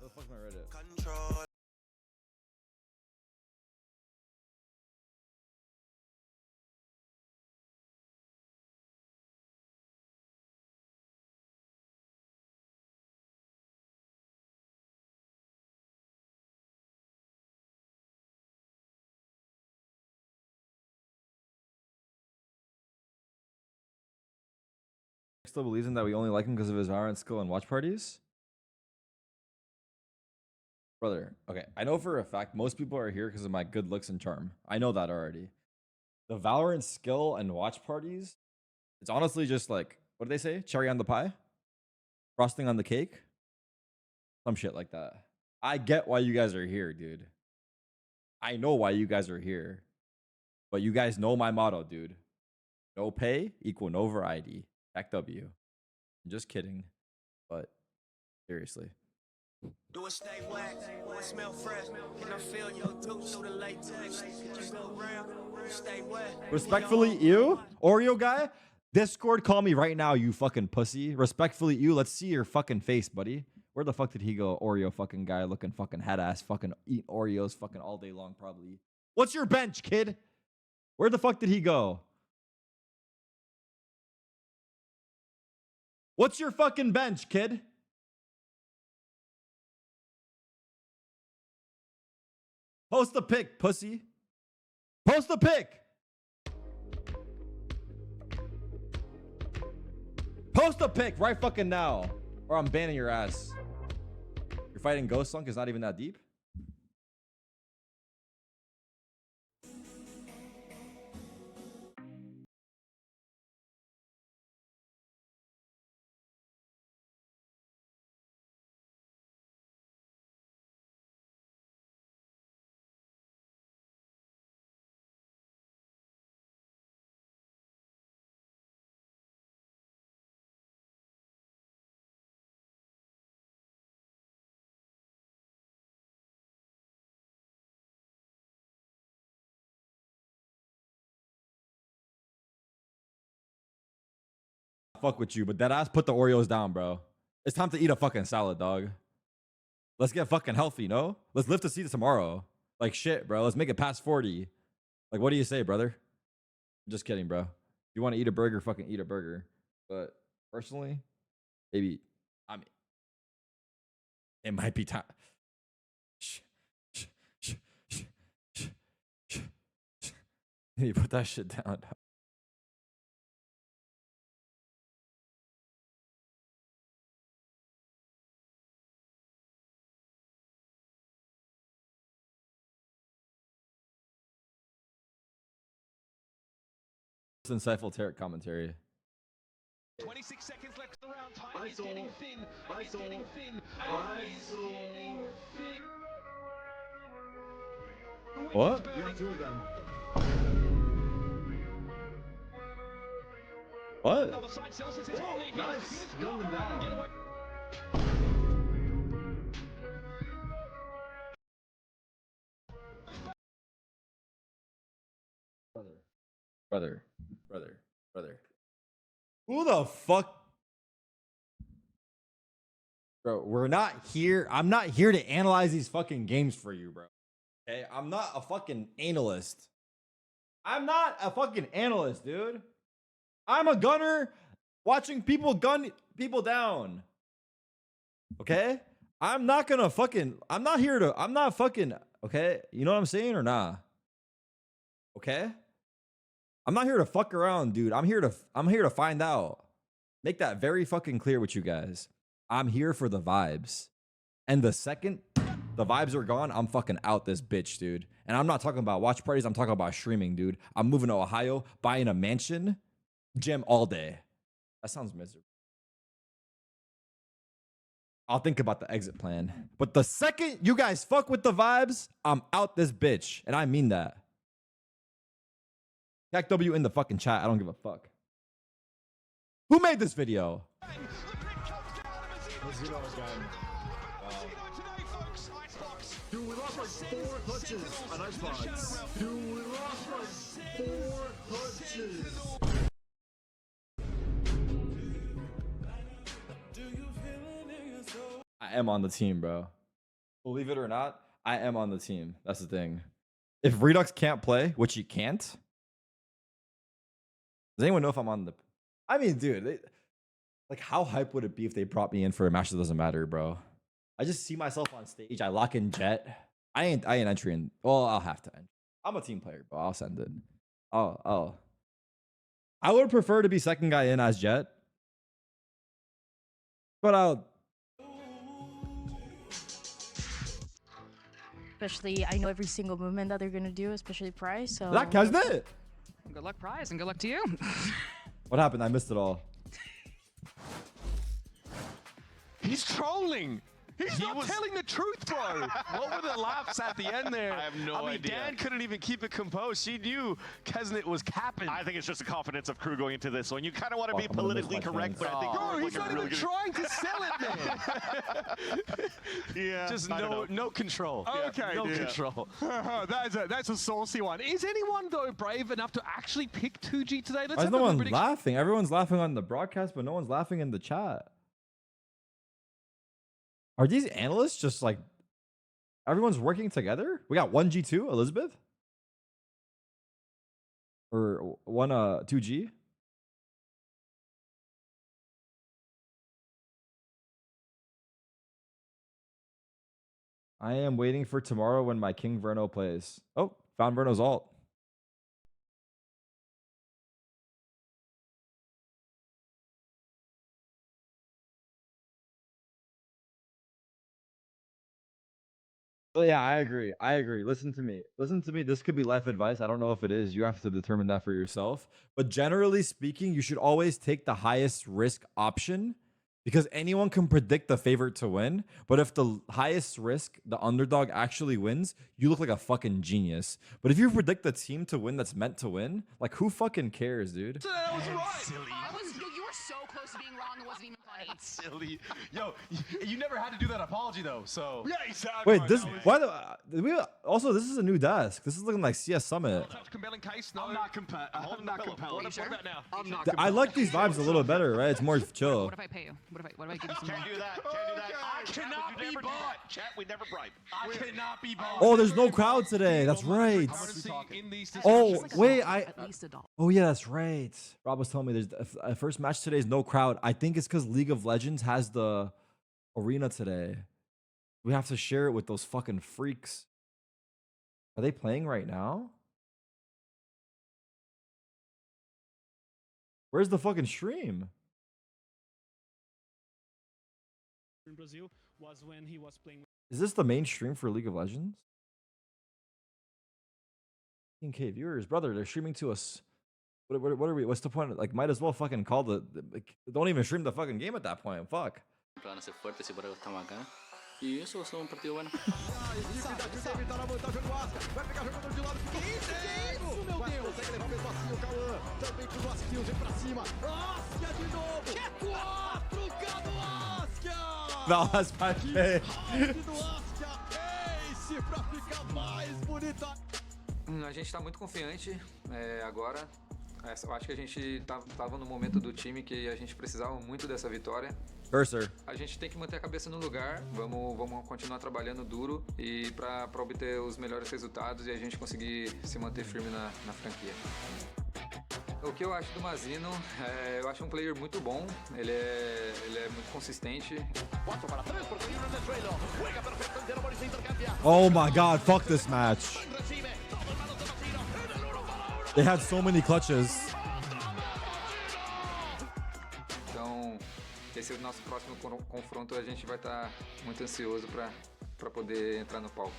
the fuck's my Reddit? Control. Still believes in that we only like him because of his Valorant skill and watch parties? Brother, okay. I know for a fact most people are here because of my good looks and charm. I know that already. The Valorant skill and watch parties, it's honestly just like, what do they say? Cherry on the pie? Frosting on the cake? Some shit like that. I get why you guys are here, dude. I know why you guys are here. But you guys know my motto, dude. No pay equal no variety. Back W. I'm just kidding. But seriously. Do it stay wet? Do it smell fresh? Can I feel your tooth through the latex? Can you go round? Stay wet. Respectfully, you, Oreo guy, Discord, call me right now, you fucking pussy. Respectfully, you, let's see your fucking face, buddy. Where the fuck did he go? Oreo fucking guy looking fucking head ass, fucking eat Oreos fucking all day long, probably. What's your bench, kid? Where the fuck did he go? What's your fucking bench, kid? Post the pic, pussy. Post the pic. Post a pic right fucking now, or I'm banning your ass. You're fighting Ghost Lunk is not even that deep. Fuck with you, but that ass put the Oreos down, bro. It's time to eat a fucking salad, dog. Let's get fucking healthy, no? Let's live to see tomorrow. Like shit, bro. Let's make it past 40. Like, what do you say, brother? I'm just kidding, bro. If you want to eat a burger, fucking eat a burger. But personally, maybe, I mean, it might be time. You put that shit down. Insightful Tarek commentary. 26 seconds left of the round. Time is getting thin. It's getting thin. It's getting thin. What? You have two of them. What? Another side sells it. Nice. Gun them down. Brother. Who the fuck? Bro, we're not here. I'm not here to analyze these fucking games for you, bro. Okay? I'm not a fucking analyst. I'm not a fucking analyst, dude. I'm a gunner watching people gun people down. Okay? I'm not fucking, okay? You know what I'm saying or nah? Okay? I'm not here to fuck around, dude. I'm here to find out. Make that very fucking clear with you guys. I'm here for the vibes. And the second the vibes are gone, I'm fucking out this bitch, dude. And I'm not talking about watch parties. I'm talking about streaming, dude. I'm moving to Ohio, buying a mansion, gym all day. That sounds miserable. I'll think about the exit plan. But the second you guys fuck with the vibes, I'm out this bitch. And I mean that. Jack W in the fucking chat. I don't give a fuck. Who made this video? Zero again. Dude, we lost like 4 touches on Icebox. Dude, we lost like 4 touches. I am on the team, bro. Believe it or not, I am on the team. That's the thing. If Redux can't play, which he can't, does anyone know if I'm on the? I mean, dude, like how hype would it be if they brought me in for a match that doesn't matter, bro? I just see myself on stage. I lock in Jet. I ain't entering. Well, I'll have to enter. I'm a team player, but I'll send it. Oh. I would prefer to be second guy in as Jet, but Especially, I know every single movement that they're gonna do, especially Price. So that catch it. Good luck, Prize, and good luck to you. What happened? I missed it all. He's trolling. He's not telling the truth, bro. What were the laughs at the end there? I have no idea. Dan couldn't even keep it composed. She knew Kesnet was capping. I think it's just the confidence of crew going into this one. You kind of want to be I'm gonna miss politically my correct, chance. but I think Bro, we're he's not even trying to sell it, man. Yeah, Just I don't know. no control. Okay, no dude. control. That's a saucy one. Is anyone though brave enough to actually pick 2G today? Let's Why is have no a one prediction. laughing? Everyone's laughing on the broadcast, but no one's laughing in the chat. Are these analysts just like everyone's working together? We got 1G2, Elizabeth? Or 2G? I am waiting for tomorrow when my King Verno plays. Oh, found Verno's ult. Oh, yeah, I agree. I agree. Listen to me. Listen to me. This could be life advice. I don't know if it is. You have to determine that for yourself. But generally speaking, you should always take the highest risk option because anyone can predict the favorite to win. But if the highest risk, the underdog actually wins, you look like a fucking genius. But if you predict the team to win that's meant to win, like who fucking cares, dude? That was right. You were so close to being wrong. It wasn't even funny. That's silly. Yo, you never had to do that apology though, so. Yeah, exactly. Wait, this why the we also this is a new desk. This is looking like CS Summit. Such compelling case, no. I'm not compelled. I'm not compelled. What about now? I'm not I like these vibes a little better, right? It's more chill. What if I pay you? What if I give you some Can't money? do that. Can't do that. I cannot be bought. Chat, we never bribe. I cannot be bought. Oh, there's no crowd today. That's right. Currency in these Oh, discussions. wait, At least $1. Oh yeah, that's right. Rob was telling me there's the first match today is no crowd. I think it's because League of Legends has the arena today. We have to share it with those fucking freaks. Are they playing right now? Where's the fucking stream? In Brazil was when he was playing. Is this the main stream for League of Legends? 15K viewers, brother. They're streaming to us. What are we? What's the point? Like, might as well fucking call like, don't even stream the fucking game at that point. Fuck. Van a ser fuertes y por eso estamos acá. Y eso va a ser un partido bueno. Não, as partes. A gente está muito confiante agora. Eu acho que a gente tava no momento do time que a gente precisava muito dessa vitória. Cursor. A gente tem que manter a cabeça no lugar. Vamos continuar trabalhando duro e para obter os melhores resultados e a gente conseguir se manter firme na franquia. O que eu acho do Mazino, eu acho um player muito bom. Ele é muito consistente. Oh my god, fuck this match. They had so many clutches. Então, esse é o nosso próximo confronto. A gente vai estar muito ansioso para poder entrar no palco.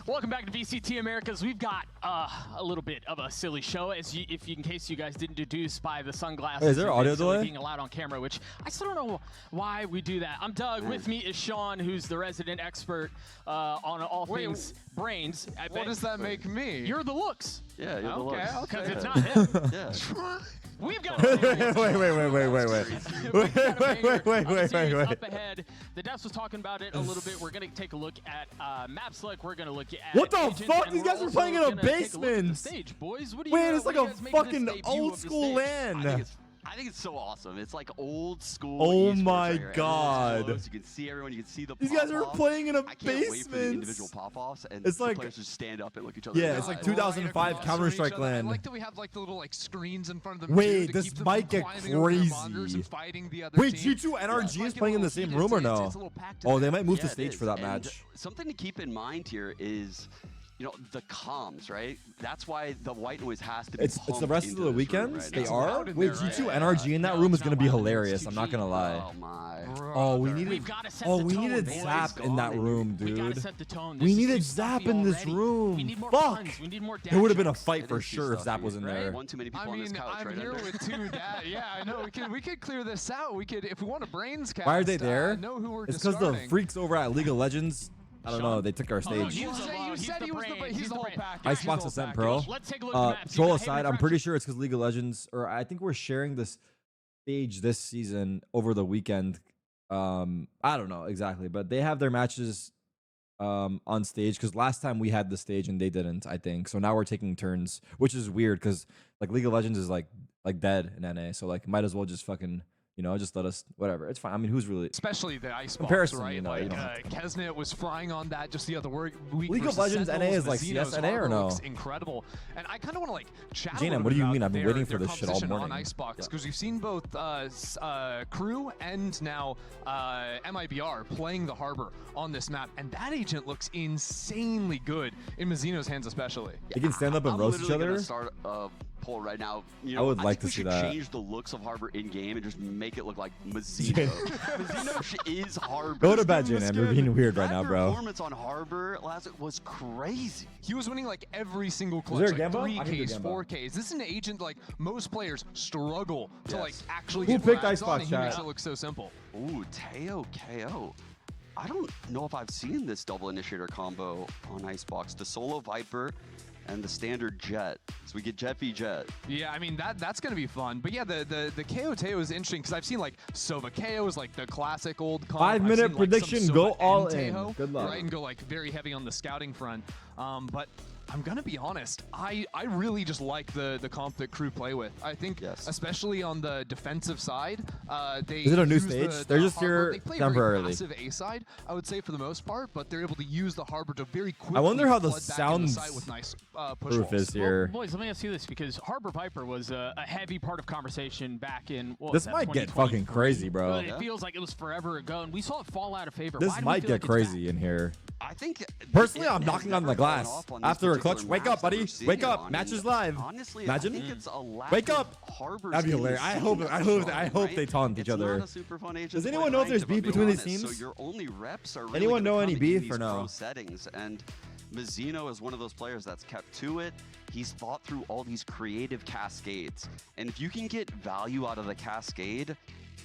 Welcome back to VCT Americas. We've got a little bit of a silly show, in case you guys didn't deduce by the sunglasses. Hey, is there audio delay? Being allowed on camera, which I still don't know why we do that. I'm Doug. With me is Sean, who's the resident expert on all things brains. What does that make me? You're the looks. Yeah, you're the Okay, looks. because it's not him. Yeah. We've got Wait. Wait. Up ahead. The Devs was talking about it a little bit. We're gonna take a look at map select. We're gonna look at What the agents, fuck? and These we're guys are also playing in a gonna take look at the basement. Stage, boys. What do you? Wait, it's what like do you a guys make of this fucking debut old of the school stage? LAN. I think it's so awesome. It's like old school. Oh esports my right here. God. Everyone's close. You can see everyone. You can see the These guys are pop-offs. playing in a I can't wait for the basement. individual pop-offs, and It's the like- players just stand up and look each other. Yeah, in the it's like eye. 2005 Counter-Strike I land. like that we have like the little like screens in front of them. Wait, too, to this keep them might from get climbing over their monitors crazy. and fighting the other Wait, team. G2 NRG Yeah, is playing in the same room or no? it's a little packed in Oh, there. they might move to Yeah, it stage is. for that And match. something to keep in mind here is, you know, the comms, right? That's why the white noise has to be It's the pumped rest of into the this room weekends. right They now. are. loud in Wait, there, G2 right? NRG in that No, room it's is gonna not be loud. It's hilarious. I'm not 2G. gonna lie. Oh my. Oh, we Brother. needed. We've gotta set Oh, the we tone, needed boys. Zap in that room, We gotta dude. set the tone. We This is needed too Zap stuffy in this already. room. We need more Fuck. puns. We need more It would have been a dash fight It for is too sure if Zap stuffy, was in right? there. One too many people I on this mean, couch, I'm right? here Ender? with two dad. Yeah, I know. We could clear this out. We could, if we want a brains cast. Why are they there? Know who we're It's because the discarding. freaks over at League of Legends. I don't know. They took our Oh, no, stage. he's the love. You He's said the he was brains. he's the whole brains. package. Icebox He's the Ascent, whole bro. package. Let's take a look at the map. Troll Hey, aside, I'm pretty sure it's because League of Legends, or I think we're sharing this stage this season over the weekend. I don't know exactly, but they have their matches on stage because last time we had the stage and they didn't, I think. So now we're taking turns, which is weird because like League of Legends is like dead in NA, so like might as well just fucking, you know, just let us, whatever. It's fine. I mean, who's really Especially the Icebox, Comparison, right? you know, you like don't have Kesnet was frying on that just the other week. League of versus Legends Sentinels. NA is like Mazino's CS NA or Harbor no? looks incredible, and I kind of want to like chat. a Janam, little what do bit you mean? about I've been their- waiting for their this shit all competition morning. on Icebox Yeah. because we've seen both Crew and now MIBR playing the Harbor on this map, and that agent looks insanely good in Mazino's hands, especially. They can stand up and I'm roast each literally other. gonna start a poll right now. You I know, would like think to we see should that. change the looks of Harbor in game and just make it look like Mazino. Mazino is Harbor. Go to bed, Give him the Janam. You're skin. being weird right That now, bro. performance on Harbor last week was crazy. He was winning like every single there clutch, a like Gamba? I can do 3Ks, Gamba. 4Ks. This is an agent like most players struggle to like actually Who get picked frags on, Icebox, and he makes chat? it look so simple. Ooh, Teo KO. I don't know if I've seen this double initiator combo on Icebox. The solo Viper and the standard Jet. So we get Jet v Jet. Yeah, I mean that's gonna be fun. But yeah, the KO Teo is interesting because I've seen like Sova KO is like the classic old comp. 5 I've minute seen, like, prediction, some go Sova all and in. Tejo, Good luck. Right, and go like very heavy on the scouting front. But I'm gonna be honest, I really just like the comp that Crew play with. I think especially on the defensive side, they Is it a new use stage? the They're just Harbor. here They play temporarily. very passive A side, I would say for the most part, but they're able to use the Harbor to very quickly. I wonder how the flood back into the sound site with nice push proof walls. is here. Well, boys, let me ask you this, because Harbor Viper was a heavy part of conversation back in, what This was that, might get fucking 2023? crazy, bro. It feels like it was forever ago, and we saw it fall out of favor. This Why do we might feel get like it's crazy in here. I think Personally, it I'm has knocking on never the glass fallen off on these after a particular clutch. Wake maps up, that buddy. we're seeing Wake it up. on. Match And is live. Honestly, Imagine. I think it's a lack Wake of up. Harbors That'd be in the hilarious. I scene hope right? they taunt each It's other. not a super fun agent Does to anyone play know if there's ranked, if I'm beef being between these honest. teams? So your only reps are really Anyone gonna know come any in beef these or no? pro settings, and Mazino is one of those players that's kept to it. He's thought through all these creative cascades, and if you can get value out of the cascade.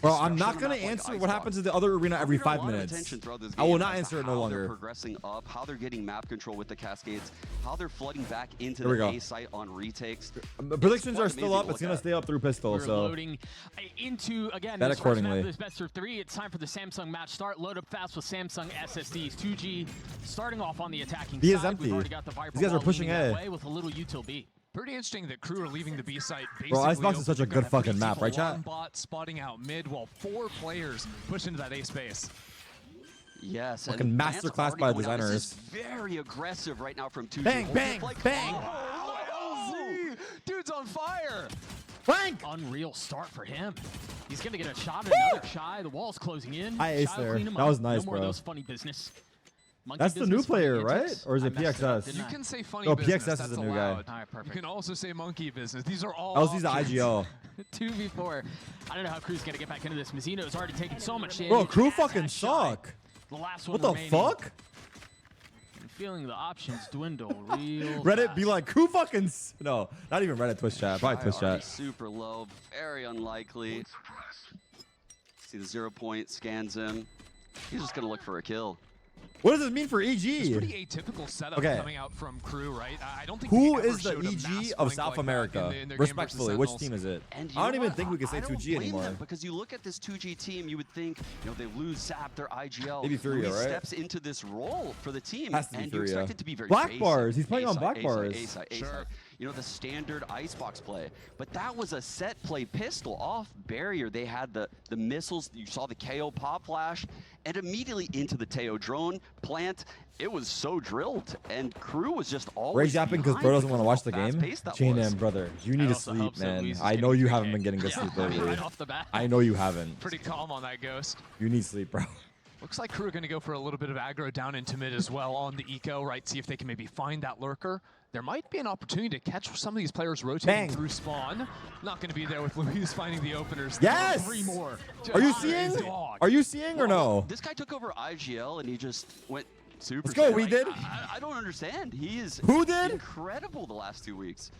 Bro, I'm especially not on a going map to like answer what Icebox, happens in the other arena every I've got a 5 lot of minutes. attention throughout this I will game not as to answer it no how they're longer. progressing up, how they're getting map control with the cascades, how they're flooding back into Here we the go. A site on retakes. Predictions quite are still amazing up. to It's look going to at. stay up through pistol. We're So loading into, again, Bet this first map accordingly. of this best of 3. It's time for the Samsung match start. Load up fast with Samsung SSDs. 2G starting off on the attacking B is side. empty. We've already got the Viper These guys are wall pushing leaning that A. way with a little util B. Pretty interesting that Crew are leaving the B site basically. Bro, Icebox is open. such a We're gonna good have fucking BT map, right, One chat? bot spotting out mid while 4 players push into that A space. Yes, Fucking and masterclass Lance by already going out. This designers. is very aggressive right now from 2G. Bang, Holding bang, it like- bang. LZ! Dude's on fire! Frank. Unreal start for him. He's going to get a shot at another Shy. The wall's closing in. I aced Shy will there. clean him That up. was nice, no more bro. of those funny business. Monkey That's the new business, funny player, right? antics. Or is I it messed it up, PXS? didn't You I? can say funny No, business. PXS is That's the new guy. allowed. All right, You perfect. can also say monkey business. These are all LZ's the options. IGL. 2v4. I don't know how Crew's going to get back into this. Mazino has already taken so much damage. Bro, Crew As fucking has Shy. suck. The last one What the remaining. fuck? I'm feeling the options dwindle real Reddit fast. be like, Crew fucking. No, not even Reddit, Twitch chat. Probably Twitch Already chat. super low, very unlikely. See the 0 point, scans him. He's just gonna look for a kill. What does this mean for It's EG? pretty atypical setup Okay. coming out from Crew, right? I don't think Who they ever is the showed a EG mass of flank South like that America? in their game versus Respectfully, which Sentinels. team is it? And you I don't know even what? think we can say I don't 2G blame anymore. them, because you look at this 2G team, you would think, you know, they lose Zap, their IGL. Maybe Furia, Luis right? steps into this role for the team, Has to be and you Furia. expect it to be very Black basic. bars. He's playing on A-side, Black A-side, bars. A-side, A-side. Sure. you know, the standard icebox play. But that was a set play pistol off barrier. They had the missiles. You saw the KO pop flash, and immediately into the Teo drone plant. It was so drilled, and Crew was just always Rage yapping because bro doesn't want to watch the game. J&M, brother, you need to also sleep, hope so. man. Luis is I know getting you free haven't game. been getting good sleep lately. Right off the bat. I know you haven't. Pretty calm on that Ghost. You need sleep, bro. Looks like Crew are going to go for a little bit of aggro down into mid as well on the eco, right? See if they can maybe find that lurker. There might be an opportunity to catch some of these players rotating through spawn. Not going to be there with Luis finding the openers. Yes! 3 more. Are you seeing? Are you seeing or no? This guy took over IGL, and he just went super. Let's go, we like, did. I don't understand. He is Who did? incredible the last 2 weeks.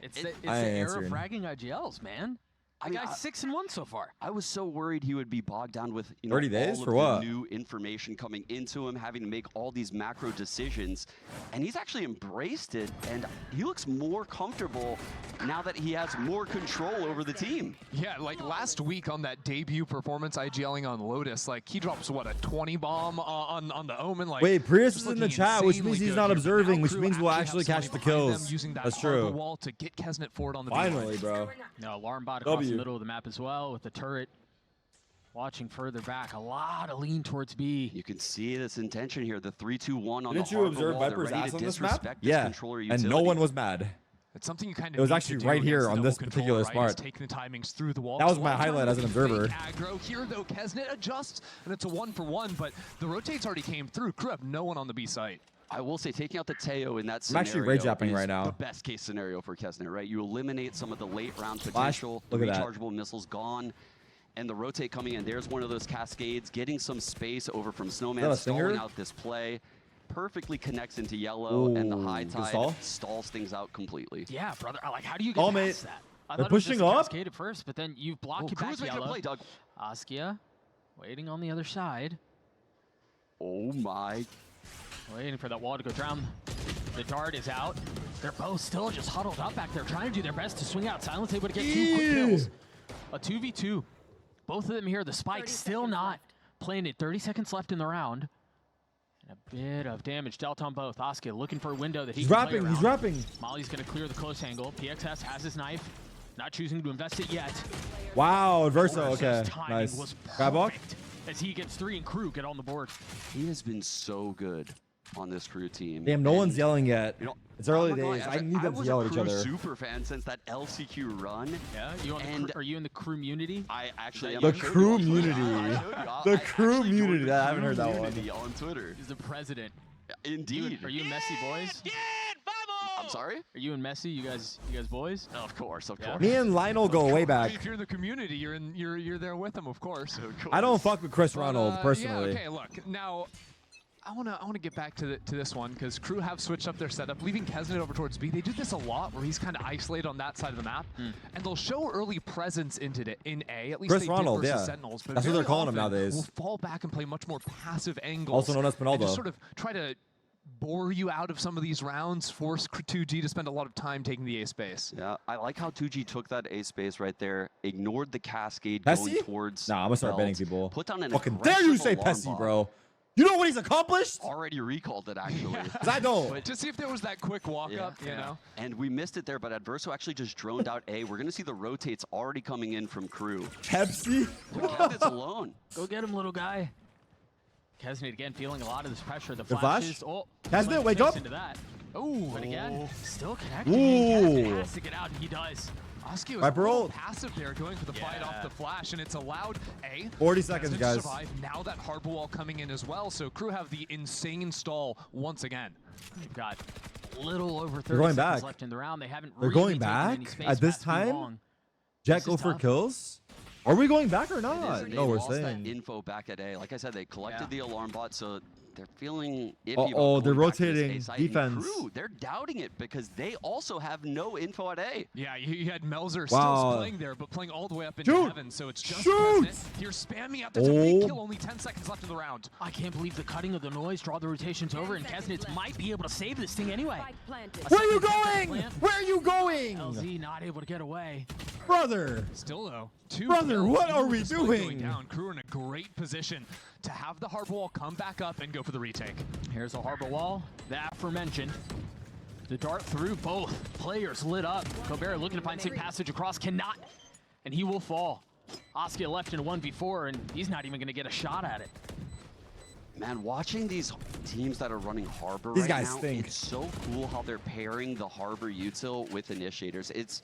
It's the I ain't era of answering. fragging IGLs, man. I mean, got 6-1 so far. I was so worried he would be bogged down with 30 days all for of what? the new information coming into him, having to make all these macro decisions, and he's actually embraced it, and he looks more comfortable now that he has more control over the team. Yeah, like last week on that debut performance IGLing on Lotus, like he drops what, a 20 bomb on the Omen. Like, Wait, Prius just is in the looking chat, which insanely means he's good not here. But now observing, which Crew means we'll have actually somebody catch the behind them kills. using that That's harbor true. wall to get Kesnet forward on the Finally, bro. No, alarm bot across W. the middle of the map as well with the turret. Watching further back, a lot of lean towards B. You can see this intention here, the 3-2-1 on Didn't the you harbor observe wall. They're Viper's ready ass to on this map? disrespect this Yeah, controller and no utility. one was mad. It's something you kind of It was need actually to do right here against on double this control, particular right? Is spot. taking the timings through the wall. That was So my one time highlight as an observer. fake aggro here though, Kesnet adjusts, and it's a 1-for-1, but the rotates already came through. Crew have no one on the B site. I will say, taking out the Teo in that I'm scenario actually rage yapping is right now. the best case scenario for Kesnet, right? You eliminate some of the late round Flash, potential, look the at that. rechargeable missiles gone, and the rotate coming in. There's one of those cascades, getting some space over from Snowman, a stalling stinger? out this play. Perfectly connects into yellow, and the Ooh, high good tide stall. stalls things out completely. Yeah, brother. Like, how do you get Stall, past mate. that? I They're thought it was pushing just a up. cascade at first, but then you block it Crew's back making a yellow. play, Doug. Askia waiting on the other side. Oh my. Waiting for that wall to go down. The dart is out. They're both still just huddled up back there, trying to do their best to swing out. Silence able to get 2 quick kills. A 2v2. Both of them here. The spike still not planted. 30 seconds left in the round. And a bit of damage dealt on both. Askia looking for a window that he He's can play rapping, around. he's rapping. Molly's going to clear the close angle. PXS has his knife. Not choosing to invest it yet. Wow, Verso, Verso's okay. timing Nice. was Grab walk. perfect as he gets 3 and Crew get on the board. He has been so good on this Crew team. Damn, no And, one's yelling yet. you know, It's early I'm not gonna days. lie, I need them to was yell a at each Crew other. super fan since that LCQ run. Yeah, you on the And- are you in the Crew community? I actually am. The I showed you Crew on Twitter. Munity. I showed you. The I Crew actually joined Munity. the I haven't Crew heard that one. Munity on Twitter. He's the president. Indeed. Are you and Messi boys? I'm sorry? Are you and Messi? You guys boys? Of course, of Yeah. course. Me and Lionel go way back. If you're in the community, you're there with them, of course. I don't fuck with Chris But, Ronald personally. Yeah, okay, look. Now, I wanna get back to this one because Crew have switched up their setup, leaving Kesnet over towards B. They do this a lot where he's kind of isolated on that side of the map, and they'll show early presence in A. At least Chris they Ronald, did versus yeah. Sentinels, but That's what they're very calling him often nowadays. Will fall back and play much more passive angles. Also known as and Pinaldo. just sort of try to bore you out of some of these rounds, force 2G to spend a lot of time taking the A space. Yeah, I like how 2G took that A space right there, ignored the cascade Pessy? going towards. Nah, I'm gonna start Belt, banning people. Put on an Fucking dare you aggressive say alarm Pessy, bot. bro. You know what he's accomplished? Already recalled it, actually. 'Cause I don't. To see if there was that quick walk up, you know? And we missed it there, but Adverso actually just droned out A. We're going to see the rotates already coming in from Crew. Pepsi? Kevin's alone. Go get him, little guy. Kesnet again feeling a lot of this pressure. The The flash? flashes. Oh, Kesnet, might wake miss up. into that. Oh, but again, still connecting. Ooh. Kesnet has to get out, and he does. Oski was Viper a little ult. passive there, going for the fight off the flash, and it's allowed A. 40 seconds, Kesnet to guys. survive. Now that harbor wall coming in as well, so Crew have the insane stall once again. They've got a little over 30 going seconds back. left in the round. They haven't They're really going taken back any space at this past too time? long. Jack This go is for tough. kills? Are we going back or not? They No, we're lost that staying. info back at A. Like I said, they collected the alarm bot, so they're feeling iffy Uh-oh, about they're going back to this rotating A site. And defense. Crew, they're doubting it because they also have no info at A. Yeah, you had Melzer Wow. still playing there, but playing all the way up into Shoot! heaven, so it's just Shoot! Kesnet. You're spamming out there to make Oh. kill, only 10 seconds left in the round. I can't believe the cutting of the noise, draw the rotations over, and Kesnet might be able to save this thing anyway. Where are you going? Where are you going? LZ not able to get away. Brother. Still though, 2 Brother, kills, what even are with we the split going doing? Down. Crew in a great position to have the harbor wall come back up and go for the retake. Here's a harbor wall, the aforementioned. The dart through, both players lit up. Gobert looking to find safe passage across, cannot, and he will fall. Oscar left in a 1v4, and he's not even going to get a shot at it. Man, watching these teams that are running Harbor These right guys now, stink. it's so cool how they're pairing the Harbor util with initiators. It's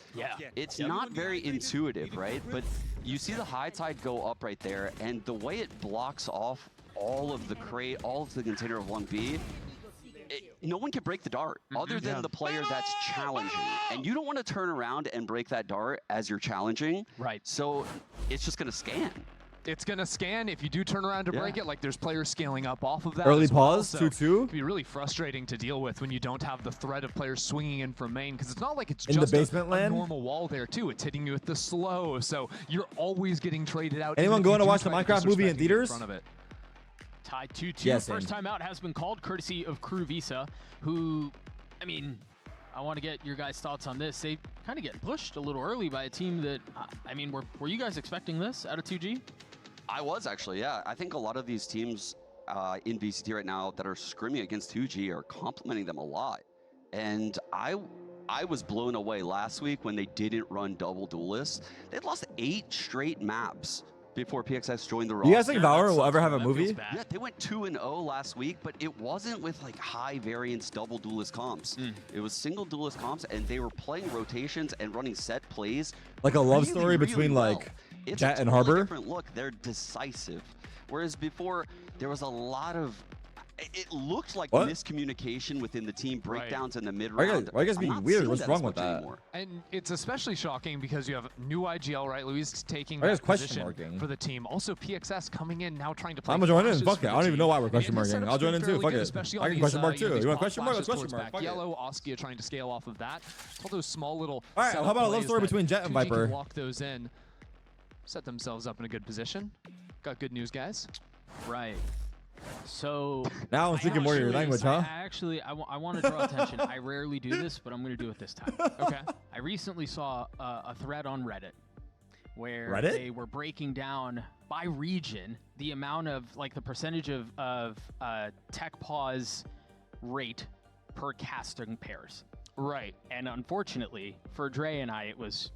not very intuitive, right? But you see the high tide go up right there, and the way it blocks off all of the crate, all of the container of 1B, no one can break the dart other than the player that's challenging. And you don't want to turn around and break that dart as you're challenging. Right. So it's just going to scan. It's going to scan. If you do turn around to break it, like there's players scaling up off of that. Early as well. pause, So 2-2. it'd be really frustrating to deal with when you don't have the threat of players swinging in from main, because it's not like it's In the just basement a land? normal wall there too. It's hitting you with the slow, so you're always getting traded out. Anyone even if going you to do watch the try to Minecraft movie in disrespect theaters? front of it. Tied 2-2. Yeah, same. First time out has been called, courtesy of Crew Visa, who, I mean, I want to get your guys' thoughts on this. They kind of get pushed a little early by a team that, I mean, were you guys expecting this out of 2G? I was actually, yeah. I think a lot of these teams in VCT right now that are scrimming against 2G are complimenting them a lot. And I was blown away last week when they didn't run double duelists. They'd lost 8 straight maps before PXS joined the roster. Do you guys think Valorant will ever have a movie? Yeah, they went 2-0 last week, but it wasn't with like high variance double duelist comps. It was single duelist comps, and they were playing rotations and running set plays. Like a love really, story really between well. like It's Jet a and totally Harbor? different look. They're decisive. Whereas before, there was a lot of, it looked like What? miscommunication within the team, breakdowns in the mid Why you round. guys- why you guys I'm being not weird? seeing What's as wrong with much that? anymore. And it's especially shocking because you have new IGL, right? Luis taking Why is that question position marking? for the team. Also PXS coming in now trying to play I'm gonna join in. flashes Fuck for it. I the don't even team. know why we're And question his marking. setup's I'll join been in too. fairly Fuck good, it. especially I on can these, question mark you know, too. these You want pop question mark? Let's flashes question mark. towards Fuck back it. yellow, Oskia trying to scale off of that. All those small little All right, setup how about a love plays story that between Jet and 2G can Viper? lock those in, set themselves up in a good position. Got good news, guys. Right. So Now I'm speaking more your language, huh? I want to draw attention. I rarely do this, but I'm going to do it this time. Okay. I recently saw a thread on Reddit where Reddit? they were breaking down by region the amount of, like, the percentage of tech pause rate per casting pairs. Right. And unfortunately, for Dre and I, it was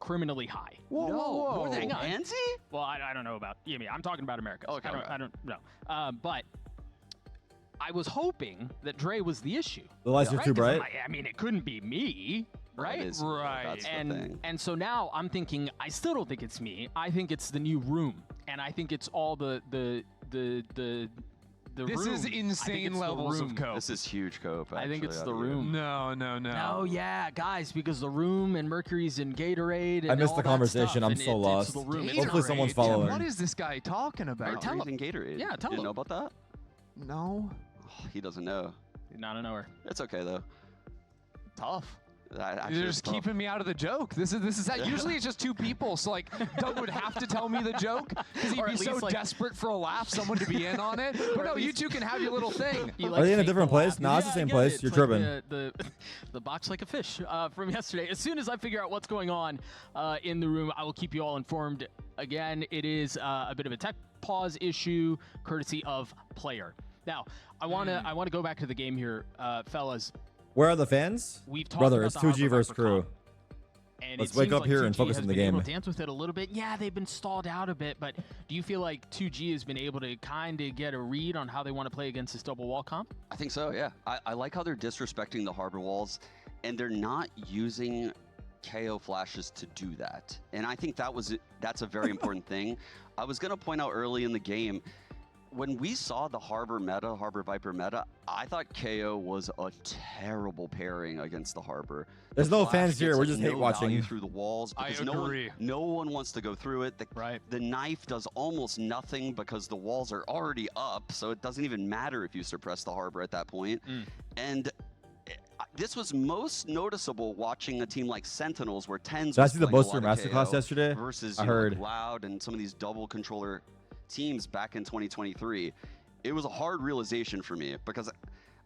criminally high. Whoa, whoa, More than Hang on. Nancy? Well, I don't know about, I'm talking about America. Okay, I don't know. But I was hoping that Dre was the issue. The lights are right? too 'Cause I'm bright. like, I mean, it couldn't be me, right? That is, Right. That's the thing. And so now I'm thinking, I still don't think it's me. I think it's the new room, and I think it's all the This room. is I think insane it's the levels of room. cope. This is huge cope. I think actually, it's out the here. room. No. Oh yeah, guys, because the room and Mercury's and Gatorade. And I missed all the that conversation. stuff, I'm and so it's lost. the room. It's Hopefully Gatorade. someone's Dude, following. What is this guy talking about? tell Mercury's and Gatorade. Yeah, tell you him. know about that? No. Oh, he doesn't know. Not a knower. It's okay though. Tough. Actually, You're it's just tough. keeping me out of the joke. This is that. Usually it's just two people. So like Doug would have to tell me the joke because he'd Or be at so least, like- desperate for a laugh, someone to be in on it. But no, you two can have your little thing. You Are they in a fake different the laugh. place? Nah, it's the Yeah, same I get place. it. You're It's like tripping. the box like a fish from yesterday. As soon as I figure out what's going on in the room, I will keep you all informed. Again, it is a bit of a tech pause issue, courtesy of player. Now, I wanna go back to the game here, fellas. Where are the fans? We've talked Brother, about it's the 2G Harbor versus Viper crew. comp, and Let's it wake seems up like here and 2G focus has on the been able game. to dance with it a little bit. Yeah, they've been stalled out a bit, but do you feel like 2G has been able to kind of get a read on how they want to play against this double wall comp? I think so, yeah. I like how they're disrespecting the harbor walls, and they're not using KO flashes to do that. And I think that's a very important thing. I was going to point out early in the game, when we saw the Harbor Viper meta, I thought KO was a terrible pairing against the Harbor. There's The no flash fans here. gets We're just hate no watching. value through the walls because agree. no one wants to go through it. The knife does almost nothing because the walls are already up, so it doesn't even matter if you suppress the Harbor at that point. And this was most noticeable watching a team like Sentinels, where Tens Did I was see the playing a Boaster lot of Masterclass KO yesterday? versus I you know, heard. like Loud and some of these double controller teams back in 2023. It was a hard realization for me because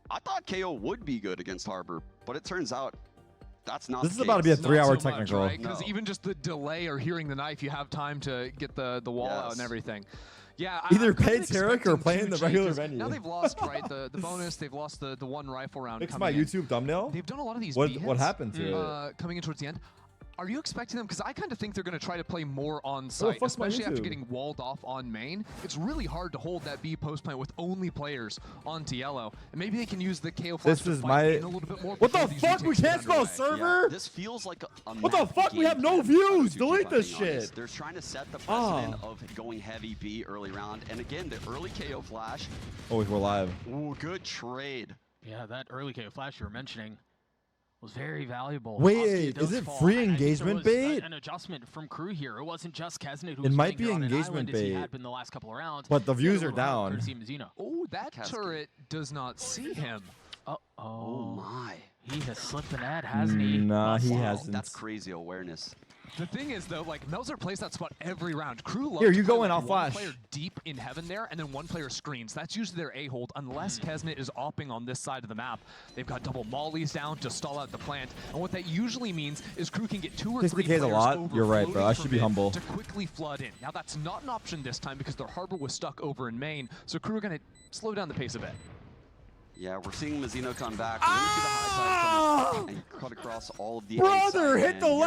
I thought KO would be good against Harbor, but it turns out that's not. This the is about to be a case. 3-hour Not so much, technical. right? Because even just the delay or hearing the knife, you have time to get the wall out and Yes. everything. Yeah, Either I'm kinda pay Tarek or expecting play in the 2G, regular 'cause venue. Now they've lost, right? The bonus, they've lost the one rifle round. Fix coming my in. YouTube thumbnail. They've done a lot of these What B-hits, happened to it? coming in towards the end. Are you expecting them? Because I kind of think they're going to try to play more on the site, fuck's my especially after YouTube? getting walled off on main. It's really hard to hold that B post plant with only players onto yellow. And maybe they can use the KO flash This to is fight my. in a little bit more. What the before these fuck? We retakes get can't scroll underway. server. Yeah, this feels like a What the map fuck? We have no game plan views. for Delete this Tucci, being honest. shit. They're trying to set the precedent of going heavy B early round. And again, the early KO flash. Oh, we're live. Ooh, good trade. Yeah, that early KO flash you were mentioning was very valuable. Wait, Obviously, is does it fall. free I think there engagement was bait? An adjustment from crew here. It wasn't just Kesnet who It was might playing be here on an engagement island as he bait. had been the last couple of rounds. But the views Get a are little help down. courtesy of Mizuno. Oh, that Cascade. turret does not see him. Oh my. He has slipped an ad, hasn't he? Nah, he Wow, hasn't. That's crazy awareness. The thing is, though, like, Melzer plays that spot every round. Crew loves Here, to you play, go in, like, I'll one flash. player deep in heaven there, and then one player screens. That's usually their A-hold, unless Kesnet is opping on this side of the map. They've got double mollies down to stall out the plant, and what that usually means is Crew can get 2 or 3 60K players is a lot. over You're right, bro. floating I from should be mid humble. to quickly flood in. Now, that's not an option this time because their harbor was stuck over in main, so Crew are going to slow down the pace a bit. Yeah, we're seeing Mizuno come back. We're gonna see the high side come and cut across all of the A Brother, side, hit and the here it is.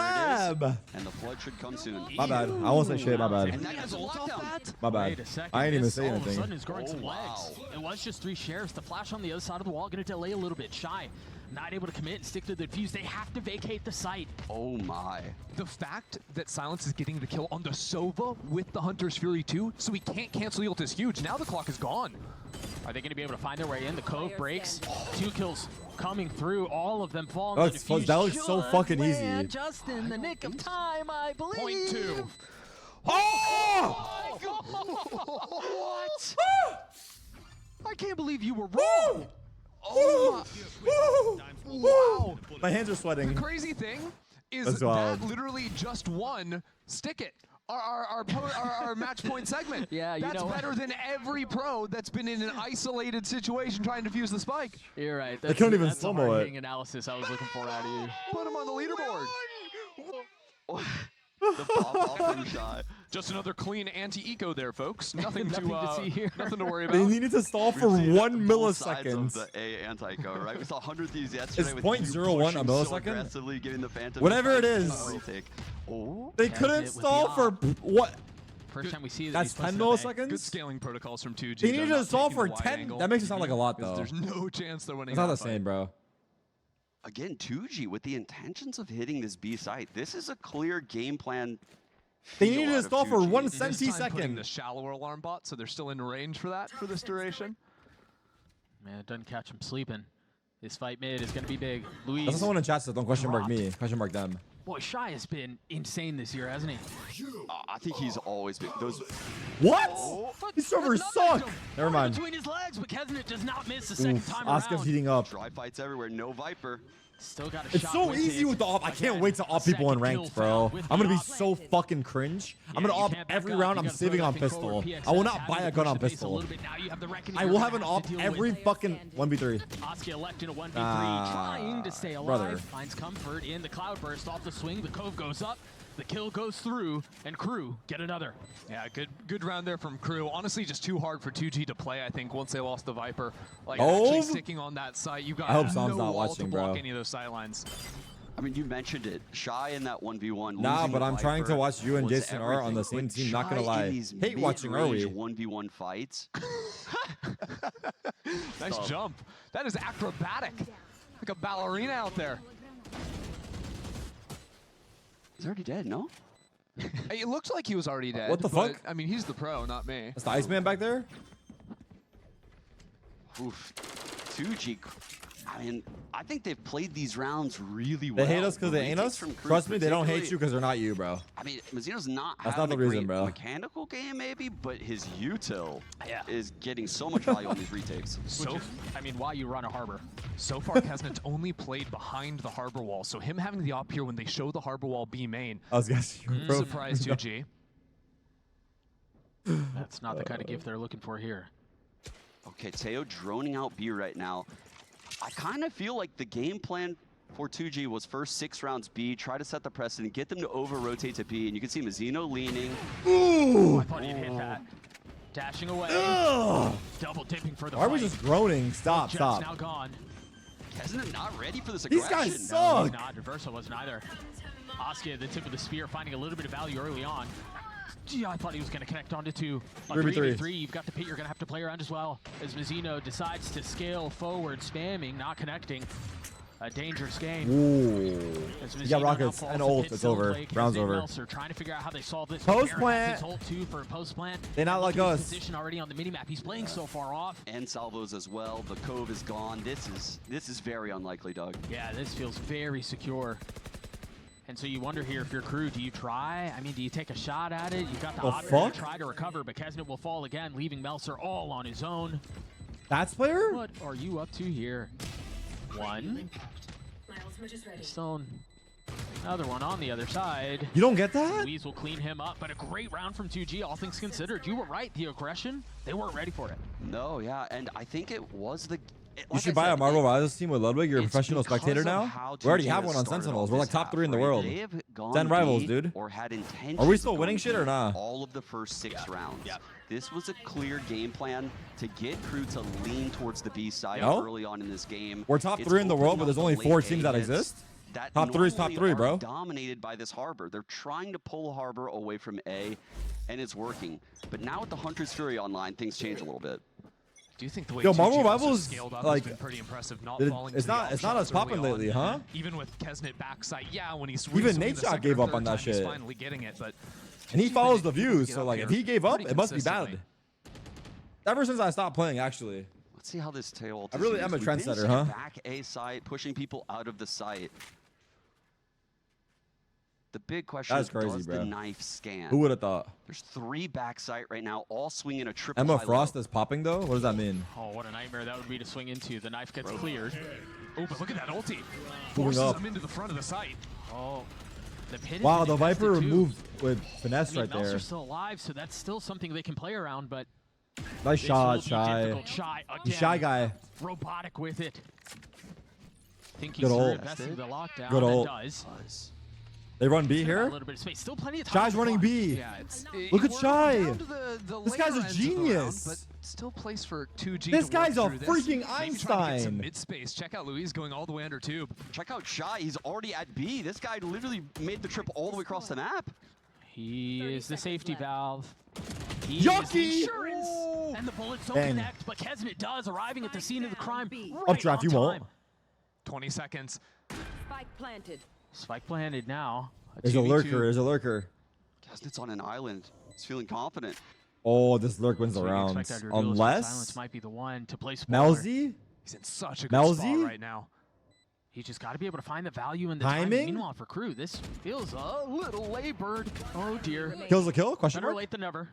lab. And the flood should come soon. My bad. I won't say shit. My bad. And that gets a lockdown. My bad. Wait a second. I ain't even this say all of a anything. sudden is growing some legs. It was just 3 shares. The flash on the other side of the wall going to delay a little bit. Shy, not able to commit and stick to the defuse. They have to vacate the site. Oh my. The fact that Silence is getting the kill on the Sova with the Hunter's Fury 2, so he can't cancel the ult is huge. Now the clock is gone. Are they going to be able to find their way in? The Cove breaks. 2 kills coming through. All of them fall. That looks so fucking easy. Just in the nick of time, I believe. Point 2. Oh! What? I can't believe you were wrong. Oh wow! My hands are The sweating. crazy thing is That's that wild. literally just won Stick It. Our match point segment. Yeah, you that's know what? better than every pro that's been in an isolated situation trying to fuse the spike. You're right. They couldn't even that's the slow-mo it. hard-hitting analysis I was looking for out of you. Put him on the leaderboard. The pop off from Shy. Just another clean anti-eco there, folks. Nothing, Nothing to see here. Nothing to worry They about. needed to stall for We've seen 1 both sides millisecond. of the A anti-go, right? We saw 100 Thieves yesterday. Is with 0.01 you a pushing millisecond? So aggressively, giving the Phantom Whatever the it is. retake. Oh. They That's couldn't it with stall the for what? First time we see that That's he's supposed 10 to obey. Good milliseconds. scaling protocols from 2G. They They're needed not to stall taking for the wide 10. angle. That makes it sound like a lot, though. There's no chance they're winning. It's not that the same, fight. bro. Again, 2G with the intentions of hitting this B site. This is a clear game plan. They feel needed to out of stall for 2G. 1 This time putting centisecond. the shallower alarm bot, so they're still in range for that for this duration. Man, it doesn't catch him sleeping. This fight mid is going to be big. Luis. That's someone in chat said, don't question mark dropped. me. Question mark them. Boy, Shy has been insane this year, hasn't he? I think he's always been those. What? These servers suck. Never mind. Between his legs, but Kesnet does not miss the second Oof, time Oscar's around. heating up. Dry fights everywhere. No Viper. Still got a It's shot so with easy it. with the op. I can't Again, wait to op people in second ranked, kill bro. found with I'm gonna the be op. so fucking cringe. I'm Yeah, gonna you op can't back every up. round. You I'm gotta saving throw on that thing pistol. forward. I will PXS not buy having a to gun push on the pace a pistol. little bit. Now you have the reckoning I you're will gonna have an to op deal every with. fucking 1v3. Oski elect in a 1v3, Ah, trying to stay alive. brother. Finds comfort in the cloudburst off the swing. The Cove goes up. The kill goes through, and Crew get another. Yeah, good round there from Crew. Honestly, just too hard for 2G to play, I think, once they lost the Viper. Like, Oh. actually sticking on that site, you got I hope no Sam's not wall watching, to block bro. any of those sidelines. I mean, you mentioned it. Shy in that 1v1. Nah, losing but the I'm trying to Viper watch you and was Jason R on the everything. same But team, not gonna Shy lie. in these Hate watching, are we? mid-range 1v1 fights. Nice jump. That is acrobatic. Like a ballerina out there. He's already dead, no? It looks like he was already dead. What the but, fuck? I mean, he's the pro, not me. That's the Iceman back there? Oof. 2G. I mean, I think they've played these rounds really well. They hate us because The they ain't retakes us? from Crew Trust me, they don't hate particularly- you because they're not you, bro. I mean, Mizuno's not That's having not the a reason, great bro. mechanical game, maybe, but his util Yeah. is getting so much value on these retakes. So, I mean, why you run a harbor? so far, Kesnet's only played behind the harbor wall. So him having the op here when they show the harbor wall B main, I was guessing. bro. surprise 2G. That's not the kind of gift they're looking for here. Okay, Teo droning out B right now. I kind of feel like the game plan for 2G was first 6 rounds B, try to set the precedent, get them to over-rotate to B, and you can see Mizuno leaning. Oh, I thought he'd hit that. Dashing away. Ugh. Double dipping for the Why are we fight. just groaning? Stop, Jet's stop. now gone. Kesnet not ready for this These aggression. guys No, suck. he's not. Reverso wasn't either. Oscar at the tip of the spear, finding a little bit of value early on. Gee, I thought he was going to connect onto two. A 3v3. You've got the pit you're going to have to play around as well. As Mazzino decides to scale forward, spamming, not connecting. A dangerous game. Ooh. You got rockets and ult. It's over. Round's over. Melser trying to figure out how they solve this. Post Baron plant. has his ult too for a post plant. They not like Look at his us. Position already on the minimap. He's playing so far off. And salvos as well. The cove is gone. This is very unlikely, Doug. Yeah, this feels very secure. And so you wonder here, if you're Crew, do you try? I mean, do you take a shot at it? You've got the option to try to recover, but Kesnet will fall again, leaving Melser all on his own. That's player? What are you up to here? One. Stone. Another one on the other side. You don't get that? Louise will clean him up, but a great round from 2G, all things considered. You were right, the aggression, they weren't ready for it. No, yeah, and I think it was the... You should buy a Marvel Rivals team with Ludwig. You're a professional spectator now. We already have one on Sentinels. We're like top 3 in the world. 10 rivals, dude. Or had Are we still winning shit or not? All of the first 6 rounds. Yep. This was a clear game plan to get Crew to lean towards the B side early on in this game. We're top 3 in the world, but there's only 4 teams that exist. Top 3 is top 3, bro. Dominated by this Harbor. They're trying to pull Harbor away from A, and it's working. But now with the Hunter's Fury online, things change a little bit. Do you think the way Marvel 2G Rivals scaled up like has been pretty impressive? Not it's falling not as popping lately, huh? Even with Kesnet backside, yeah, when he's even Nate Shot gave up on that shit. He's finally getting it, but and he follows the views, so like if he gave up, it must be bad. Ever since I stopped playing, actually. Let's see how this tail. I really am a trendsetter, huh? Back A site, pushing people out of the site. The big question is, crazy, does bro. the knife scan? Who would have thought? There's 3 backside right now, all swinging a triple. Emma Frost is popping though. What does that mean? Oh, what a nightmare that would be to swing into. The knife gets cleared. Oh, but look at that ulti. Moving Forces up. him into the front of the site. Oh, the pit. Wow, is the Viper too. moved with finesse right there. Melser's still alive, so that's still something they can play around, but Nice this shot, will be Shy. difficult. Shy again. You shy guy. Robotic with it. Think Good he's ult. investing the lockdown. Good and ult. does. They run B A here. little bit of space. Still plenty of time. Shy's to running fly. B. Yeah, Look at Shy. This guy's a genius. but still place for 2G. This to guy's a work through this. freaking Maybe trying to get some Einstein. mid space. Check out Louise going all the way under tube. Check out Shy. He's already at B. This guy literally made the trip all the way across the map. He is the safety valve. He Yucky! is the insurance. And the bullets don't Dang. connect, but Kesnet does, arriving at the scene of the crime. Updraft, you won't. 20 seconds. Spike planted. Spike planted now. There's a 2v2. lurker. There's a lurker. Kesnet's on an island. He's feeling confident. Oh, this lurk wins the So you rounds. expect out of duels, but Silence Unless might be the one to play smaller. Melzy. He's in such a good spot right now. He's just got to be able to find the value in the Timing? timing. Meanwhile, for Crew, this feels a little labored. Oh dear. Kills a kill? Question Better mark? late than never.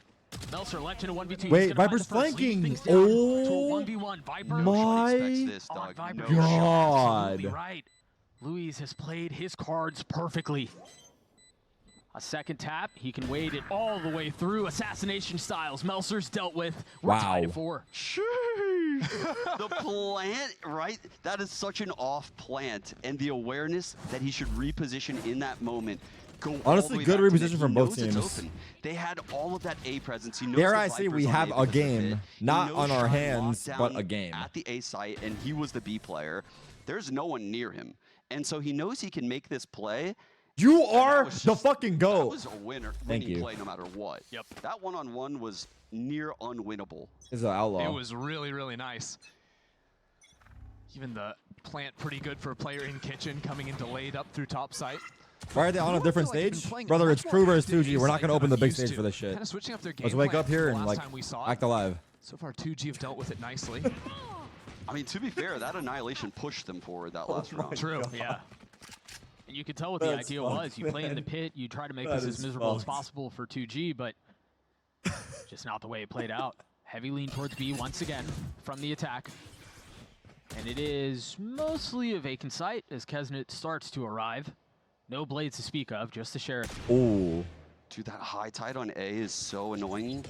Melser left in a 1v2. Wait, Viper's flanking. Oh, to a 1v1. Viper my This, on Doug. Viper. No You're God. absolutely right. Luis has played his cards perfectly. A second tap, he can wade it all the way through. Assassination styles, Melser's dealt with. We're tied at 4. The plant, right? That is such an off plant, and the awareness that he should reposition in that moment. Go all the Honestly, way good back to reposition net. from He both knows it's teams. open. They had all of that A presence. He knows Dare the I say we Vipers on have A a because of game, it. He not knows on our Shy hands, locked but down a game. at the A site, and he was the B player. There's no one near him, and so he knows he can make this play. You are was the just- fucking That GOAT. was a winner. Thank Winning you. play no matter what. Yep. That one-on-one was near unwinnable. This is an outlaw. It was really, really nice. Even the plant pretty good for a player in kitchen, coming in delayed up through top site. Why are they on a different stage? Brother, it's Crew versus 2G. We're not going to open the big stage for this shit. Kind of switching up their game Let's wake plan up here from and last like time we saw act it. alive. So far, 2G have dealt with it nicely. I mean, to be fair, that Annihilation pushed them forward that last round. True. Yeah. And you could tell what the That's idea fucked, was. You play in the man. pit, you try to make That this as is miserable as fucked. possible for 2G, but just not the way it played out. Heavy lean towards B once again from the attack. And it is mostly a vacant site as Kesnet starts to arrive. No blades to speak of, just the Sheriff. Ooh. Dude, that high tide on A is so annoying.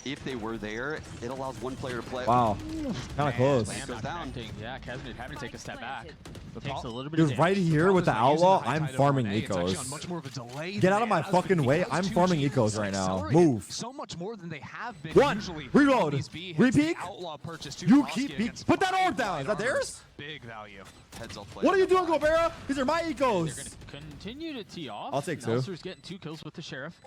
if they were there, it allows one player to play. Wow. Kind of close. It goes down. Yeah, Kesnet having to take a step back. Takes a little bit Dude, of right damage. here with the outlaw, High I'm tide farming on A. It's actually on ecos. much more of a delay Get than out of it my has been fucking way. because I'm 2G farming has ecos right now. accelerated Move. So much more than they have been One. usually. Reload. These B hits, Repeat. the outlaw purchase You Tukovsky keep against put that five orb down. Is that light armors. theirs? Big value. Heads up play. What are you doing, Gobera? These are my They're ecos. going to continue to tee off. I'll take two. Melser's getting 2 kills with the Sheriff.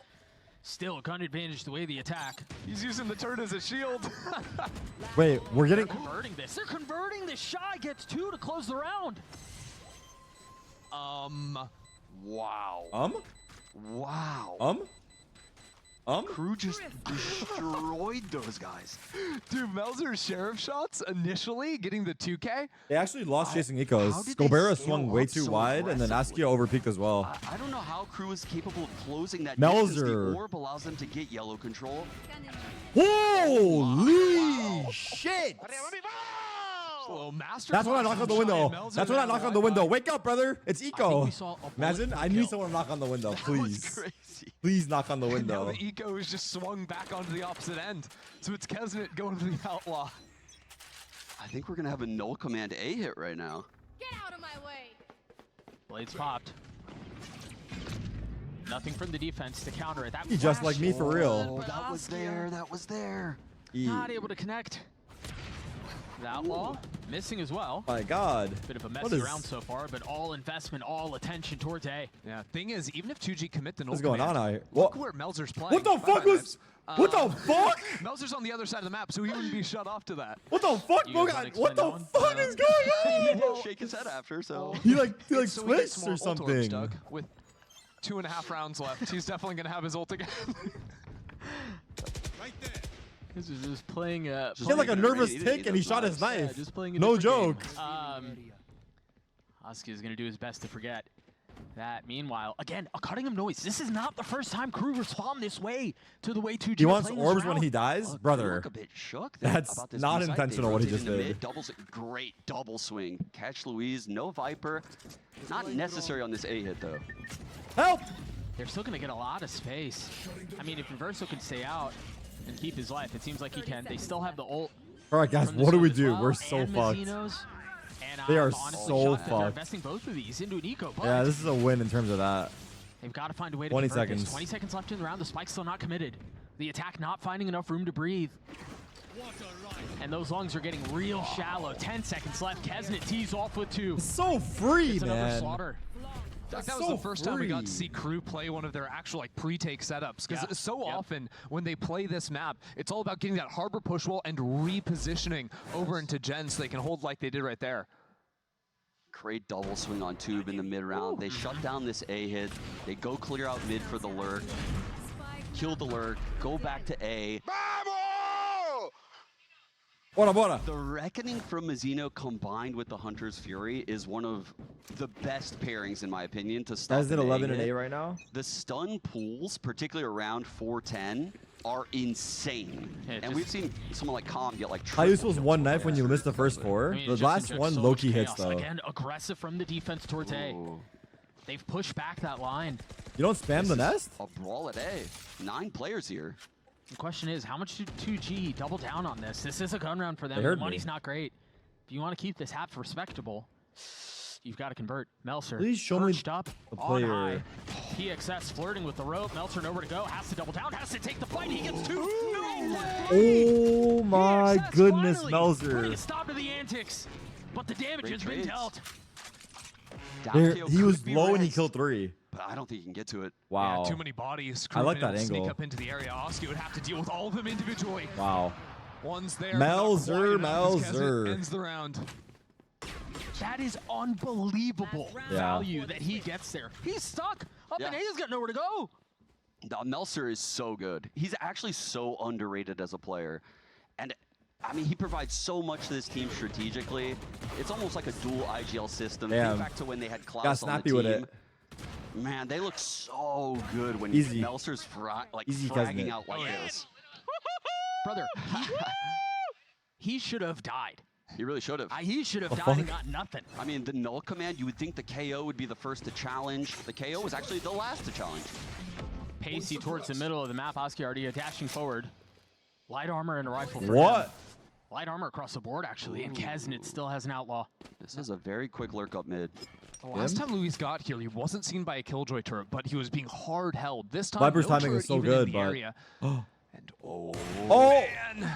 Still, gun advantage the way the attack. He's using the turret as a shield. Wait, we're getting. Converting this. They're converting this. Shy gets 2 to close the round. Wow. Wow. Crew just destroyed those guys. Dude, Melzer's Sheriff shots initially getting the 2K. They actually lost chasing how ecos. did they Gobera scale swung way up too so wide, and then aggressively? Askia overpeaked as well. I don't know how Crew is capable of closing that distance. Melzer. The orb allows them to get yellow control. Holy shit! Well, master That's when I class knock on the from Shy window. and Melzer That's when I there knock on right the window. by. Wake up, brother. It's think eco. we saw a bullet Imagine, per I need kill. someone to knock on the window, That was please. crazy. Please knock on the Now window. the eco is just swung back onto the opposite end. So it's Kesnet going to the outlaw. I think we're gonna have a null command A hit right now. Get out of my way. Blades popped. Nothing from the defense to counter it. That He just flash like me for real. Oh, that was there. That was there. not able to connect. The outlaw missing as well. My God. Bit of a What messy is- round so far, but all investment, all attention towards A. Yeah, thing is, even if 2G commit the null What's going on command, out here? look What? where Melzer's playing. What the fuck was? What the fuck? Melzer's on the other side of the map, so he wouldn't be shut off to that. What the fuck, You bro? guys wanna What the explain fuck that one? is going He on? did shake his head after, so. He like So he switched gets some or more ult orbs, something. Doug, with 2.5 rounds left. He's definitely going to have his ult again. This is just playing He had like a nervous tick and he shot his yeah, knife. just playing a No different joke. game. Husky is going to do his best to forget that. Meanwhile, again, a cutting of noise. This is not the first time Crew respond this way to the way 2G He are wants playing this orbs when round. he dies? They Brother. look a bit shook there That's about this not B side. They intentional what he rotate just into did. mid, great double swing. Catch Louise, no Viper. Not necessary on this A hit though. Help! They're still going to get a lot of space. I mean, if Inverso can stay out and keep his life, it seems like he can. They still have the ult. All right, guys, from this what do one we as do? well, We're so and fucked. Mazzinos. And They are I'm honestly so shocked that they're fucked. investing both of these into an eco, but Yeah, this is a win in terms of that. they've got to find a way to 20 convert seconds. this. 20 seconds left in the round. The spike's still not committed. The attack not finding enough room to breathe. And those lungs are getting real shallow. 10 seconds left. Kesnet tees off with 2. It's so free, It's another man. slaughter. That That's was so the first time we got to free. see Crew play one of their actual like pre-take setups. Because Yeah. so Yep. often when they play this map, it's all about getting that harbor push wall and repositioning over into Gen so they can hold like they did right there. Great double swing on Tube in the mid round. They shut down this A hit. They go clear out mid for the lurk. Kill the lurk. Go back to A. Bora. The Reckoning from Mazzino combined with the Hunter's Fury is one of the best pairings, in my opinion, to stop Guys did an 11 and hit. 8 right now. The stun pools, particularly around 410, are insane. Yeah, and just- we've seen someone like Calm get like How useful is triple one kills knife when you there. miss the first 4? I mean, it The just last injects one, so low-key much hits, chaos. though. Again, aggressive from the defense towards A. Ooh. They've pushed back that line. You don't spam the nest? A brawl at A. 9 players here. The question is, how much should 2G double down on this? This is a gun round for them. They The heard money's me. not great. If you want to keep this half respectable, you've got to convert. Melser Please show me perched up the on player. high. PXS flirting with the rope. Melser nowhere to go. Has to double down. Has to take the fight. He gets 2. No way! Oh my PXS goodness, finally putting Melzer. a stop to the antics. But the damage Great has been trades. dealt. There, Down he KO was could be low and he raised, killed 3. But I don't think he can get to it. Wow. Yeah, too many bodies. I like Crew been able that to Sneak angle. up into the area. Oski would have to deal with all of them individually. Wow. One's there. Melzer, but not quite enough as Kesnet Melzer. ends the round. That is unbelievable Yeah. value that he gets there. He's stuck up in A. He's got nowhere to go. Now, Melser is so good. He's actually so underrated as a player. And I mean, he provides so much to this team strategically. It's almost like a dual IGL system. Damn. Think back to when they had Klaus Got on snappy the with team. it. Man, they look so good when Easy. Melser's Easy fragging Kesnet. out like this. Brother, he should have died. He really should have. He should have The died and fuck? got nothing. I mean, the null command, you would think the KO would be the first to challenge. The KO was actually the last to challenge. Pacey towards the middle of the map. Oski already dashing forward. Light armor and a rifle for What? him. Light armor across the board, actually, and Kesnit still has an outlaw. This is a very quick lurk up mid. The last time Luis got here, he wasn't seen by a Killjoy turret, but he was being hard held. This time, Viper's no timing turret is so even good, in the but area. And oh man,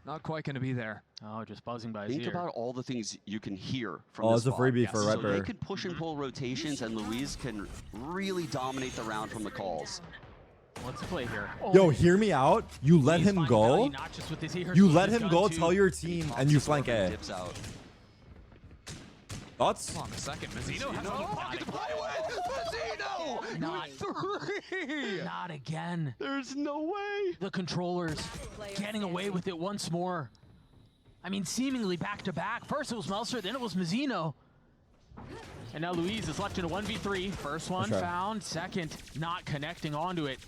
not quite going to be there. Oh, just buzzing by his Think ear. about all the things you can hear from Oh, this it's a spot. freebie for So Viper. they can push and pull rotations, and Luis can really dominate the round from the calls. What's the play here? Yo, hear me out. You let He's him finding go. value, not just with his ears, You but let with him his go. gun, too. Tell your team, and you flank A. Dips out. Thoughts? Hold on a second. Mazzino has a pocket to play with. Mazzino! Not three. Not again. There's no way. The controllers getting away with it once more. I mean, seemingly back to back. First it was Melser, then it was Mazzino. And now Luis is left in a 1v3. First one Okay. found, second not connecting onto it.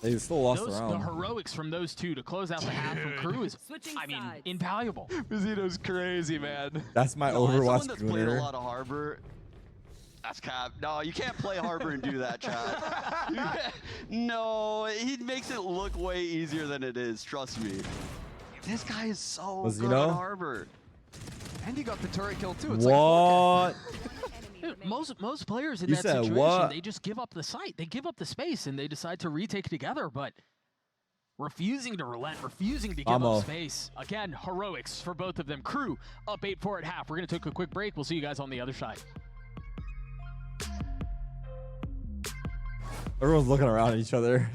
They still lost the The round. heroics from those two to close out the half from Crew is, I mean, invaluable. Mazzino's crazy, man. That's my No, as Overwatch someone that's played a tuner. lot of Harbor, that's cap. No, you can't play Harbor and do that, chat. No, he makes it look way easier than it is. Trust me. This guy is so Was he good know? on Harbor. And he got the turret kill too. It's What? Dude, most players in You that said situation, what? they just give up the site. They give up the space, and they decide to retake together, but refusing to relent, refusing to give Ammo. up space. Again, heroics for both of them. Crew up 8-4 at half. We're going to take a quick break. We'll see you guys on the other side. Everyone's looking around at each other.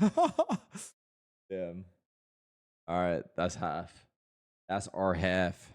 Damn. All right, that's half. That's our half.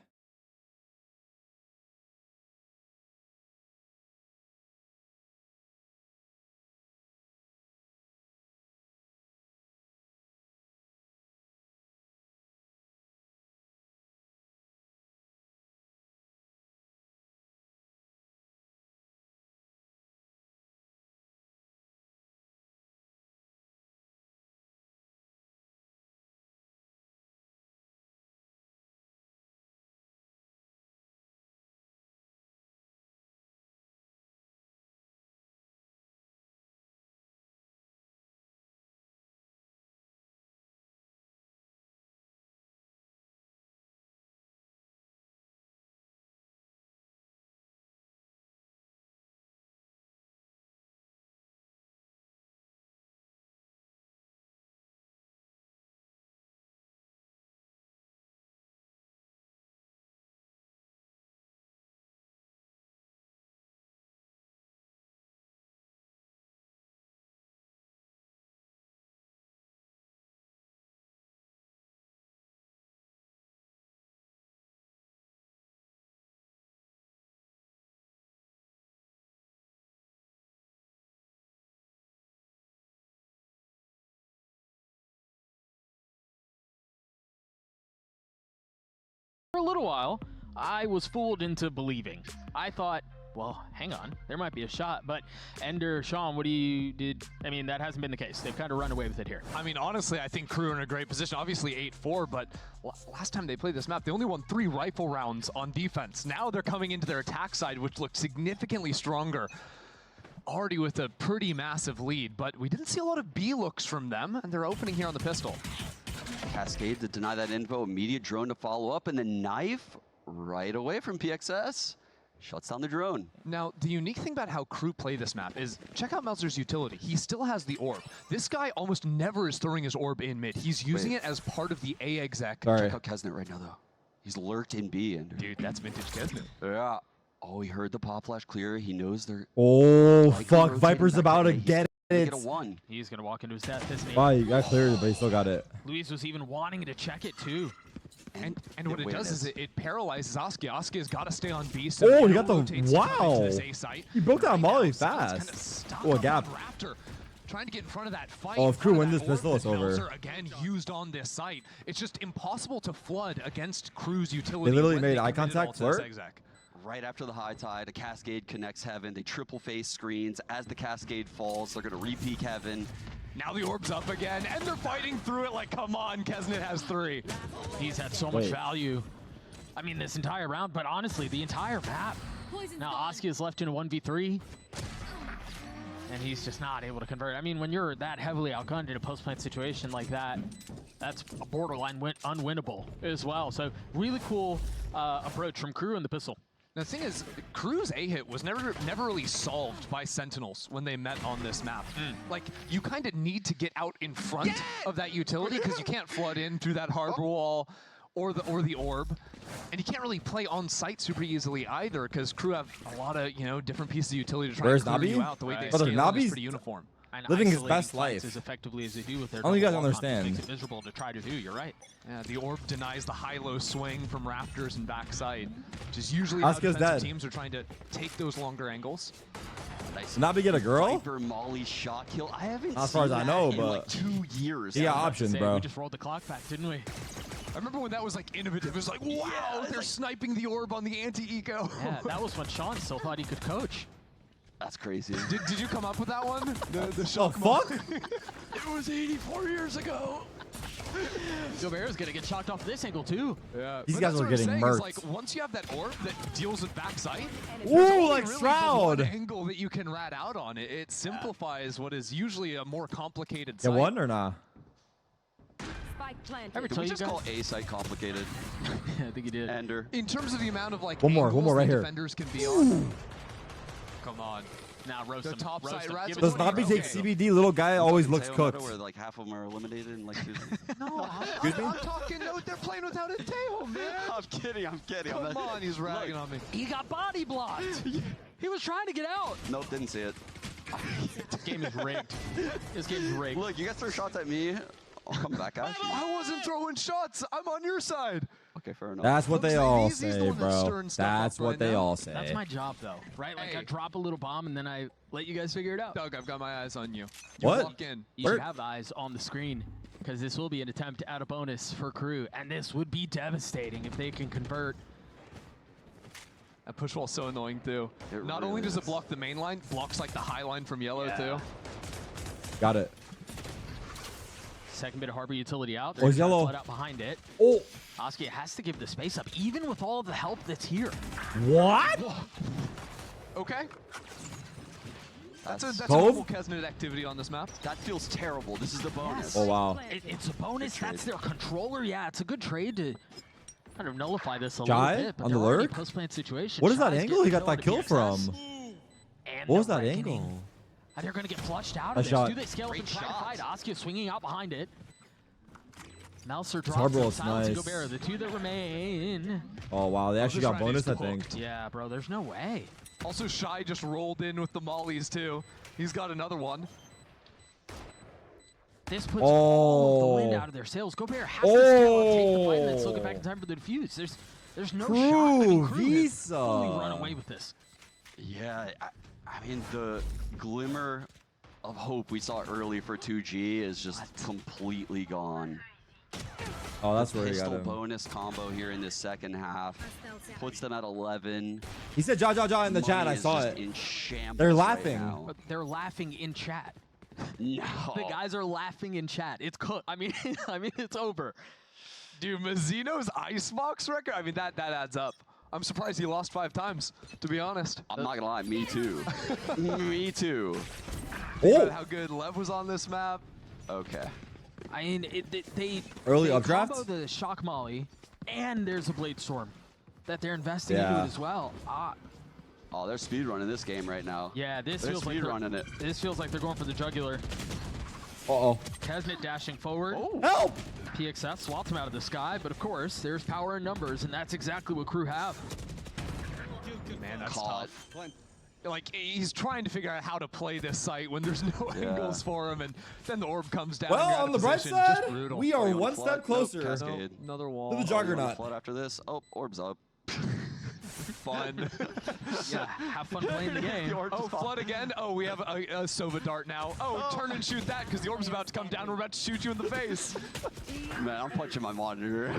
For a little while, I was fooled into believing. I thought, well, hang on, there might be a shot, but Ender, Sean, I mean, that hasn't been the case. They've kind of run away with it here. I mean, honestly, I think Crew are in a great position. Obviously 8-4, but last time they played this map, they only won 3 rifle rounds on defense. Now they're coming into their attack side, which looked significantly stronger. Already with a pretty massive lead, but we didn't see a lot of B looks from them, and they're opening here on the pistol. Cascade to deny that info, immediate drone to follow up, and then knife right away from PXS. Shuts down the drone. Now, the unique thing about how Crew play this map is, check out Melzer's utility. He still has the orb. This guy almost never is throwing his orb in mid. He's using it as part of the A exec. Sorry. Check out Kesnit right now, though. He's lurked in B. And Dude, that's vintage Kesnit. yeah. Oh, he heard the pop flash clear. He knows they're... Oh, Like, fuck. rotating Viper's back about to to A. get He's it. gonna get a 1. He's going to walk into his death, isn't he? Wow, you got cleared, but he still got it. Luis was even wanting to check it, too. And what it does is it paralyzes Aski. Aski has got to stay on B. Oh, he now got the... rotates down into Wow. this A site. He broke down Right Molly now, Sound's kinda fast. stuck Oh, a up gap. on Raptor, trying to get in front of that fight. Oh, if in Crew front win of this that orb pistol, it's that over. Melzer again used on this site. It's just impossible to flood against Crew's utility. They literally when made eye committed contact, all to this flirt? exec. Right after the high tide, a Cascade connects Heaven. They triple face screens. As the Cascade falls, they're going to re-peek Heaven. Now the orb's up again, and they're fighting through it like, come on, Kesnit has 3. He's had so much value. I mean, this entire round, but honestly, the entire map. Now, Aski is left in a 1v3. and he's just not able to convert. I mean, when you're that heavily outgunned in a post-plant situation like that, that's a borderline unwinnable as well. So really cool approach from Crew and the pistol. The thing is, Crew's A-hit was never really solved by Sentinels when they met on this map. Like, you kind of need to get out in front of that utility because you can't flood in through that harbor wall or the orb. And you can't really play on site super easily either because Crew have a lot of, different pieces of utility to try Where's and clear you Nabi? out. The way they Brother, scale is Nabi's pretty uniform. And living his isolating best sites life. as effectively as they do with their I don't think you guys double wall comp understand. makes it miserable to try to do. You're right. Yeah, the orb denies the high-low swing from Raptors and backside, which is usually Asuka's how defensive dead. teams are trying to take those longer angles. Nice. Nabi get a girl? Sniper Molly shot kill. I haven't Not as seen far as I that know, in but like 2 years. he got I was about to options, say, bro. We just rolled the clock back, didn't we? I remember when that was like innovative. It was like, wow, they're sniping the orb on the anti-eco. Yeah, that was when Sean still thought he could coach. That's crazy. Did you come up with that one? The Oh, shock fuck? It was 84 years ago. Gobert's gonna get shocked off this angle too. Yeah, These but guys that's are what I'm getting saying, is, murked. like once you have that orb that deals with backside, Ooh, there's only like really the Shroud. one angle that you can rat out on it. It simplifies what is usually a more complicated Get site. one or nah? Ever Did tell we you just guys? call A site complicated? I think he did. Ender. In terms of the amount of like One more angles right that here. defenders can be on. Come on. Now roast The him. top roast side him. rats Give it Does to What him. do you Nabi mean? take CBD? Little guy always Talking looks Teo cooked. meta Where like half of them are eliminated in like 2 No, Excuse me? I'm talking. No, they're playing without a tail, man. I'm kidding. I'm kidding. Come on, he's ragging on me. He got body blocked. He was trying to get out. Nope, didn't see it. This game is rigged. This game is rigged. Look, you guys throw shots at me. I'll come back at you. I wasn't throwing shots. I'm on your side. Okay, fair enough. That's what they Looks like all he's the say, one that's bro. stirring stuff That's up what right they now. all say. That's my job, though, right? Like, Hey. I drop a little bomb, and then I let you guys figure it out. Doug, I've got my eyes on you. You What? walk in. You should have eyes on the screen, because this will be an attempt at a bonus for Crew, and this would be devastating if they can convert. That push wall's so annoying, too. It Not really only does it is. block the main line, blocks like the high line from yellow, too. Got it. Second bit of harbor utility out. Oh, he's They're gonna yellow. flood out behind it. Oh, Asuka has to give the space up, even with all the help that's here. what? Okay. That's a Cove? cool Kesnet activity on this map. That feels terrible. This is the bonus. Oh, wow. It's a bonus. Good That's trade. their controller. Yeah, it's a good trade to kind of nullify this a Jai little bit. But on the they're already lurk? post-plant situation. What is that Shai's angle he getting got that kill kill into from? PXS, and What was the that reckoning. angle? They're going to get flushed out of Nice this. shot. Do they scale up and Great try to fight? shot. Asuka swinging out behind it. Melser drops harbor it. wall's Silence and nice. Gobert, the two that remain. Oh, wow. They actually this got round is bonus, I think. cooked. Yeah, bro, there's no way. Also, Shai just rolled in with the mollies, too. He's got another one. This puts all of the wind Oh. out of their sails. Gobert has to scale up, take the fight, and then still get back in time for the defuse. There's no shot. I mean, Crew has Visa. fully run away with this. Yeah, I mean, the glimmer of hope we saw early for 2G is just completely gone. Oh, that's where he got Pistol him. bonus combo here in the second half puts them at 11. He said ja ja ja in the chat. Money I is saw just it. in shambles They're right laughing. now. But they're laughing in chat. No. The guys are laughing in chat. It's cooked. I mean, it's over. Dude, Mazzino's icebox record, I mean, that adds up. I'm surprised he lost 5 times, to be honest. I'm not gonna lie, me too. Me too. Think about Oh, how good Lev was on this map. Okay. I mean, they Early they updraft? combo the shock molly, and there's a blade storm that they're investing Yeah. into it as well. Oh, they're speedrunning this game right now. Yeah, this They're feels like speedrunning it. This feels like they're going for the jugular. uh-oh. Kesnet dashing forward. Help! PXS swats him out of the sky, but of course, there's power in numbers, and that's exactly what Crew have. Man, that's Caught. tough. Like, he's trying to figure out how to play this site when there's no Yeah. angles for him, and then the orb comes down. Well, and you're out on of the bright position. Just side, brutal. we are Oh, you wanna one flood? step Nope, closer Cascade. Another wall. to the Oh, you wanna juggernaut. flood after this? Oh, orb's up. Fun. Yeah, have fun playing the game. Oh, flood again? Oh, we have a Sova dart now. Oh, turn and shoot that because the orb's about to come down. We're about to shoot you in the face. Man, I'm punching my monitor.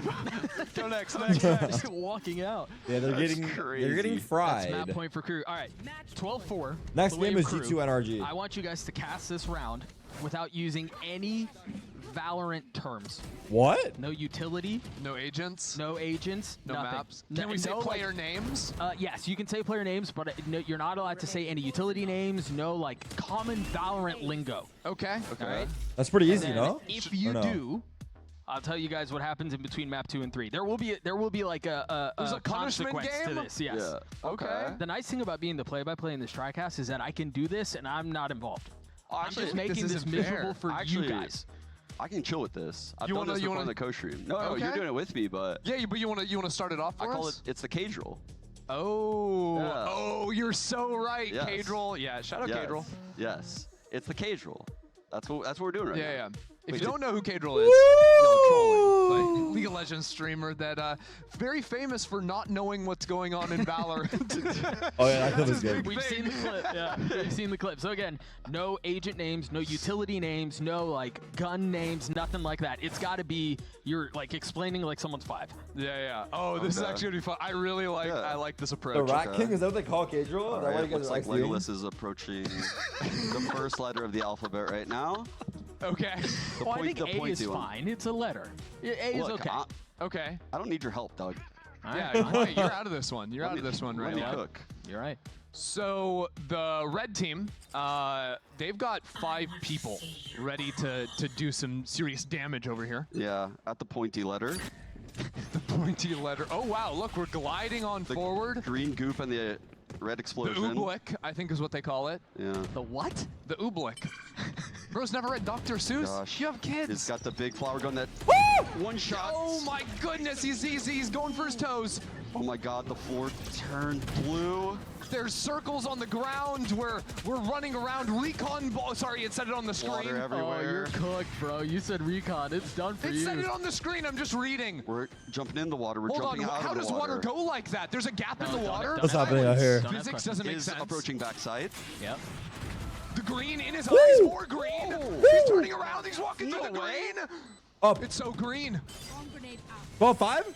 Go next, next. Walking out. Yeah, they're That's getting crazy. That's fried. map point for Crew. All right, 12-4. Next the way game of is Crew. G2 NRG. I want you guys to cast this round without using any Valorant terms. What? No utility, No agents. no agents, No nothing. maps. Can we say no, player names? Yes, you can say player names, but no, you're not allowed to say any utility names. No like common Valorant lingo. Okay. All right. That's pretty And easy, then no? If Or you no? do, I'll tell you guys what happens in between map 2 and 3. There will be like a There's a punishment consequence to game? this. Yes. Yeah. Okay. The nice thing about being the play-by-play in this TriCast is that I can do this and I'm not involved. I'm just making this isn't miserable fair. for you guys. I can chill with this. I've You done wanna- this you before on wanna- the co-stream. No, Okay. you're doing it with me, but Yeah, but you wanna start it off for I call us? it's the cage roll. Oh. Yeah. Oh, you're so right, Yes. Cadrel. Yeah, shout out Yes. Cadrel. Yes. It's the cage roll. That's what we're doing right now. Yeah. If Wait, you did- don't know who Cadrel is, y'all trolling. But League of Legends streamer that very famous for not knowing what's going on in Valorant. Oh yeah, that clip is good. We've seen the clip. Yeah, we've seen the clip. So again, no agent names, no utility names, no like gun names, nothing like that. It's got to be you're like explaining like someone's 5. Yeah. Oh, this is Okay. actually gonna be fun. I really like. Yeah. I like this The approach. Rat Okay. King, is that what they call Cage Roll? All Is that why right, you guys looks are like like doing? Legolas is approaching the first letter of the alphabet right now. Okay. The Well, I point- think the A is pointy one. fine. It's a letter. A is Look, okay. Okay. I don't need your help, Doug. All Yeah, right, fine. you're out of this one. You're Let out of me- this one let right me now. cook. You're right. So the red team, they've got 5 people ready to do some serious damage over here. Yeah, at the pointy letter. The pointy letter. Oh wow! Look, we're gliding on The forward. green goop and the red The explosion. oobleck, I think is what they call it. Yeah. The what? The oobleck. Bro's never read Dr. Seuss. Gosh. You have kids. He's got the big flower gun that one shot. Oh my goodness! He's going for his toes. Oh my god, the floor turned blue. There's circles on the ground where we're running around. Recon ball. Sorry, it said it on the screen. Water everywhere. Oh, you're cooked, bro. You said recon. It's done for It you. said it on the screen. I'm just reading. We're jumping in the water. We're Hold on. jumping out How of the does water go like that? There's a gap in the water. What's happening out here? Physics doesn't make Is sense. approaching backside. Yep. The green in his Woo! eyes. More green. Woo! He's turning around. He's walking through the way. green. Up. It's so green. 12-5?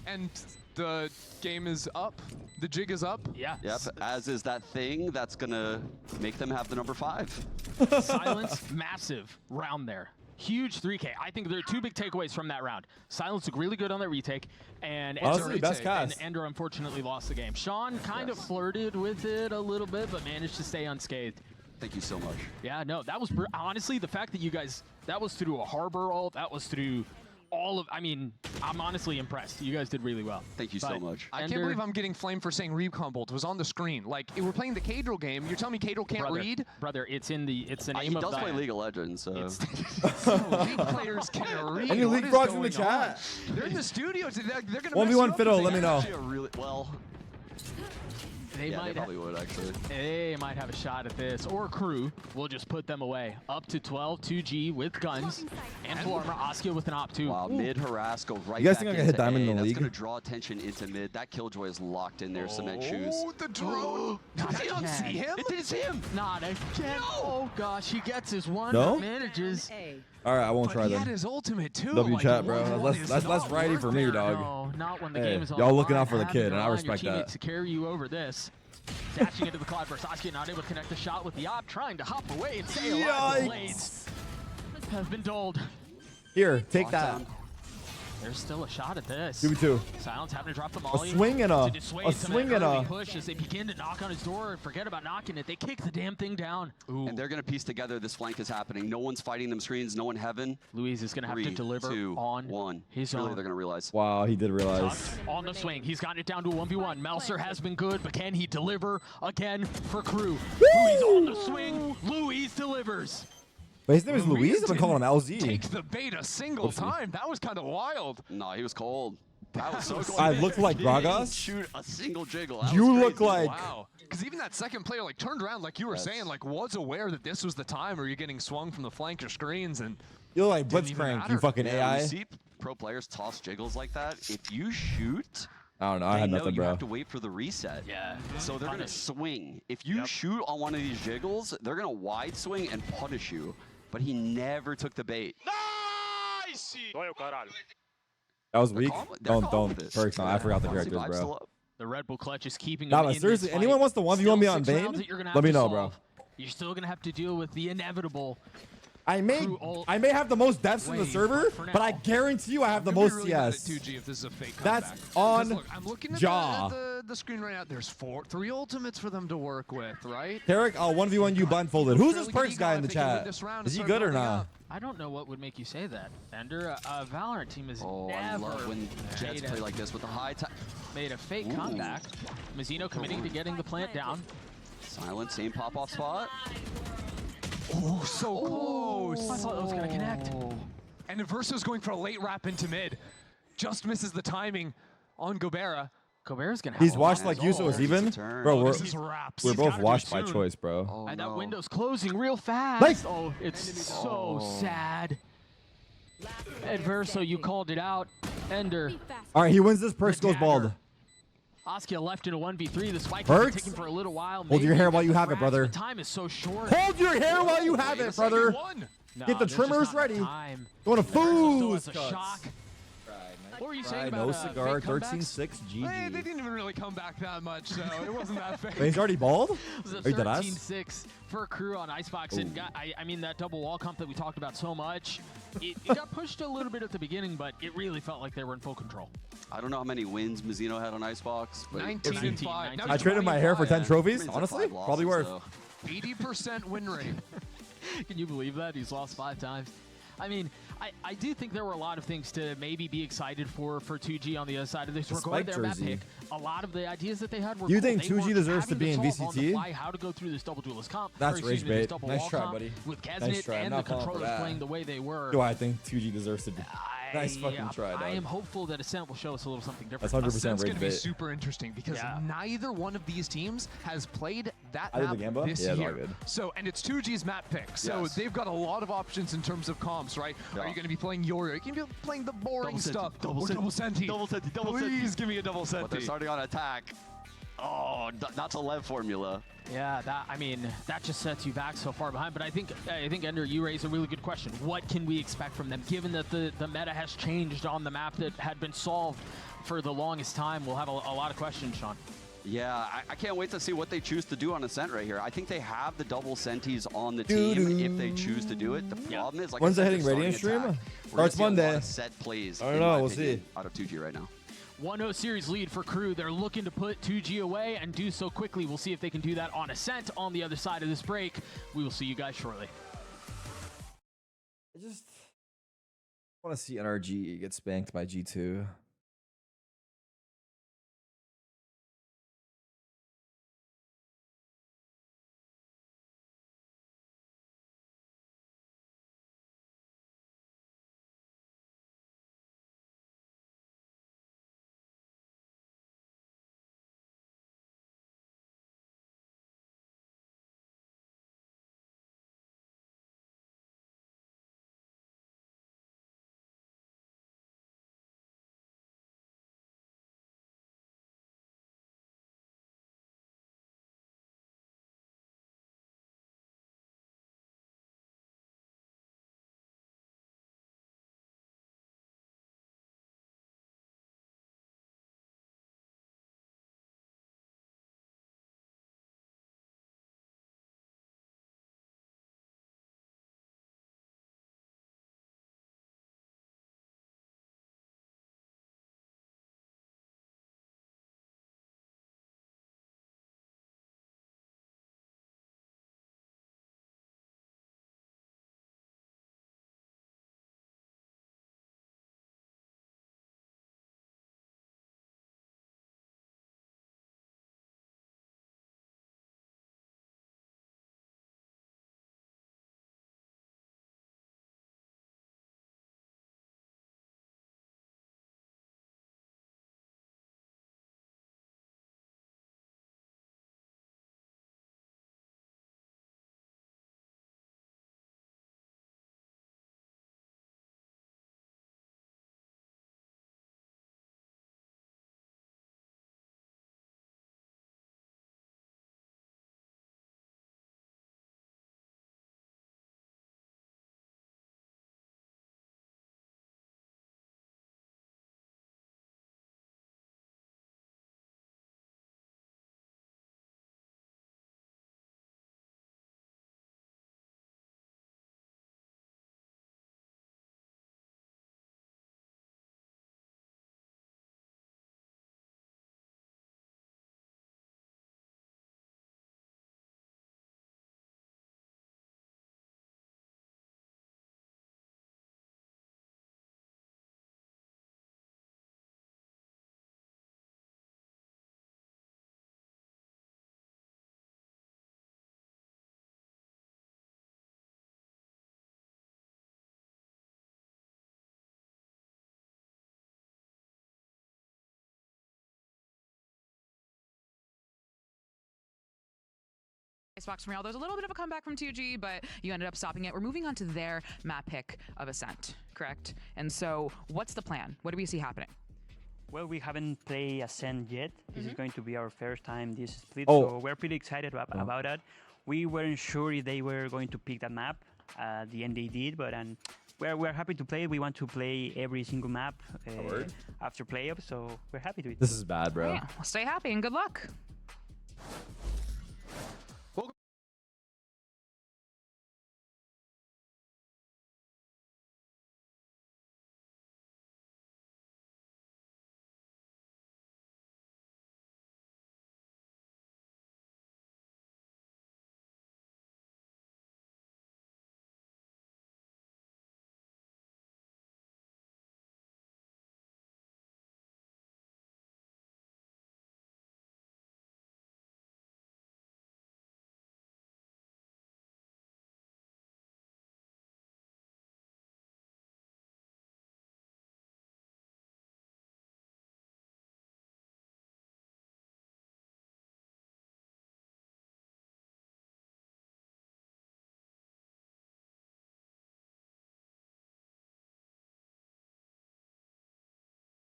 And the game is up. The jig is up. Yeah. Yep, as is that thing that's gonna make them have the number 5. Silence, massive round there. Huge 3K. I think there are 2 big takeaways from that round. Silence looked really good on that retake, and Honestly, Ender, best and cast. Ender unfortunately lost the game. Sean kind of flirted with it a little bit, but managed to stay unscathed. Thank you so much. Yeah, no, that was honestly the fact that you guys, that was through a harbor ult, that was through all of, I mean, I'm honestly impressed. You guys did really well. Thank you so But much. I can't Ender- believe I'm getting flamed for saying Recon Bolt. It was on the screen. Like, if we're playing the Cadrel game. You're telling me Cadrel can't brother, read? Brother, it's in the, it's the name He of does the play League of Legends, so. League players can't read. Any What League is frogs in the going on? chat? They're in the studio. They're gonna 1v1 mess Fiddle, you up let me know. Actually a really, well, They yeah, might they probably would actually. They might have a shot at this, or Crew will just put them away. Up to 12, 2G with guns, and full armor. Oskia with an op too. Wow, mid harass, go right You guys back think I can into hit Diamond in A. the That's league? gonna draw attention into mid. That Killjoy is locked in there, cement shoes. Oh, the drone. Not Did you not see again. him? It didn't see him. Not again. Oh gosh, he gets his one. No? but manages. All right, I won't But try he had them. his ultimate too. W like, chat, bro. one-on-one That's is less not variety worth for me, it. dog. No, not when the Hey, game is on. y'all the looking line. out for the Having kid, to and I rely on respect your that. teammates to carry you over this. Dashing into the cloud burst. Oskia not able to connect the shot with the op, trying to hop away and stay alive. The Yikes. blades have been dulled. Here, take that. Lockdown. There's still a shot at this. 2v2. Silence having to drop the molly. swing and to a dissuade some of swing that and early a. push as they begin to knock on his door and forget about knocking it. They kick the damn thing down. And they're gonna piece together this flank is happening. No one's fighting them screens, no one heaven. Louise is going to have to 3, deliver 2, on 1. his Really, own. they're gonna realize. Wow, he did realize. Tuck on the swing. He's gotten it down to a 1v1. Melser has been good, but can he deliver again for Crew? Louise on the swing. Louise delivers. Wait, his name is Luis? I've been calling him LZ. Take the bait a single Oopsie. time. That was kind of wild. No, he was cold. That was so cold. I looked like He didn't Gragas? shoot a single jiggle. That You was look crazy. like. Wow. Because even that second player like turned around, like you were saying, like was aware that this was the time where you're getting swung from the flank or screens, and You look like Didn't even Blitzcrank, matter. you fucking Yeah, AI. you see pro players toss jiggles like that. If you shoot, I don't know. I they had know nothing, you bro. have to wait for the reset. Yeah. So they're gonna Punish. swing. If you shoot on one of these jiggles, they're gonna wide swing and punish you. But he never took the bait. That was weak. They're calm Don't. with it. Perks, no, I forgot the Honestly, characters, vibes bro. still up. The Red Bull clutch is keeping Nah, him but in seriously, this anyone fight. wants to 1v1 me Still on 6 Bane? rounds that you're gonna Let have me to know, solve. bro. You're still going to have to deal with the inevitable I may have the most deaths in the server, but I guarantee you I have the most really CS. mad at 2G if this is a fake That's comeback. on Look, I'm looking at jaw. the screen right now. There's 3 ultimates for them to work with, right? Derek, I'll 1v1 you blindfolded. Who's this perks guy in the if they can win chat? this round Is and he start good or building not? up. I don't know what would make you say that, Ender. A Valorant team is Oh, I never love when Jets play like this with the high made a fake comeback. Mizzino committing to getting the plant down. Silent, same pop-off spot. Oh, so close. I thought that was going to connect. And Verso's going for a late wrap into mid. Just misses the timing on Gobera. Gobert's going to have He's washed like you, so it's even? Bro, This is wraps. we're He's both gotta washed do by it soon. choice, bro. Oh, and no. that window's closing real fast. Nice. Oh, it's so sad. Adverso, you called it out. Ender. All right, he wins this. Perks goes bald. Askia left in a 1v3. The spike Perks? has been taken for a little while. Hold your Maybe hair while you the have it, frags, brother. but time is so short. Hold your hair while you have it, brother. No, Get the there's just trimmers not ready. enough time. Going to Still foos. has a shock. What were you saying No about cigar, fake comebacks? 13-6 Hey, they GG. didn't even really come back that much, so it wasn't that fake. Wait, he's already bald? It was a Are you dead ass? 13-6 for Crew on Icebox. And I mean, that double wall comp that we talked about so much, it got pushed a little bit at the beginning, but it really felt like they were in full control. I don't know how many wins Mizzino had on Icebox, but 19 and 5. Now I he's traded my hair for 10 25. trophies. Means Honestly, 5 losses, probably worth. though. 80% win rate. Can you believe that? He's lost 5 times. I mean, I do think there were a lot of things to maybe be excited for 2G on the other side of this. The We're going to their map spike pick. A lot of the ideas that they had were You cool. think They 2G were deserves to having be in solve on the VCT? fly how to go through this double duelist comp. That's or, rage excuse me, this bait. double Nice wall try, comp buddy. With Nice Kesnit try. I'm and the not falling for controllers that. playing the way they were. Do I think 2G deserves to be? Nice fucking try, I dog. am hopeful that Ascent will show us a little something different. That's 100% Ascent's rage going to be bait. super interesting because neither one of these teams has played that Either map the Gamba? this Yeah, it's all year. good. So, and it's 2G's map pick. So Yes. they've got a lot of options in terms of comps, right? Yeah. Are you going to be playing Yorio? You can be playing the boring Double stuff. Senti, Or double Senti. Double Senti, double Senti. Please give me a double But they're Senti. starting on attack. Oh, that's a lev formula. Yeah, that just sets you back so far behind. But I think Ender, you raise a really good question. What can we expect from them, given that the meta has changed on the map that had been solved for the longest time? We'll have a lot of questions, Sean. Yeah, I can't wait to see what they choose to do on Ascent right here. I think they have the double senties on the team if they choose to do it. The problem is, like, When's I the said, hitting they're Radiant starting stream? attack. We're gonna Starts see a lot Monday. of set plays. I don't in know, my we'll opinion, see. Out of 2G right now. 1-0 series lead for Crew. They're looking to put 2G away and do so quickly. We'll see if they can do that on Ascent on the other side of this break. We will see you guys shortly. I just want to see NRG get spanked by G2. Icebox from Real. There's a little bit of a comeback from 2G, but you ended up stopping it. We're moving on to their map pick of Ascent, correct? And so what's the plan? What do we see happening? Well, we haven't played Ascent yet. This is going to be our first time this split, Oh. so we're pretty excited about that. We weren't sure if they were going to pick that map. At the end they did, but we're happy to play it. We want to play every single map after playoffs, so we're happy to. This is bad, bro. Yeah, well, stay happy and good luck.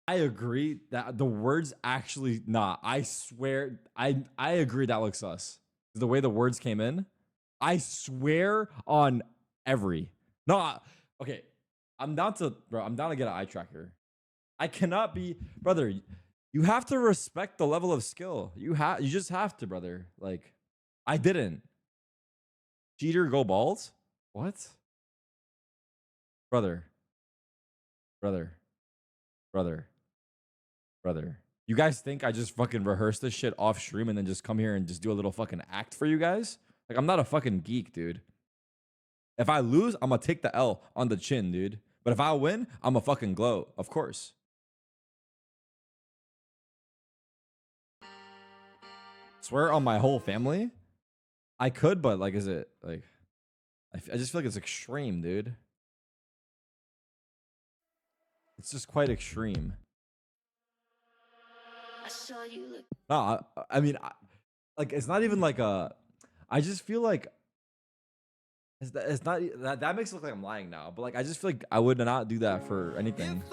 I agree that the words actually I swear I agree that looks sus. The way the words came in, I swear on every. Okay. I'm down to get an eye tracker. I cannot be, brother. You have to respect the level of skill. You just have to, brother. Like, I didn't. Cheater go balls? What? Brother. You guys think I just fucking rehearse this shit off stream and then just come here and just do a little fucking act for you guys? Like, I'm not a fucking geek, dude. If I lose, I'm gonna take the L on the chin, dude. But if I win, I'm a fucking glow, of course. Swear on my whole family? I could, but like, is it like, I just feel like it's extreme, dude. It's just quite extreme. No, I mean, like, it's not even like a. I just feel like it's not that makes it look like I'm lying now, but like, I just feel like I would not do that for anything.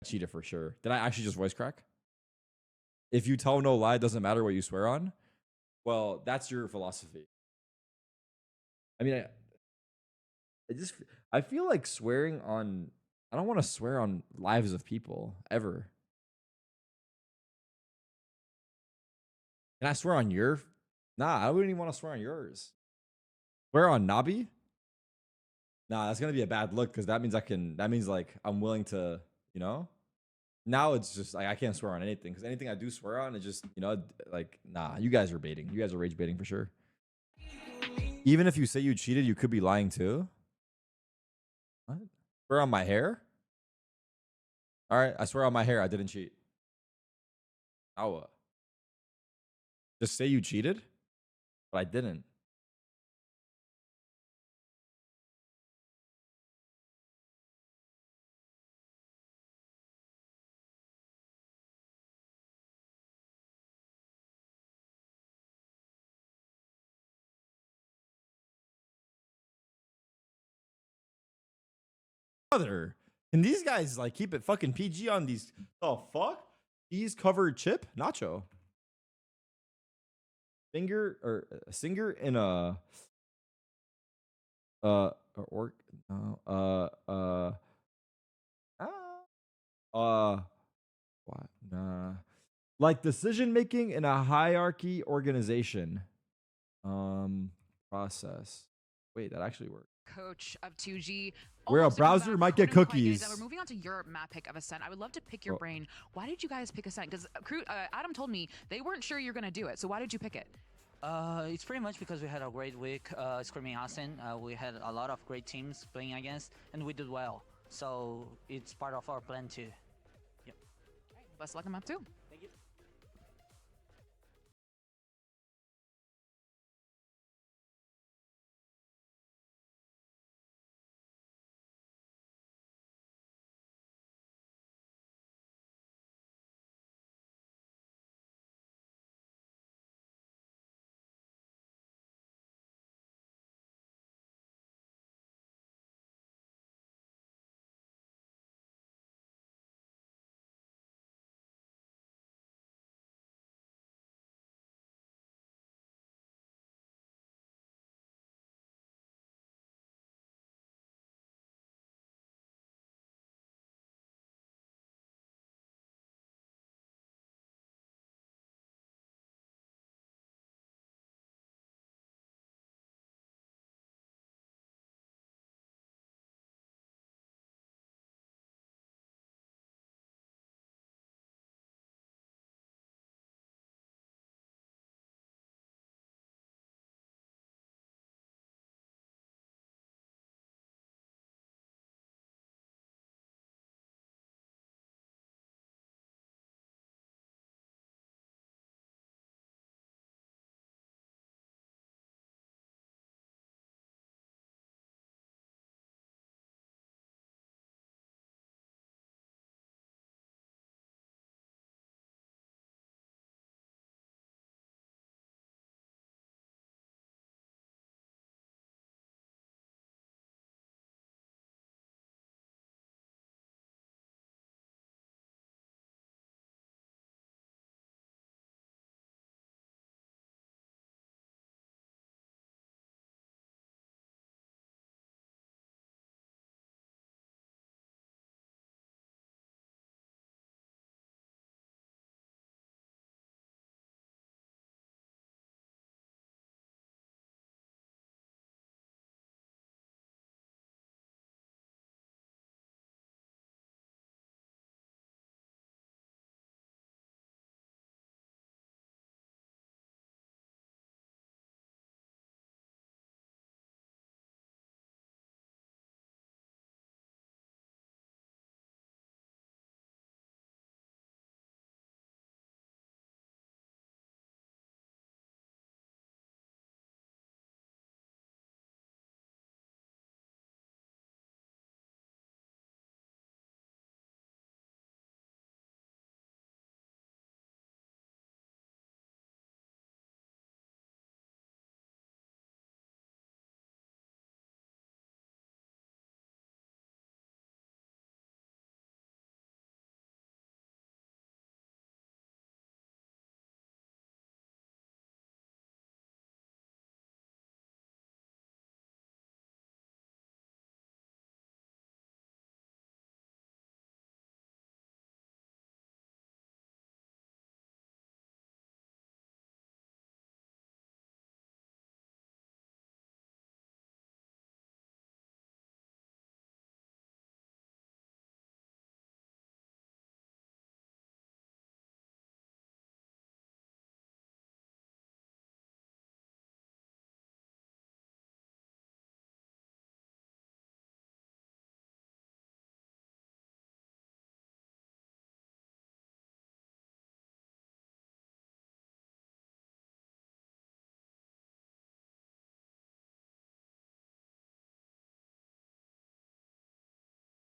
Cheated for sure. Did I actually just voice crack? If you tell no lie, it doesn't matter what you swear on. Well, that's your philosophy. I mean, I feel like swearing on. I don't want to swear on lives of people ever. Can I swear on your? Nah, I wouldn't even want to swear on yours. Swear on Nabi? Nah, that's gonna be a bad look because that means That means like I'm willing to, you know. Now it's just like I can't swear on anything because anything I do swear on is just, you know, like, nah, you guys are baiting. You guys are rage baiting for sure. Even if you say you cheated, you could be lying too. What? Swear on my hair? All right, I swear on my hair I didn't cheat. Now what? Just say you cheated, but I didn't. Brother, can these guys like keep it fucking PG on these? Oh fuck, cheese covered chip nacho. Singer in a what? Nah. Like decision making in a hierarchy organization. Process. Wait, that actually worked. Coach of 2G. Where a Almost browser comeback, might get couldn't quite it. cookies. Now we're moving on to your map pick of Ascent. I would love to pick your brain. Why did you guys pick Ascent? Because Adam told me they weren't sure you're going to do it. So why did you pick it? It's pretty much because we had a great week screaming Austin. We had a lot of great teams playing against, and we did well. So it's part of our plan too. Yep. Best of luck on map 2. Thank you.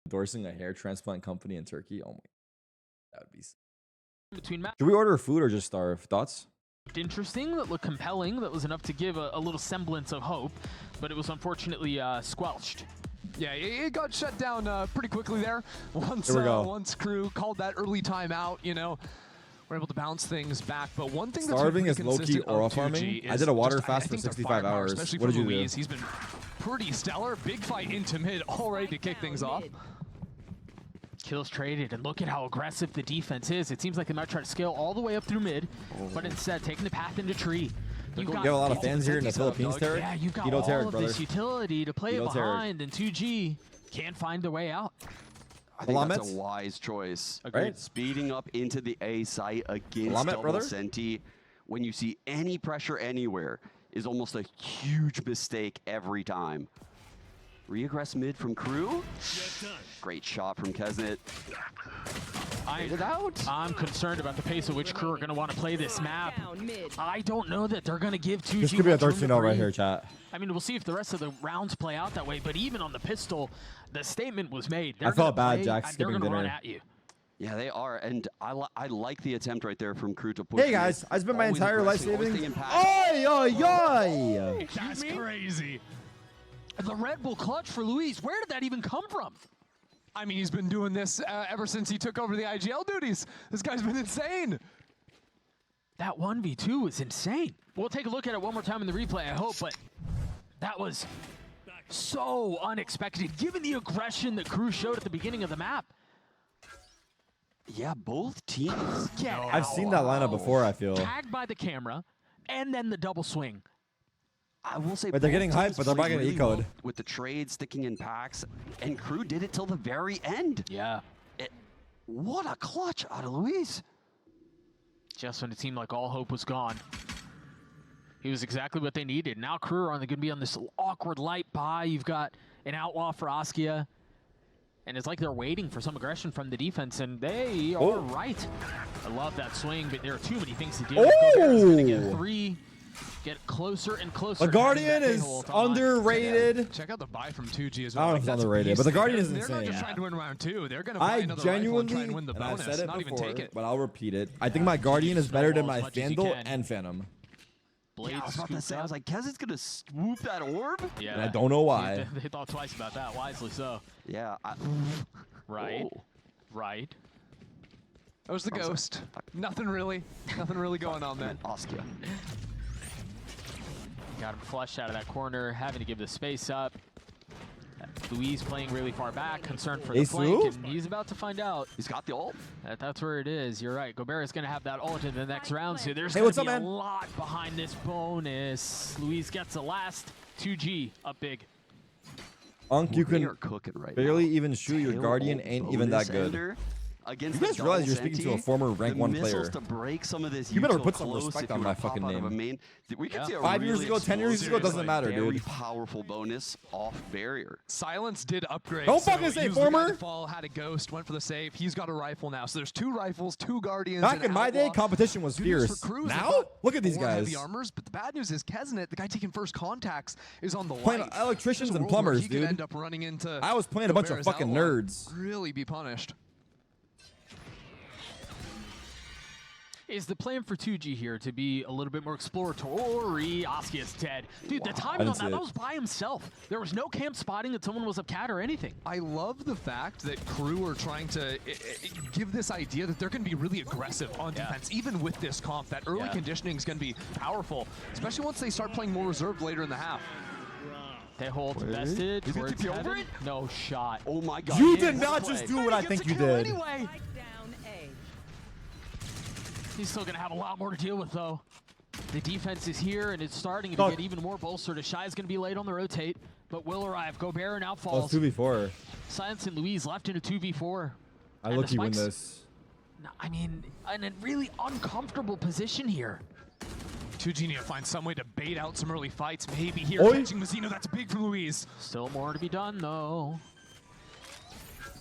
Endorsing a hair transplant company in Turkey. Oh my, that would be. Between Should we order food or just starve? Thoughts? Interesting, that looked compelling, that was enough to give a little semblance of hope, but it was unfortunately squelched. Yeah, it got shut down pretty quickly there. Once Crew called that early timeout, you know, we're able to bounce things back. But one thing Starving that's is low-key aura farming. I did a water fast for 65 hours. Especially what did for you Luis. do? He's been pretty stellar. Big fight into mid, all ready to kick things off. Kills traded, and look at how aggressive the defense is. It seems like they might try to scale all the way up through mid, but instead taking the path into tree. You have a lot of fans here in the Philippines, Tarek. Yeah, you got Keto all Tarek, of brother. this utility to play it Keto Tarek. behind, and 2G can't find their way out. I think that's a wise choice. Agreed. Right? Speeding up into the A site against Lamet, double brother. Senti when you see any pressure anywhere is almost a huge mistake every time. Reaggress mid from Crew. Great shot from Kesnet. I'm concerned about the pace at which Crew are going to want to play this map. I don't know that they're going to give 2G. This could be a much room to 13-0 right breathe. here, chat. I mean, we'll see if the rest of the rounds play out that way, but even on the pistol, the statement was made. I felt bad, Jack, They're skipping going to run dinner. at you. Yeah, they are, and I like the attempt right there from Crew to push. Hey guys, I spent my Always entire life aggressive, always savings. staying passive. Oi, oi, oi! That's crazy. The Red Bull clutch for Luis. Where did that even come from? I mean, he's been doing this ever since he took over the IGL duties. This guy's been insane. That 1v2 was insane. We'll take a look at it one more time in the replay, I hope, but that was so unexpected, given the aggression that Crew showed at the beginning of the map. Yeah, both teams. I've seen that lineup before, I feel. Tagged by the camera, and then the double swing. I will say, But they're getting both hyped, teams but they're not played getting really ecoed. well with the trade sticking in packs, and Crew did it till the very end. Yeah. What a clutch out of Luis. Just when it seemed like all hope was gone. He was exactly what they needed. Now Crew are going to be on this awkward light buy. You've got an outlaw for Askia. And it's like they're waiting for some aggression from the defense, and they are right. I love that swing, but there are too many things to do. Gobert's going to get 3, get closer and closer. The Guardian is underrated. Check out the buy from 2G as I well. don't know if it's underrated, but the Guardian is They're not insane. just trying to win round 2. They're going to buy I another rifle and genuinely, try and win the and I've bonus, said it not even before, take it. but I'll repeat it. I think my Guardian is better than snowball my as much as you Vandal can. and Phantom. Yeah, I was about to say, I was like, Kesset's going to swoop that orb? Yeah. And I don't know why. They thought twice about that, wisely so. Yeah. Right. Oh. Right. That was the ghost. Nothing really going on there. Askia. Got him flushed out of that corner, having to give the space up. Luis playing really far back, concerned for the Ace flank, through? and he's about to find out. He's got the ult. That's where it is. You're right. Gobert is going to have that ult in the next round, so there's Hey, going what's to up, be man? a lot behind this bonus. Luis gets the last 2G up big. Unk, you They can are cooking right barely now. even shoot. Your Tail Guardian ult ain't even bonus that good. ender Against You the guys realize double you're speaking to a Senti, former rank the 1 missiles player. to break some of this You better util put some close respect if on you my were to pop fucking out of a name. main. We could see a 5 years really ago, 10 years explosive, ago, doesn't matter, very dude. powerful bonus off barrier. Silence did upgrade. Don't so fucking say he was the guy former. to fall, had a ghost, went for the save. He's got a rifle now. So there's 2 rifles, 2 Guardians. Back and in my day, Outlaw. competition was Good news fierce. for Cruz, they've Now, got look at these 4 guys. heavy armors, but the bad news is Kesnet, the guy taking first contacts, is on the Playing light. electricians There's a and world where plumbers, he could dude. end up running into I was playing a bunch of Gobert's fucking Outlaw. nerds. Really be punished. Is the plan for 2G here to be a little bit more exploratory? Askia's dead. Dude, the timing on didn't that, see that it. was by himself. There was no camp spotting that someone was up cat or anything. I love the fact that Crew are trying to give this idea that they're going to be really aggressive on defense, even with this comp. That early conditioning is going to be powerful, especially once they start playing more reserved later in the half. They hold vested He's gonna towards TP over heaven. No shot. Oh my god. You he did is not play. just do what I Gets think a you kill did. Anyway. He's still going to have a lot more to deal with, though. The defense is here, and it's starting to get even more bolstered. Shai's going to be late on the rotate, but will arrive. Gobert now Oh, falls. it's 2v4. Silence and Louise left in a 2v4. I And look the you win spikes- this. No, I mean, in a really uncomfortable position here. 2G need to find some way to bait out some early fights. Maybe here Oi. catching Mazzino. That's big from Luis. Still more to be done, though.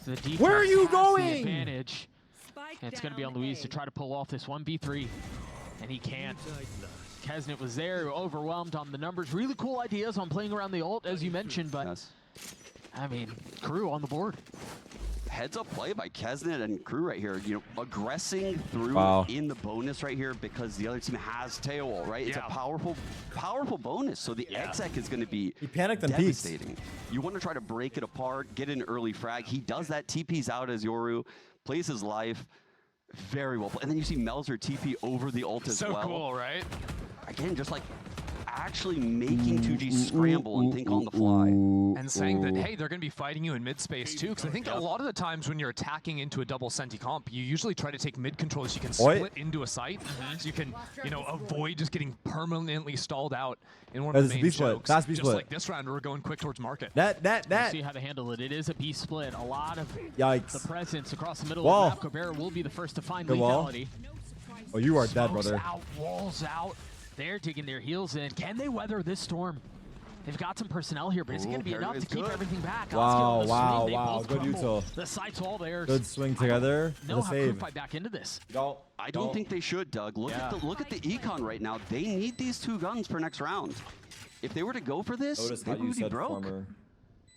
The defense Where are you has the going? advantage. And it's going to be on Luis to try to pull off this 1v3. And he can't. Kesnet was there, overwhelmed on the numbers. Really cool ideas on playing around the ult, as you mentioned, but I mean, Crew on the board. Heads up play by Kesnet and Crew right here. You know, aggressing through in the bonus right here because the other team has tail ult, right? It's a powerful bonus. So the exec is going to be panicked and peeked. devastating. You want to try to break it apart, get an early frag. He does that. TP's out as Yoru, plays his life. Very well played. And then you see Melzer TP over the ult as well. So cool, right? Again, just like actually making 2G scramble and think on the fly. And saying that, hey, they're going to be fighting you in mid space too, because I think a lot of the times when you're attacking into a double Senti comp, you usually try to take mid control so you can split into a site, so you can, you know, avoid just getting permanently stalled out in one of the main B-split. chokes. Fast Just B-split. like this round, we're going quick towards market. We'll see how they handle it. It is a B split. A lot of Yikes. the presence across the middle Wall. of the map. Gobert will be the first to find Good wall. lethality. Oh, you are dead, Smokes brother. out, walls out. They're digging their heels in. Can they weather this storm? They've got some personnel here, but is it going to be enough to keep everything back? Wow, Let's get wow, on the swing. They wow. both Good crumble. util. The site's all theirs. Good swing together. No, how Crew fight back into this. I don't think they should, Doug. Look at the econ right now. They need these 2 guns for next round. If they were to go for this, Notice they how you would be said broke. former.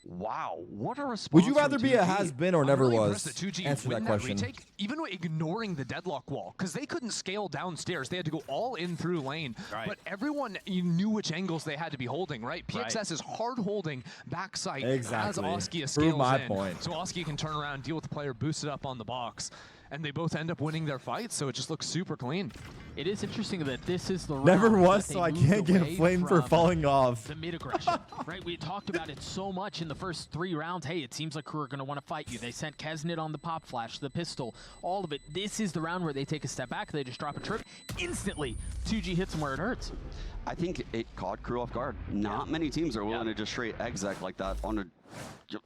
Wow, what a response. Would you rather from be a 2G. has-been or I'm never really was? impressed that 2G Answer win that question. retake, even ignoring the deadlock wall, because they couldn't scale downstairs. They had to go all in through lane. Right. But everyone knew which angles they had to be holding, right? PXS Right. is hard holding backside Exactly. as Oskia Prove scales my in. point. So Oskia can turn around, deal with the player, boost it up on the box. And they both end up winning their fights, so it just looks super clean. It is interesting that this is the round Never that was, they so I moved can't get away flamed for from falling off. the mid aggression, right? We talked about it so much in the first 3 rounds. Hey, it seems like Crew are going to want to fight you. They sent Kesnit on the pop flash, the pistol, all of it. This is the round where they take a step back. They just drop a trip. Instantly, 2G hits them where it hurts. I think it caught Crew off guard. Not many teams are willing to just straight exec like that on a.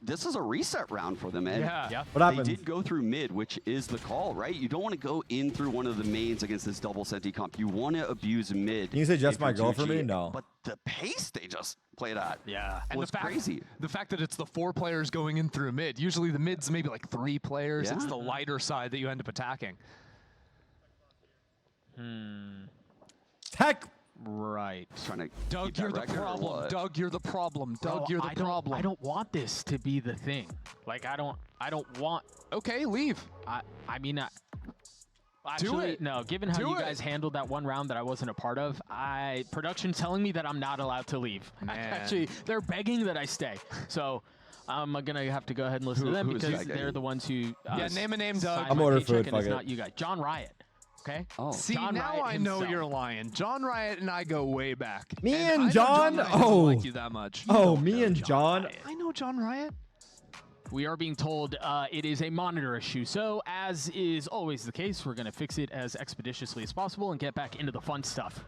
This is a reset round for them, man. Yeah. What They happened? did go through mid, which is the call, right? You don't want to go in through one of the mains against this double senti comp. You want to abuse mid. Can you say just if my you're girl for 2G. me? No. But the pace they just played at And was crazy. The fact that it's the 4 players going in through mid. Usually the mid's maybe like 3 players. Yeah. It's the lighter side that you end up attacking. Tech. Right. Trying to Doug, keep that you're the record or problem. what? Doug, you're the problem. Doug, Bro, you're the I problem. don't want this to be the thing. Like, I don't want. Okay, leave. I mean, actually, it. no. Given how Do you it. guys handled that one round that I wasn't a part of, production's telling me that I'm not allowed to leave. Man. Actually, they're begging that I stay. So I'm gonna have to go ahead and listen to them who is because begging? they're the ones who. Yeah, name a name, Doug. signed I'm my ordering paycheck, food, and it's fuck it. not you guys. John Riot. Okay. Oh, See, John now Riot I know himself. you're lying. John Riot and I go way back. Me and and I know John? Riot doesn't Oh. like you that much. Oh, me and John. I know John Riot. We are being told it is a monitor issue. So, as is always the case, we're going to fix it as expeditiously as possible and get back into the fun stuff.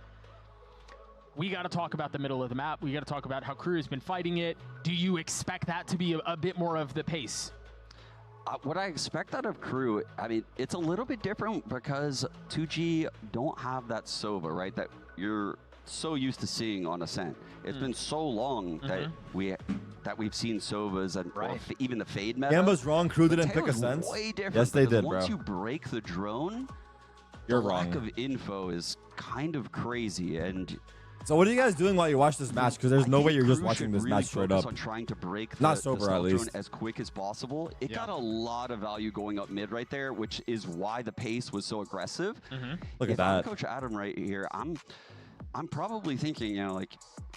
We got to talk about the middle of the map. We got to talk about how Crew has been fighting it. Do you expect that to be a bit more of the pace? What I expect out of Crew, I mean, it's a little bit different because 2G don't have that Sova, right? That you're so used to seeing on Ascent. It's been so long that we've seen Sovas and or even the Fade meta. Gamba's wrong. Crew But didn't pick a Taylor's sense. way different Yes, they because did, bro. once you break the drone, You're the lack wrong. of info is kind of crazy. And So what are you guys doing while you watch this match? Because there's no way you're just watching this match straight up. On trying to break Not the sober, at stealth drone least. as quick as possible. It got a lot of value going up mid right there, which is why the pace was so aggressive. Look at If I'm that. Coach Adam right here, I'm probably thinking, you know, like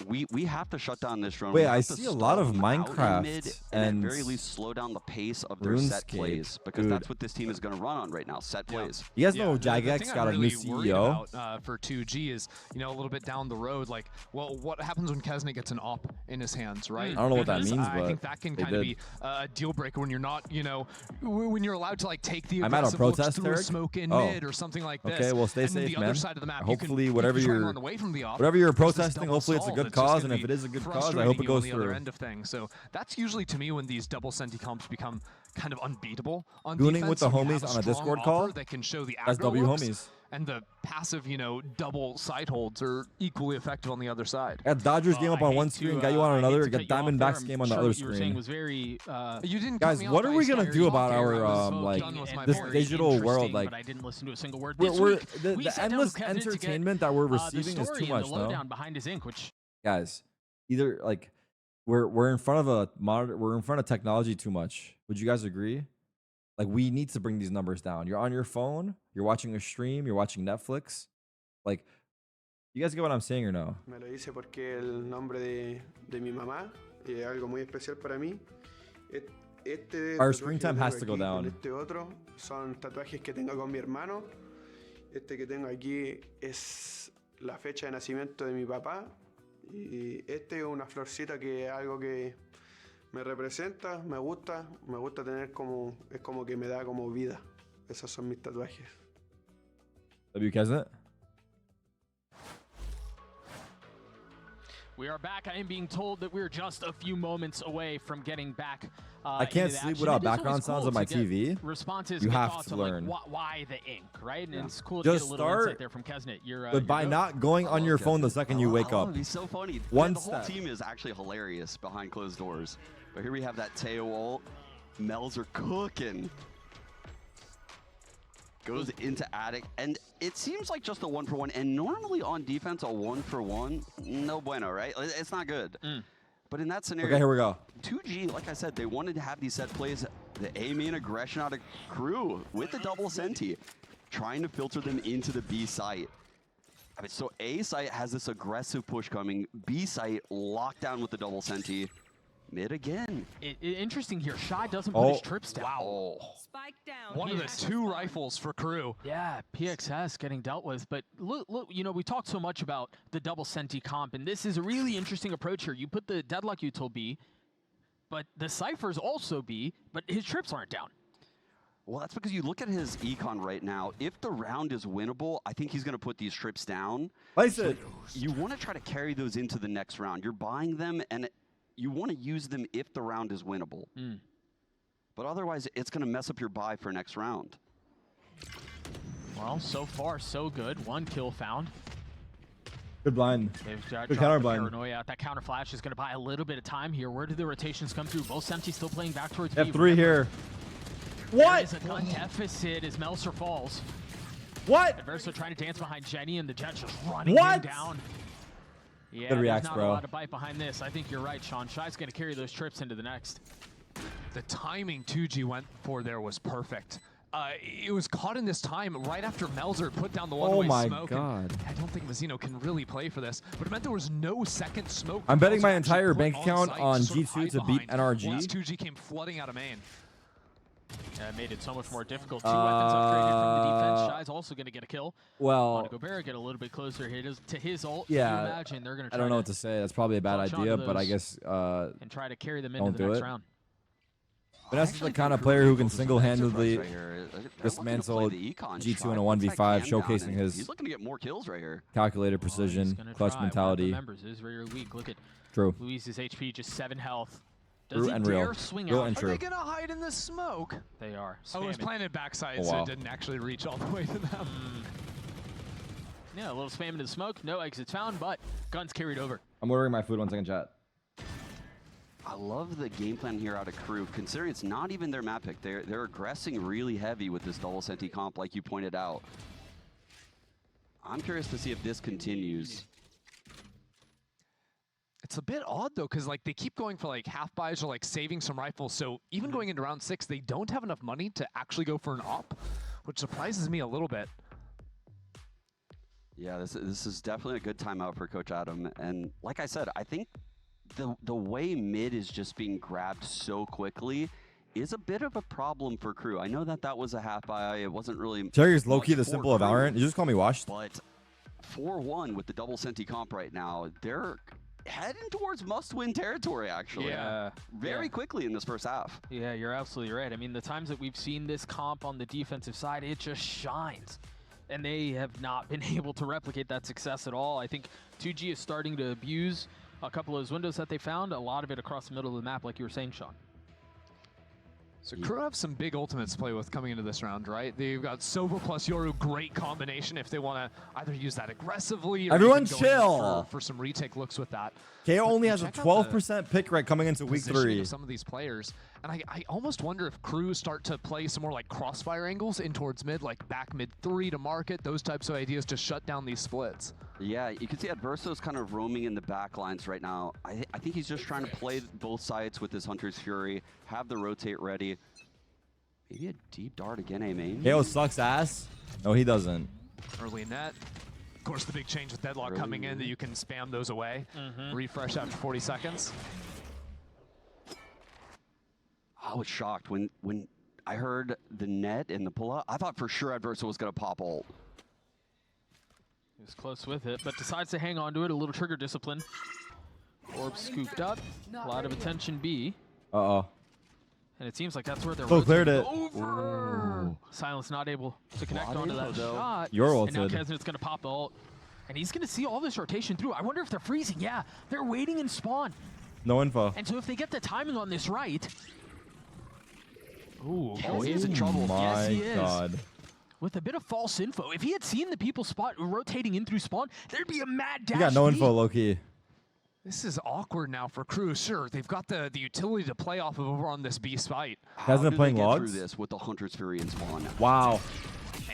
we have to shut down this drone. Wait, We have I to see a lot stall of them out in Minecraft mid and at very least slow down the pace of their set RuneScape. plays because Dude. that's what this team is going to run on right now. Set plays. You guys know the Jagex thing got I'm a new really worried CEO. about, for 2G is, you know, a little bit down the road, like, well, what happens when Kesnit gets an op in his hands, right? I don't know what that Because means, I but think that can they kind of did. be a deal breaker when you're not, you know, when you're allowed to like take the I'm at a aggressive looks protest, through a Eric? smoke in Oh. mid or something like this. Okay, well, stay and then safe, the man. other side of the map, Hopefully, you whatever can try and you're- run away from the op. whatever you're versus protesting, double hopefully it's a stall, good and just cause, gonna and if be it is a good cause, I frustrating hope it you goes on the other through. end of things. So that's usually to me when these double senti comps become kind of unbeatable on Gooning defense. with the when you homies have on a strong Discord offer call? that can show the That's aggro W looks, homies. and the passive, you know, double side holds are equally effective on the other side. Got Dodgers game up on one screen, got you on another, got Diamondbacks game on the other You were saying screen. was very. You didn't Guys, cut me what off are by we gonna starting do off about here. I our was like done with my this point. digital world? Interesting, Like but I didn't listen to a single word. we're, This we're week, the, we the sat down endless with Kesnit to get, entertainment that we're the receiving is story too and much, the no? lowdown behind his ink, which Guys, either like we're in front of a monitor, we're in front of technology too much. Would you guys agree? Like we need to bring these numbers down. You're on your phone, you're watching a stream, you're watching Netflix. Like, you guys get what I'm saying or no? Me lo hice porque el nombre de mi mamá es algo muy especial para mí. Our screen time has to go Con down. este otro son tatuajes que tengo con mi hermano. Este que tengo aquí es la fecha de nacimiento de mi papá. Y este es una florcita que es algo que me representa, me gusta tener como, es como que me da como vida. Esos son mis tatuajes. W Kesnit? We are back. I am being told that we're just a few moments away from getting back. I can't into the sleep action. without It is always background sounds cool on my to get TV. Responses. You and have thoughts to on, learn. Like, why the ink, right? And it's cool to Just get a little start, insight there from Kesnet. but by not going on your phone the second you wake up. It'd be so funny. One the whole step. team is actually hilarious behind closed doors. But here we have that Teo ult. Mel's are cooking. Goes into attic, and it seems like just a 1-for-1. And normally on defense, a 1-for-1, no bueno, right? It's not good. But in that scenario, Okay, here we go. 2G, like I said, they wanted to have these set plays, the aiming and aggression out of Crew with the double senti, trying to filter them into the B site. I mean, so A site has this aggressive push coming, B site locked down with the double senti. Mid again. Interesting here. Shy doesn't put his trips down. Wow. Spike down. One of the 2 rifles for Crew. Yeah, PXS getting dealt with. But look, you know, we talked so much about the double senti comp, and this is a really interesting approach here. You put the Deadlock util B, but the Cypher's also B, but his trips aren't down. Well, that's because you look at his econ right now. If the round is winnable, I think he's going to put these trips down. So you want to try to carry those into the next round. You're buying them, and you want to use them if the round is winnable. But otherwise, it's going to mess up your buy for next round. Well, so far, so good. 1 kill found. Good blind. They've got Good dropped counter the blind. paranoia out. That counter flash is going to buy a little bit of time here. Where do the rotations come through? Both Sempty still playing back towards B. F3 here. There What? is a gun deficit as Melser falls. What? Adverso trying to dance behind Jenny, and the Jets just running What? him down. Yeah, Good there's reacts, not bro. a lot of bite behind this. I think you're right, Sean. Shy's going to carry those trips into the next. The timing 2G went for there was perfect. It was caught in this time right after Melzer put down the one-way my smoke. God. I don't think Mazzino can really play for this, but it meant there was no second smoke. I'm betting my Melzer actually entire put bank account site on sort of G2 hide to beat behind NRG. Once 2G came flooding out of main. It made it so much more difficult. 2 weapons upgraded from the defense. Shy's also going to get a kill. Well, Gobert get a little bit closer here to his ult. yeah, Can you imagine they're going to I try don't know to what to say. That's probably a bad clutch idea, onto but I those guess and try to carry them into don't the do next it. round. Vanessa is the kind of player who can single-handedly dismantle G2 in a 1v5, showcasing his He's looking to get more kills right here. calculated precision, clutch mentality. Members is very weak. Look at True. Luis's HP, just 7 health. Does True he and dare real. swing Real out? and Are true. they going to hide in the smoke? They are. Oh, it was Spamming. planted backside, Oh, so wow. it didn't actually reach all the way to them. Yeah, a little spam into the smoke. No exits found, but guns carried over. I'm ordering my food. 1 second, chat. I love the game plan here out of Crew, considering it's not even their map pick. They're aggressing really heavy with this double senti comp, like you pointed out. I'm curious to see if this continues. It's a bit odd though, because like they keep going for like half buys or like saving some rifles. So even going into round 6, they don't have enough money to actually go for an op, which surprises me a little bit. Yeah, this is definitely a good timeout for Coach Adam. And like I said, I think the way mid is just being grabbed so quickly is a bit of a problem for Crew. I know that was a half buy. It wasn't really. Terry's low-key the for symbol of Crew, Valorant. You just call me washed. But 4-1 with the double senti comp right now, they're heading towards must-win territory, actually. Yeah. Very quickly in this first half. Yeah, you're absolutely right. I mean, the times that we've seen this comp on the defensive side, it just shines. And they have not been able to replicate that success at all. I think 2G is starting to abuse a couple of those windows that they found, a lot of it across the middle of the map, like you were saying, Sean. So Crew have some big ultimates to play with coming into this round, right? They've got Sova plus Yoru, great combination if they want to either use that aggressively or Everyone even go in chill. for some retake looks with that. KO only has a Check out 12% pick rate coming into week positioning 3. of some of these players, and I almost wonder if Crew start to play some more like crossfire angles in towards mid, like back mid 3 to market, those types of ideas to shut down these splits. Yeah, you can see Adverso's kind of roaming in the back lines right now. I think he's just trying to play both sides with his Hunter's Fury, have the rotate ready. Maybe a deep dart again, main. KO sucks ass. No, he doesn't. Early net. Of course, the big change with Deadlock coming in that you can spam those away. Refresh after 40 seconds. I was shocked when I heard the net and the pull-out. I thought for sure Adverso was going to pop ult. He was close with it, but decides to hang on to it. A little trigger discipline. Orb scooped up. A lot of attention B. Uh-oh. And it seems like that's where they're Oh, cleared it. over. Silence not able to connect onto that shot. You're and now ulted. Kesnet's going to pop the ult. And he's going to see all this rotation through. I wonder if they're freezing. Yeah, they're waiting in spawn. No info. And so if they get the timing on this right... Ooh, Oh, he's in trouble. Yes, he is. God. With a bit of false info. If he had seen the people spot rotating in through spawn, there'd be a mad dash. You got no lead. info, low-key. This is awkward now for Crew. Sure, they've got the utility to play off of over on this B site. Hasn't playing get logs? through this with the Hunter's Fury in spawn. Wow.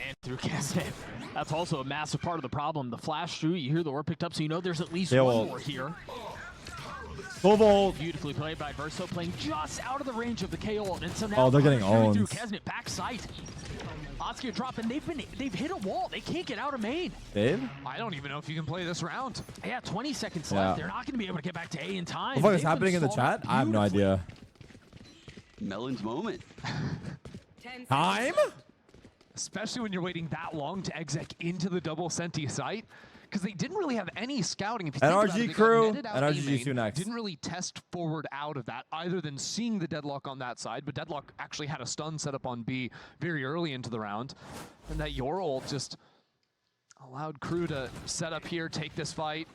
And through Kesnet. That's also a massive part of the problem. The flash through, you hear the orb picked up, so you know there's at least Yeah, one well- more here. Full volt. Beautifully played by Verso, playing just out of the range of the KO. And so now Oh, they're getting shooting through owned. Kesnet, back sight. Oscar dropping. They've hit a wall. They can't get out of main. Dave? I don't even know if you can play this round. Yeah, 20 seconds Yeah. left. They're not going to be able to get back to A in time. What the fuck is They've been happening in the stalled chat? I have no beautifully. idea. Melon's moment. Time? Especially when you're waiting that long to exec into the double senti site. Because they didn't really have any scouting. If you think about it, NRG they got crew, netted out NRG A-main, G2 next. Didn't really test forward out of that, either than seeing the deadlock on that side, but deadlock actually had a stun set up on B very early into the round. And that your ult just allowed Crew to set up here, take this fight,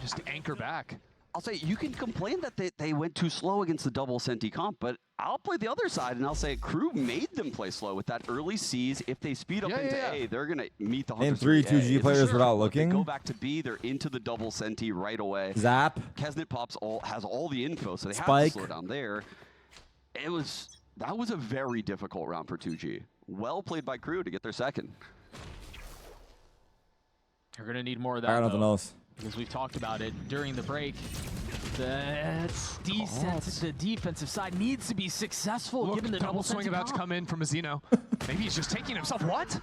just anchor back. I'll say you can complain that they went too slow against the double Senti comp, but I'll play the other side and I'll say Crew made them play slow with that early C's. If they speed up into A, they're gonna meet the Name Hunters 3 with A. 2G It's players sure, without but they looking. go back to B, they're into the double Senti right away. Zap. Kesnet Pops has all the info, so they Spike. have to slow down there. That was a very difficult round for 2G. Well played by Crew to get their second. You're going to need more of I that, got nothing though, else. because we've talked about it during the break. The defensive side needs to be successful Look, given the double senti swing about to comp. come in from Mazino. Maybe he's just taking himself. What?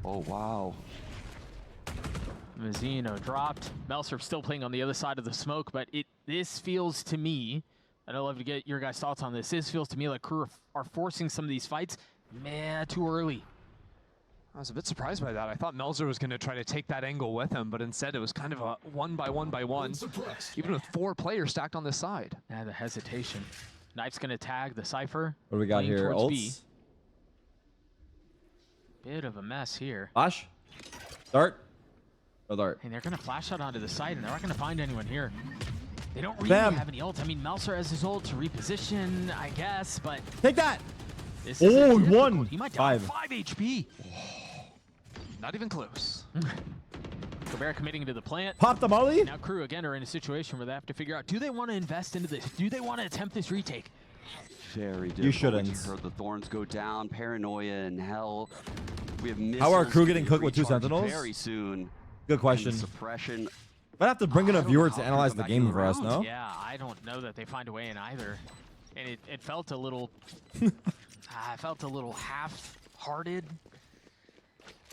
Oh, wow. Mazzino dropped. Melser still playing on the other side of the smoke, but this feels to me, and I'd love to get your guys' thoughts on this, this feels to me like Crew are forcing some of these fights, man, too early. I was a bit surprised by that. I thought Melzer was going to try to take that angle with him, but instead it was kind of a one by one, even with 4 players stacked on this side. Yeah, the hesitation. Knife's going to tag the Cypher. What do we got playing here? towards B. Ults? Bit of a mess here. Flash? Dart? No dart. And they're going to flash out onto the side, and they're not going to find anyone here. They don't really Bam. have any ult. I mean, Melser has his ult to reposition, I guess, but... Take that! This is Oh, he difficult. won! He might die 5. 5 HP. Not even close. Gobert committing to the plant. Pop the molly? Now Crew again are in a situation where they have to figure out, do they want to invest into this? Do they want to attempt this retake? Very difficult. You shouldn't. You heard the thorns go down, paranoia and hell. We have How are missiles Crew getting being cooked with 2 recharged sentinels? Very soon. Good And question. suppression. Might have to bring in a I don't viewer know to how analyze come the back game in for us, round. no? Yeah, I don't know that they find a way in either. And it felt a little... I felt a little half-hearted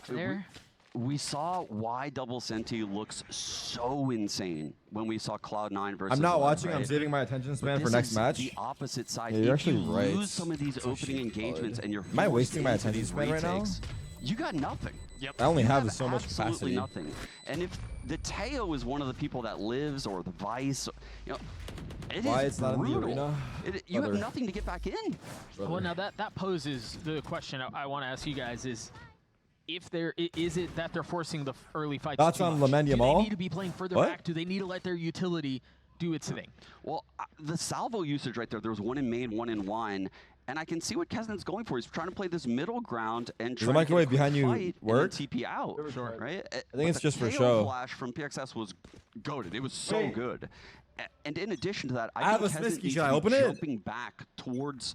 there. We saw why double Senti looks so insane when we saw Cloud9 versus I'm not Love, watching. I'm right? saving my attention But span for this next is match. the opposite side. Yeah, you're if you actually right. lose some of these opening engagements and you're Am I forced wasting my into attention these span right now? retakes, you got nothing. Yep. I only You have so much absolutely capacity. nothing. And if the Teo is one of the people that lives, or the Vice, you know, it Why is it's not in the brutal. arena? You have Brother. nothing to get back in. Well, now that poses the question I want to ask you guys is, if is it that they're forcing the early fights Thoughts too on much? Lamendium Do they all? need to be playing further What? back? Do they need to let their utility do its thing? Well, the salvo usage right there, there was one in main, one in wine, and I can see what Kesnet's going for. He's trying to play this middle ground and Does try the to get a microwave quick behind you fight work? and then TP out. Sure. Right? I think it's just for KO show. Flash from PXS was goated. It was so Wait. good. And in addition to that, I have think a Kesnet Smisky. needs Should to I be open it? jumping back towards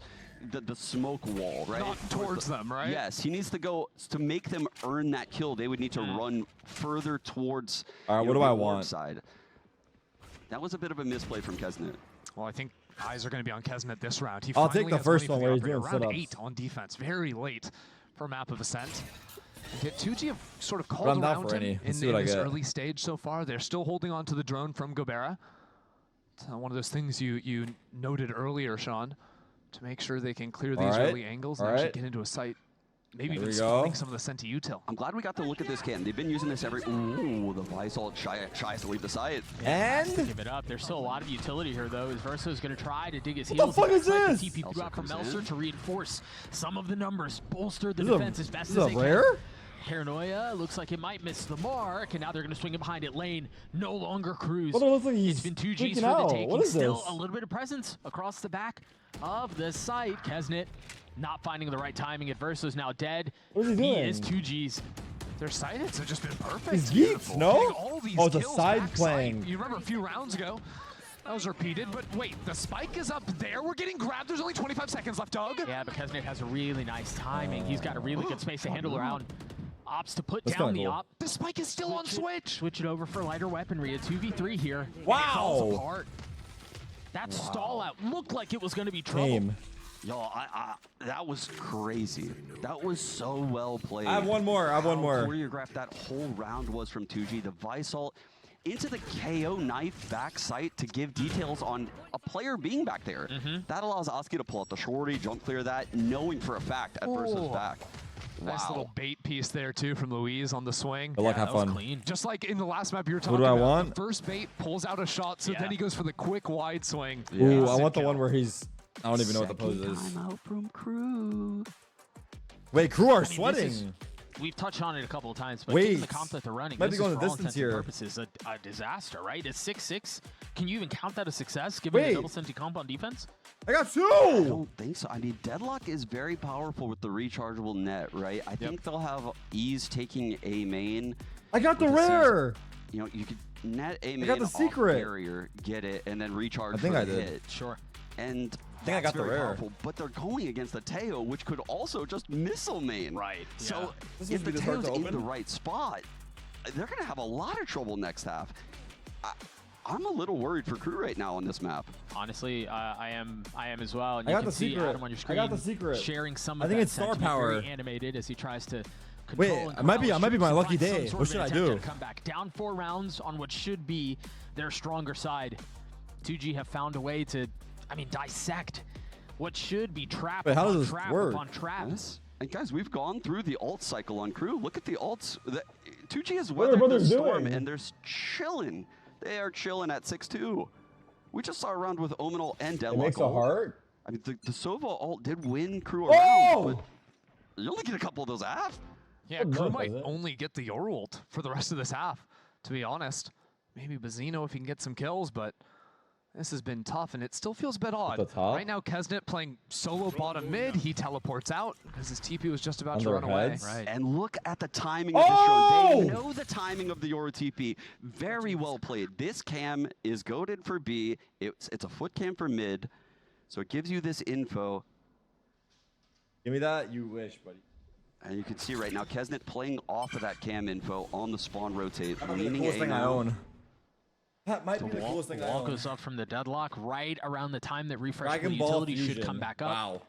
the smoke wall, right? Not towards them, right? Yes, he needs to go to make them earn that kill. They would need to run further towards. All right, you what know, do the I orb want? Side. That was a bit of a misplay from Kesnet. Well, I think eyes are going to be on Kesnet this round. He I'll take finally the has first money one for where the he's operator. doing Round sit-ups. 8 on defense, very late for Map of Ascent. And 2G have sort of But called I'm down around for him any. in Let's see what I this get. early stage so far. They're still holding on to the drone from Gobera. It's one of those things you noted earlier, Sean, to make sure they can clear these All right. early angles and All actually right. get into a site. Maybe There even we go. spawning some of the Senti util. I'm glad we got to look at this can. They've been using this every. Ooh, the Visalt tries to leave the site. And Give it up. There's still a lot of utility here, though, as Verso's going to try to dig his What the heels. fuck is Like this? the TP Melser drop from comes Melser in. to reinforce some of the numbers, bolster the This is a- defense as best this as is they a can. rare? Paranoia looks like it might miss the mark, and now they're going to swing it behind it. Lane no longer cruise. Well, it looks like It's he's been 2Gs freaking for out. the taking. What is Still this? a little bit of presence across the back of the site. Kesnet not finding the right timing. Adverso is now dead. What is he doing? is 2Gs. Their side hits have just been perfect. He's geeks, no? Getting all these Oh, it's a kills side backside. playing. You remember a few rounds ago, that was repeated, but wait, the spike is up there. We're getting grabbed. There's only 25 seconds left, Doug. Yeah, but Kesnet has a really nice timing. He's got a really good space to handle around. Opts to put That's down kinda the cool. op. The spike is still on Switch. Switch it over for lighter weaponry. A 2v3 here. And it Wow. falls apart. That stall out looked like it was going to be trouble. Game. Yo, that was crazy. That was so well played. I have one more. I have one How more. choreographed that whole round was from 2G. The Vice ult into the KO knife back sight to give details on a player being back there. That allows Oski to pull out the shorty, jump clear that, knowing for a fact Adverso's back. Nice little bait piece there too from Louise on the swing. Good luck, have that was fun. clean. Just like in the last map you were What talking do I about. want? The first bait pulls out a shot, so then he goes for the quick wide swing. Ooh, I Sick want the kill. one where he's. I don't even know what the pose Second is. time out from Crew. Wait, crew are This is- sweating. We've touched on it a couple of times, but Wait. given the comp that they're running, Might this be going is the for all distance intents and here. purposes a disaster, right? It's 6-6. Can you even count that a success given Wait. the double senti comp on defense? I got I two. don't think so. I mean, Deadlock is very powerful with the rechargeable net, right? I think they'll have ease taking a main. I got the with season. rare. You know, you could net a main got the off secret. barrier, get it, and then recharge I think for I a did. hit. Sure. And I think I that's got the very rare. powerful, but they're going against the Teo, which could also just missile main. Right. So This if would the be the start Teo's to in the open. right spot, they're going to have a lot of trouble next half. I'm a little worried for Crew right now on this map. Honestly, I am as well. And I you got can the see secret. Adam on your I screen got the secret. sharing some I of think that it's star sentiment, power. very animated as he tries to Wait, control and it might be- corral it might be troops my and lucky find some day. sort What of should an I attempt at do? a comeback. Down 4 rounds on what should be their stronger side. 2G have found a way to, dissect what should be trap Wait, how upon does this trap work? upon trap. Yes. And guys, we've gone through the ult cycle on Crew. Look at the ults. 2G has What are the weathered the brothers storm, doing? and they're chilling. They are chilling at 6-2. We just saw a round with Omenal and It Deadlock makes a ult. heart. I mean, the Sova ult did win Crew Oh! around, but you only get a couple of those half. Yeah, Good Crew luck, might does it? only get the Yor ult for the rest of this half, to be honest. Maybe Bazino if he can get some kills, but this has been tough, and it still feels a bit odd. the top? Right now, Kesnet playing solo bottom mid. He teleports out because his TP was just about On to their run away. heads? Right. And look at the timing of this drone. They Oh! know the timing of the Yoru TP. Very well played. This cam is goaded for B. It's a foot cam for mid. So it gives you this info. Give me that. You wish, buddy. And you can see right now, Kesnet playing off of that cam info on the spawn rotate. That might be the Leaning coolest A thing I now. own. That might The be the wall, coolest thing I wall own. goes up from the Deadlock right around the time that refresh Dragon the Ball utility Fusion. should come back up. Wow.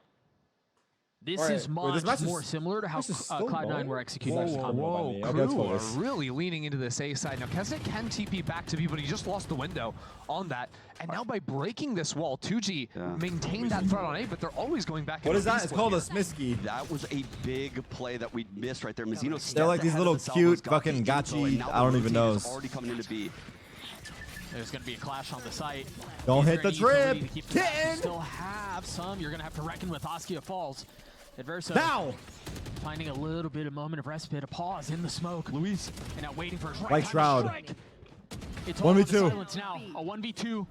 This All right. is Wait, much this match is- more similar to how this is still Cloud9 going? were executing Whoa, this whoa, combo. whoa. Whoa, Okay, let's Crew focus. are really leaning into this A side. Now, Kesnet can TP back to B, but he just lost the window on that. And now by breaking this wall, 2G maintained that threat on A, but they're always going back. What into is that? B It's split called here. a Smisky. That was a big play that we missed right there. Mazino They're like these stepped little ahead of the cute Salvos, got fucking the info, and gachi. now I don't the even know. rotate is already coming into B. There's going to be a clash on the site. Don't Is hit there the any utility trip. to keep the match? You Kitten! still have some. You're going to have to reckon with Askia Falls. Adverso Now! finding a little bit of moment of respite, a pause in the smoke. Luis. And now waiting for his right Like time to Shroud. strike. It's all in the 1v2. silence now. A 1v2.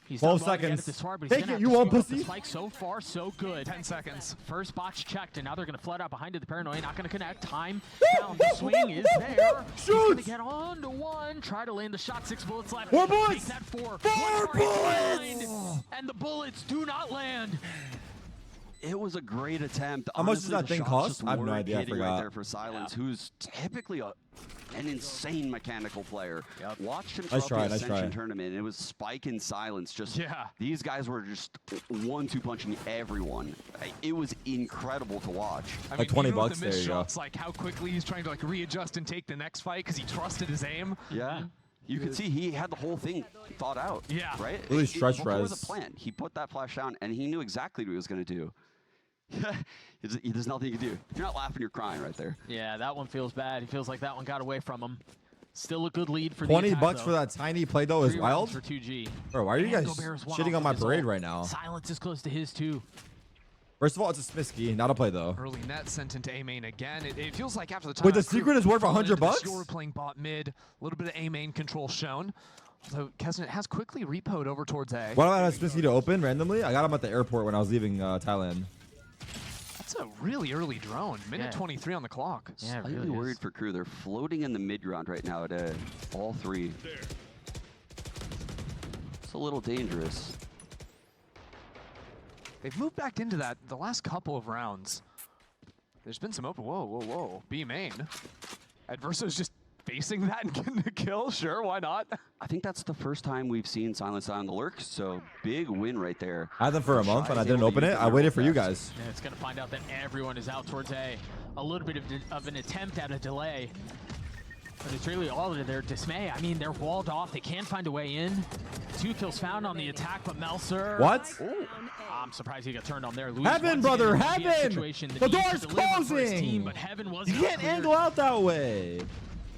He's 12 not going to get seconds. it this far, but Take he's gonna it, have you to want scoop up the pussy? spike. So far, so good. 10 seconds. First box checked, and now they're going to flood out behind it. The Paranoia not going to connect. Time down. The swing is there. He's going to Shoot! get on to one. Try to land the shot. 6 bullets left. 4 Make bullets! that 4. 4 One target bullets! behind, and the bullets do not land. It was a great attempt. How much does Honestly, that the thing shots cost? just I have no weren't idea, I hitting forgot. Right there for Silence, who's typically an insane mechanical player. Watched him Nice throughout try, the nice Ascension try. tournament. It was Spike and Silence. Just Yeah. these guys were just 1-2 punching everyone. It was incredible to watch. I Like 20 even with bucks, the there missed you go. shots, like how quickly he's trying to like readjust and take the next fight because he trusted his aim. Yeah. You could see he had the whole thing thought out. Yeah. Right? Really stretch Before res. the plan, he put that flash down, and he knew exactly what he was going to do. There's nothing you can do. If you're not laughing, you're crying right there. Yeah, that one feels bad. He feels like that one got away from him. Still a good lead for 20 the attack, bucks though. for that tiny play though is 3 wild. rounds for 2G. Bro, why are you And guys Gobert's one shitting off on my of his parade ult. right now? Silence is close to his too. First of all, it's a Smisky, not a play though. Early net sent into A main again. It feels like after the time. Wait, the secret is worth $100? You're playing bot mid. A little bit of A main control shown. Although Kesnet has quickly repoed over towards A. Why do I have Smisky to open randomly? I got him at the airport when I was leaving Thailand. That's a really early drone. Minute 23 on the clock. Yeah, slightly worried for Crew. They're floating in the mid ground right now at A. All three. It's a little dangerous. They've moved back into that the last couple of rounds. There's been some open. Whoa. B main. Adverso's just facing that and getting a kill. Sure, why not? I think that's the first time we've seen Silence on the lurk, so big win right there. I had them for a month and I didn't open it. I waited for you guys. Yeah, it's going to find out that everyone is out towards A. A little bit of an attempt at a delay. But it's really all of their dismay. I mean, they're walled off. They can't find a way in. 2 kills found on the attack, but Melser... What? I'm surprised he got turned on there. Luis Heaven, brother, Heaven! The door's closing! Team, but Heaven was You can't angle out that way.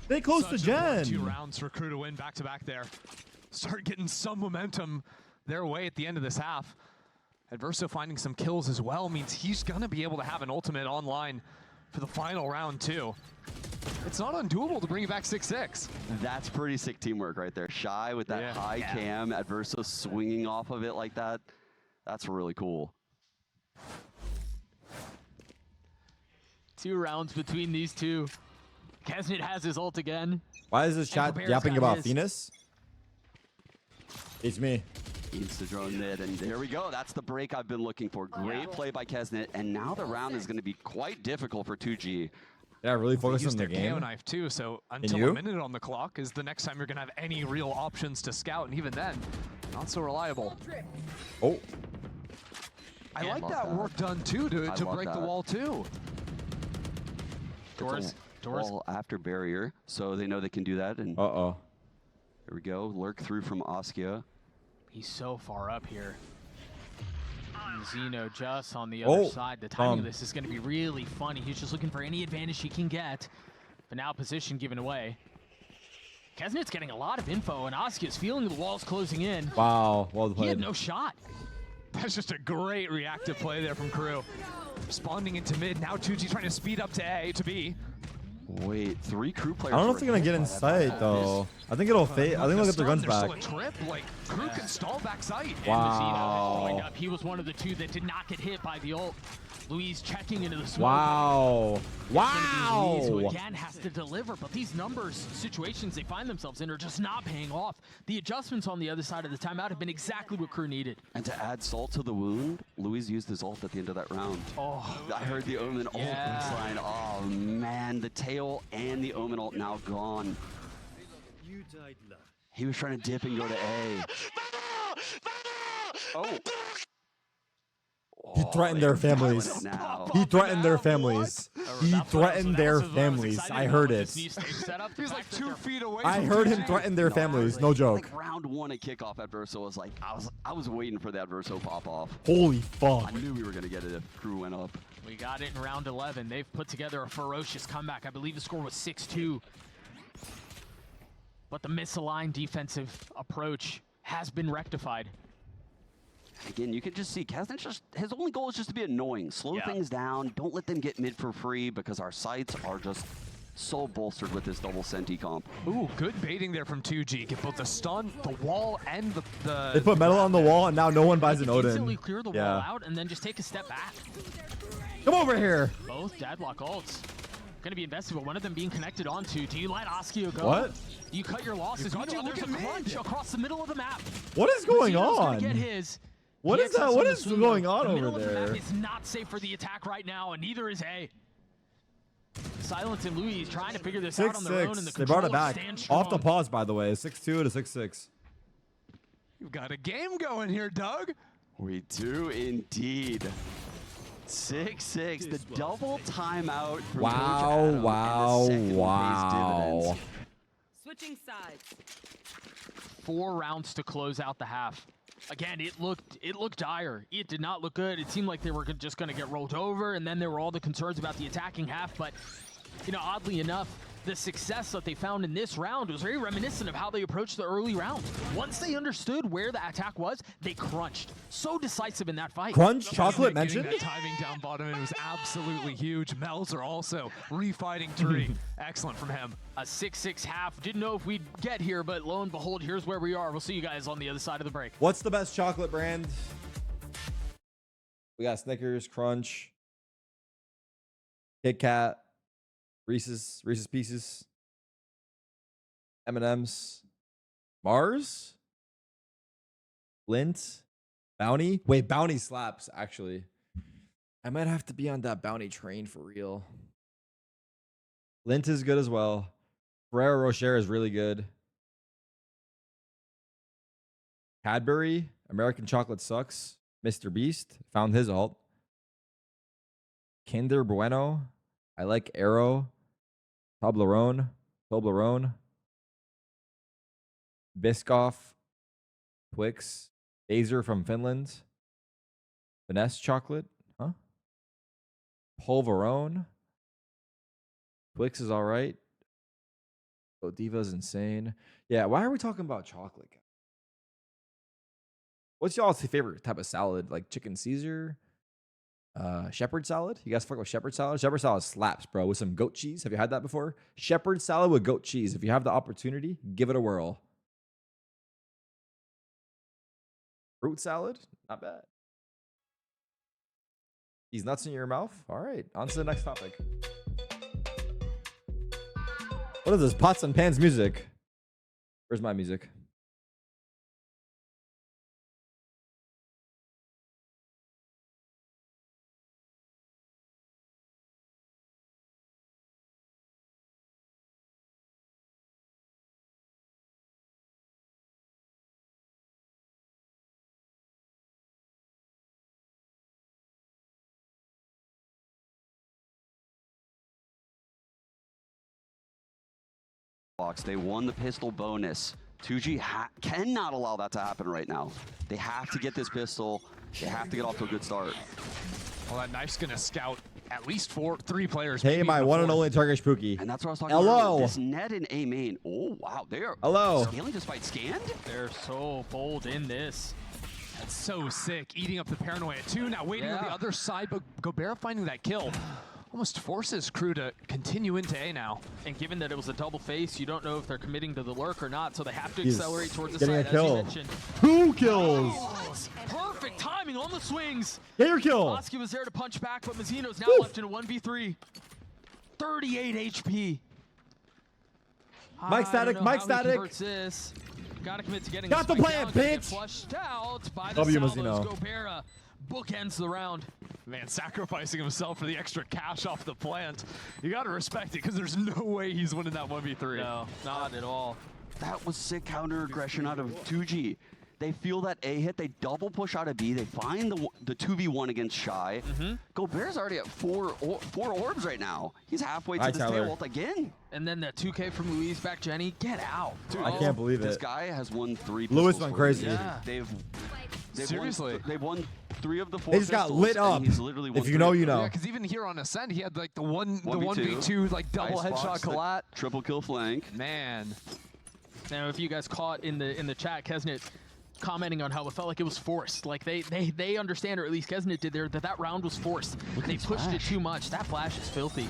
They close to Gen. 2 rounds for Crew to win back-to-back there. Start getting some momentum their way at the end of this half. Adverso finding some kills as well means he's going to be able to have an ultimate online for the final round, too. It's not undoable to bring it back 6-6. That's pretty sick teamwork right there. Shy with that high cam, Adverso swinging off of it like that. That's really cool. 2 rounds between these two. Kesnet has his ult again. Why is this chat yapping about Venus? It's me. Eats the drone mid, and there we go. That's the break I've been looking for. Great play by Kesnet, and now the round is going to be quite difficult for 2G. Yeah, really focus on the their game. KO knife too, so until a minute on the clock is the next time you're gonna have any real options to scout, and even then, not so reliable. Oh. I like that work done too to break the wall too. Doors wall after barrier, so they know they can do that. And here we go. Lurk through from Oskia. He's so far up here. And Zeno just on the other side. The timing of this is going to be really funny. He's just looking for any advantage he can get. But now position given away. Kesnet's getting a lot of info, and Oskia's feeling the walls closing in. Wow, well played. He had no shot. That's just a great reactive play there from Crew. Responding into mid. Now 2G trying to speed up to A to B. Wait, 3 Crew players. I don't know if they're gonna get in sight though. I think it'll fade. I think they'll get their guns back. Still a trip. Like Crew can stall back sight. Wow. He was one of the 2 that did not get hit by the ult. Luis checking into the smoke. Wow. Wow. Luis, who again has to deliver, but these numbers, situations they find themselves in are just not paying off. The adjustments on the other side of the timeout have been exactly what Crew needed. And to add salt to the wound, Luis used his ult at the end of that round. Oh, I heard the Omen ult baseline. Oh man, the tail and the Omen ult now gone. He was trying to dip and go to A. He threatened their families. He threatened their families. He threatened their families. I heard it. He's like 2 feet away. I heard him threaten their families. No joke. Like round 1 at kickoff, Adverso was like, I was waiting for the Adverso pop off. Holy fuck. I knew we were gonna get it if Crew went up. We got it in round 11. They've put together a ferocious comeback. I believe the score was 6-2. But the misaligned defensive approach has been rectified. Again, you can just see Kesnet his only goal is just to be annoying. Slow things down. Don't let them get mid for free because our sights are just so bolstered with this double Senti comp. Ooh, good baiting there from 2G. Get both the stun, the wall, and the They put metal on the wall, and now no one buys an Odin. Instantly clear the wall out and then just take a step back. Come over here. Both deadlock ults. Going to be invested, but one of them being connected onto. Do you let Oskia go? What? Do you cut your losses? There's a crunch across the middle of the map. What is going on? Get his. What is that? What is going on over The there? map is not safe for the attack right now, and neither is A. Silence and Louis trying to figure this out on their own, and the They brought it back. stand strong. Off the pause, by the way. 6-2 to 6-6. You've got a game going here, Doug. We do indeed. 6-6, the double timeout from Coach Adam, and the second pays dividends. Switching sides. 4 rounds to close out the half. Again, it looked dire. It did not look good. It seemed like they were just going to get rolled over, and then there were all the concerns about the attacking half. But, you know, oddly enough, the success that they found in this round was very reminiscent of how they approached the early round. Once they understood where the attack was, they crunched. So decisive in that fight. Crunch chocolate Getting mentioned? that timing down bottom and it was absolutely huge. Melzer also refighting Turi. Excellent from him. A 6-6 half. Didn't know if we'd get here, but lo and behold, here's where we are. We'll see you guys on the other side of the break. What's the best chocolate brand? We got Snickers, Crunch, Kit Kat, Reese's Pieces, M&M's, Mars, Lindt, Bounty. Wait, Bounty slaps, actually. I might have to be on that Bounty train for real. Lindt is good as well. Ferrero Rocher is really good. Cadbury, American Chocolate Sucks. Mr. Beast, found his alt. Kinder Bueno, I like Arrow. Toblerone, Biscoff, Twix, Azer from Finland, Finesse Chocolate, huh? Polverone, Twix is all right. Godiva's insane. Yeah, why are we talking about chocolate? What's y'all's favorite type of salad? Like chicken Caesar? Shepherd salad? You guys fuck with shepherd salad? Shepherd salad slaps, bro, with some goat cheese. Have you had that before? Shepherd salad with goat cheese. If you have the opportunity, give it a whirl. Fruit salad? Not bad. These nuts in your mouth? All right, on to the next topic. What is this? Pots and pans music. Where's my music? They won the pistol bonus. 2G cannot allow that to happen right now. They have to get this pistol. They have to get off to a good start. Well, that knife's gonna scout at least 3 players. Hey, my one and only Turkish Pookie. And that's what I was talking Hello. about. This net in A main. Oh, wow. They are Hello. scaling despite scanned. They're so bold in this. That's so sick. Eating up the paranoia too. Now waiting on the other side, but Gobert finding that kill almost forces Crew to continue into A now. And given that it was a double face, you don't know if they're committing to the lurk or not, so they have to He's accelerate towards the getting side, a as you kill. mentioned. 2 kills. Perfect timing on the swings. Get your kill. Oski was there to punch back, but Mazzino's now left in a 1v3. 38 HP. Mike Static, Mike Static. This. Gotta commit to getting Got the spike plan, down, gonna get bitch. flushed out by the W Salvos. Mazzino. Gobert bookends the round. Man, sacrificing himself for the extra cash off the plant. You gotta respect it, because there's no way he's winning that 1v3. No, not at all. That was sick counter aggression out of 2G. They feel that A hit, they double push out of B, they find the 2v1 against Shy. Gobert's already at four orbs right now. He's halfway to Hi, this Tyler. tail ult again. And then that 2K from Louise back Jenny. Get out. Dude, I can't believe This it. guy has won 3 Lewis pistols went for crazy. him. Yeah. They've Seriously. they've won 3 of the 4 They just got pistols, lit and up. he's literally won If you 3 know, of you them. know. Yeah, because even here on Ascend, he had like the 1v2 1v2, like double Icebox, headshot the collat. triple kill flank. Man. Now, if you guys caught in the chat, Kesnet commenting on how it felt like it was forced. Like they understand, or at least Kesnet did there, that round was forced. They pushed it too much. That flash is filthy.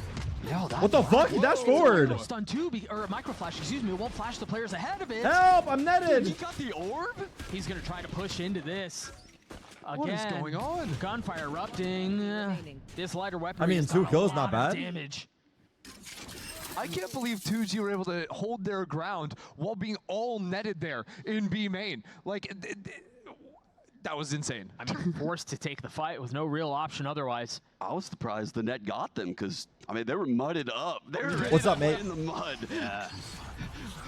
Yo, What the fuck? He dashed forward. Stun 2, or micro flash, excuse me. It won't flash the players ahead of it. Help! I'm Dude, netted. he got the orb. He's gonna try to push into this. Again, What is going on? Gunfire erupting. This lighter weapon. I mean, 2 kills, not bad. Damage. I can't believe 2G were able to hold their ground while being all netted there in B main. Like, that was insane. I mean, forced to take the fight with no real option otherwise. I was surprised the net got them because, I mean, they were mudded up. They were What's up, ready mate? in the mud. Yeah.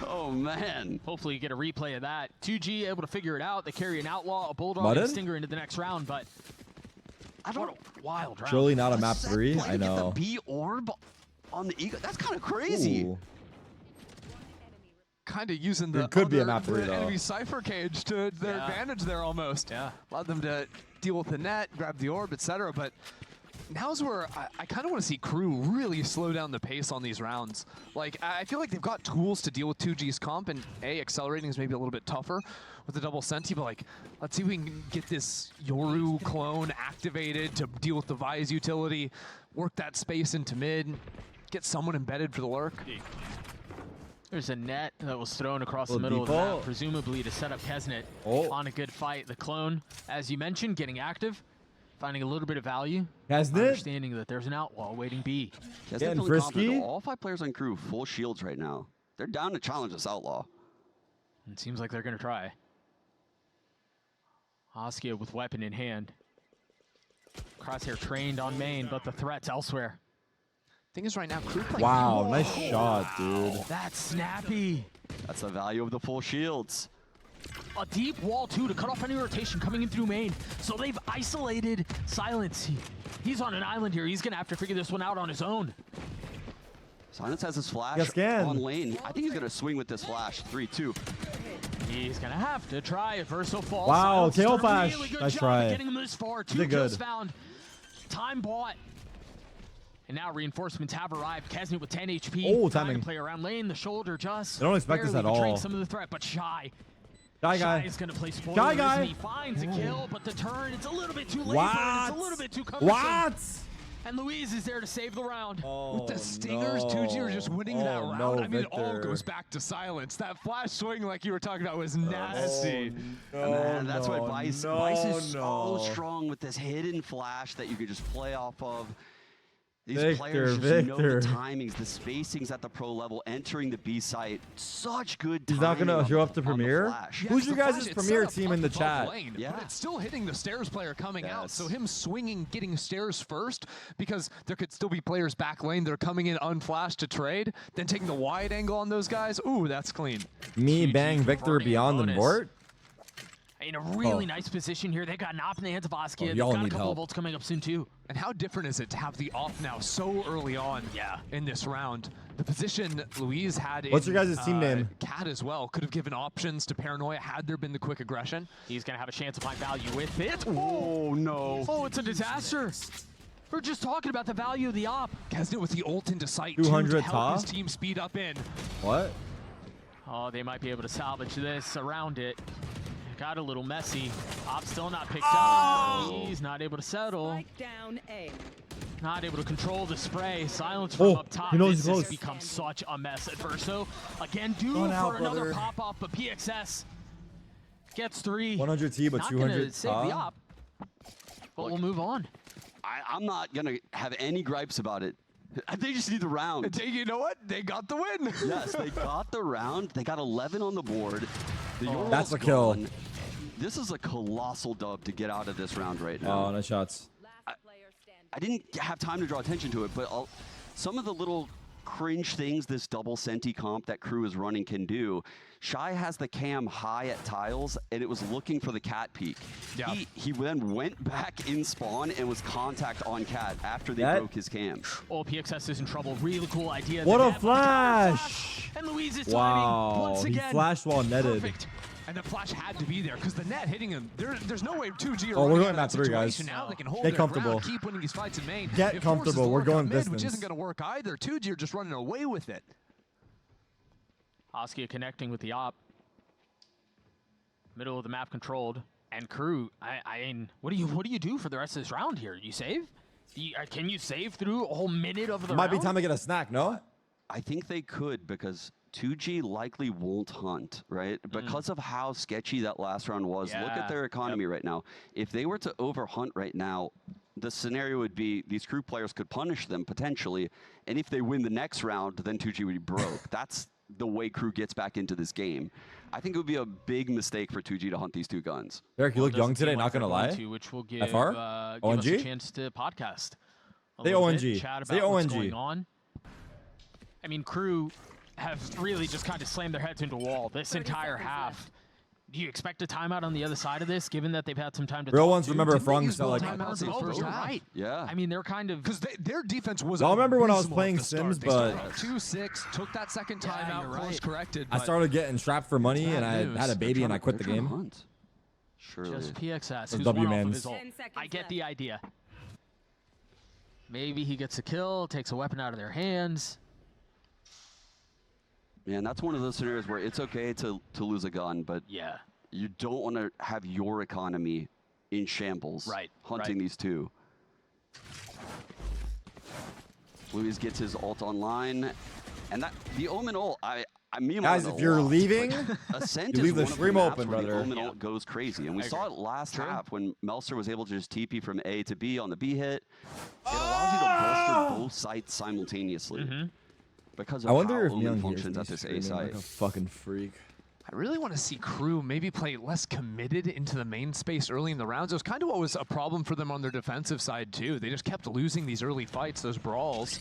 Oh, man. Hopefully you get a replay of that. 2G able to figure it out. They carry an Outlaw, a Bulldog, Mudded? and a Stinger into the next round, but what a wild round. Surely not a map Set 3. play I to get know. the B orb on the Eagle. That's kind of crazy. Ooh. Kind of using the It could be a other- map 3 the though. enemy Cypher cage to their Yeah. advantage there almost. Yeah. Allowed them to deal with the net, grab the orb, etc. But now's where I kind of want to see Crew really slow down the pace on these rounds. Like, I feel like they've got tools to deal with 2G's comp, and accelerating is maybe a little bit tougher with the double senti, but like, let's see if we can get this Yoru clone activated to deal with the Vi's utility, work that space into mid, get someone embedded for the lurk. There's a net that was thrown across the middle of the map, presumably to set up Kesnet on a good fight. The clone, as you mentioned, getting active, finding a little bit of value. Understanding that there's an outlaw waiting B. Getting frisky. All 5 players on Crew full shields right now. They're down to challenge this outlaw. It seems like they're going to try. Askia with weapon in hand. Crosshair trained on main, but the threat's elsewhere. Thing is, right now, Crew playing. Wow, nice shot, dude. That's snappy. That's the value of the full shields. A deep wall, too, to cut off any rotation coming in through main. So they've isolated Silence. He's on an island here. He's going to have to figure this one out on his own. Silence has his flash on lane. I think he's going to swing with this flash. 3-2. He's going to have to try a Verso fall. Wow, tail flash. Really Nice try. Getting him this far. 2 kills found. Time bought. And now reinforcements have arrived. Kesnet with 10 HP. Oh, trying timing. to play around lane. The shoulder just. I don't expect this at all. Some of the threat, but Shy. Shy is going to play spoiler. Shy guy. He finds a kill, but the turn, it's a little bit too late. What? It's a little bit too cumbersome. What? And Louise is there to save the round. With the stingers, 2G are just winning that round. I mean, it all goes back to Silence. That flash swing, like you were talking about, was nasty. Man, that's why Vice is so strong with this hidden flash that you can just play off of. These players just know the timings, the spacings at the pro level, entering the B site. Such good timing. He's not going to show up to Premier? Yeah, Who's your the guys' flash Premier itself team in the above chat? Lane, but it's still hitting the stairs player coming out. So him swinging, getting stairs first, because there could still be players back lane that are coming in unflashed to trade, then taking the wide angle on those guys. Ooh, that's clean. Me bang Victor beyond the Mort? In a really nice position here. They got an op in the hands of Askia. They've y'all got a need couple help. of ults coming up soon too. And how different is it to have the off now so early on in this round? The position Louise had What's in, your guys' team name? Cat as well could have given options to Paranoia had there been the quick aggression. He's going to have a chance to find value with it. Oh, no. Oh, it's a disaster. We're just talking about the value of the op. Kesnet with the ult into sight 200 to help top? his team speed up in. What? Oh, they might be able to salvage this around it. Got a little messy. Op still not picked up. He's not able to settle. Spike down A. Not able to control the spray. Silence from up top. he knows This he's has close. become such a mess at Verso. Again, due Going for out, another brother. pop-off, but PXS gets 3. 100 T, but Not 200 gonna save the top. op, but we'll move on. I'm not going to have any gripes about it. They just need the round. You know what? They got the win. Yes, they got the round. They got 11 on the board. The That's a kill. gone. This is a colossal dub to get out of this round right now. Oh, nice shots. I didn't have time to draw attention to it, but some of the little cringe things this double senti comp that Crew is running can do. Shy has the cam high at tiles, and it was looking for the cat peek. Yeah. He then went back in spawn and was contact on cat after they broke his cam. Oh, PXS is in trouble. Really cool idea. What They a have flash! And Louise is Wow, timing once he again. flashed while netted. Perfect. And the flash had to be there because the net hitting him. There's no way 2G are Oh, we're running going out of map that 3, guys. situation now. They can hold Get their comfortable. ground, keep winning these fights in main. Get It forces comfortable. the We're lurk going on mid, distance. which isn't going to work either. 2G are just running away with it. Askia connecting with the op. Middle of the map controlled. And Crew, I mean, what do you do for the rest of this round here? You save? Can you save through a whole minute of the Might round? be time to get a snack, no? I think they could because 2G likely won't hunt, right? Because of how sketchy that last round was. Look at their economy right now. If they were to overhunt right now, the scenario would be these Crew players could punish them potentially, and if they win the next round, then 2G would be broke. That's the way Crew gets back into this game. I think it would be a big mistake for 2G to hunt these two guns. Derek, you look young today, not gonna lie. Which will give, FR? give us a ONG? chance to podcast. A Say little bit, ONG. Chat Say about what's ONG. going on. I mean, Crew have really just kind of slammed their heads into a wall this entire half. Do you expect a timeout on the other side of this, given that they've had some time to Real talk ones to? remember Didn't they Frung use felt both like- timeouts in the Oh, first you're half? right. Yeah. I mean, they're kind of... Because their defense was Y'all remember when I was abysmal playing at the start. Sims, They started but- out 2-6, took that second timeout, course corrected. I but started getting strapped for money, and I news. had a baby, and I quit the They're trying game. to hunt. Surely. Just PXS, Those who's W one off of mans. his ult. 10 seconds I get left. the idea. Maybe he gets a kill, takes a weapon out of their hands. Yeah, and that's one of those scenarios where it's okay to lose a gun, but yeah, you don't want to have your economy in shambles. Right. Hunting these two. Luis gets his ult online, and that the Omen ult. I mean, Guys, if you're leaving, Ascent you is leave the one of stream maps open, where brother. The Omen ult goes crazy, and we saw it last half when Melser was able to just TP from A to B on the B hit. It allows you to bolster both sites simultaneously. Because of I wonder how if Omen Young functions at this A site. like a fucking freak. I really want to see Crew maybe play less committed into the main space early in the rounds. It was kind of what was a problem for them on their defensive side, too. They just kept losing these early fights, those brawls.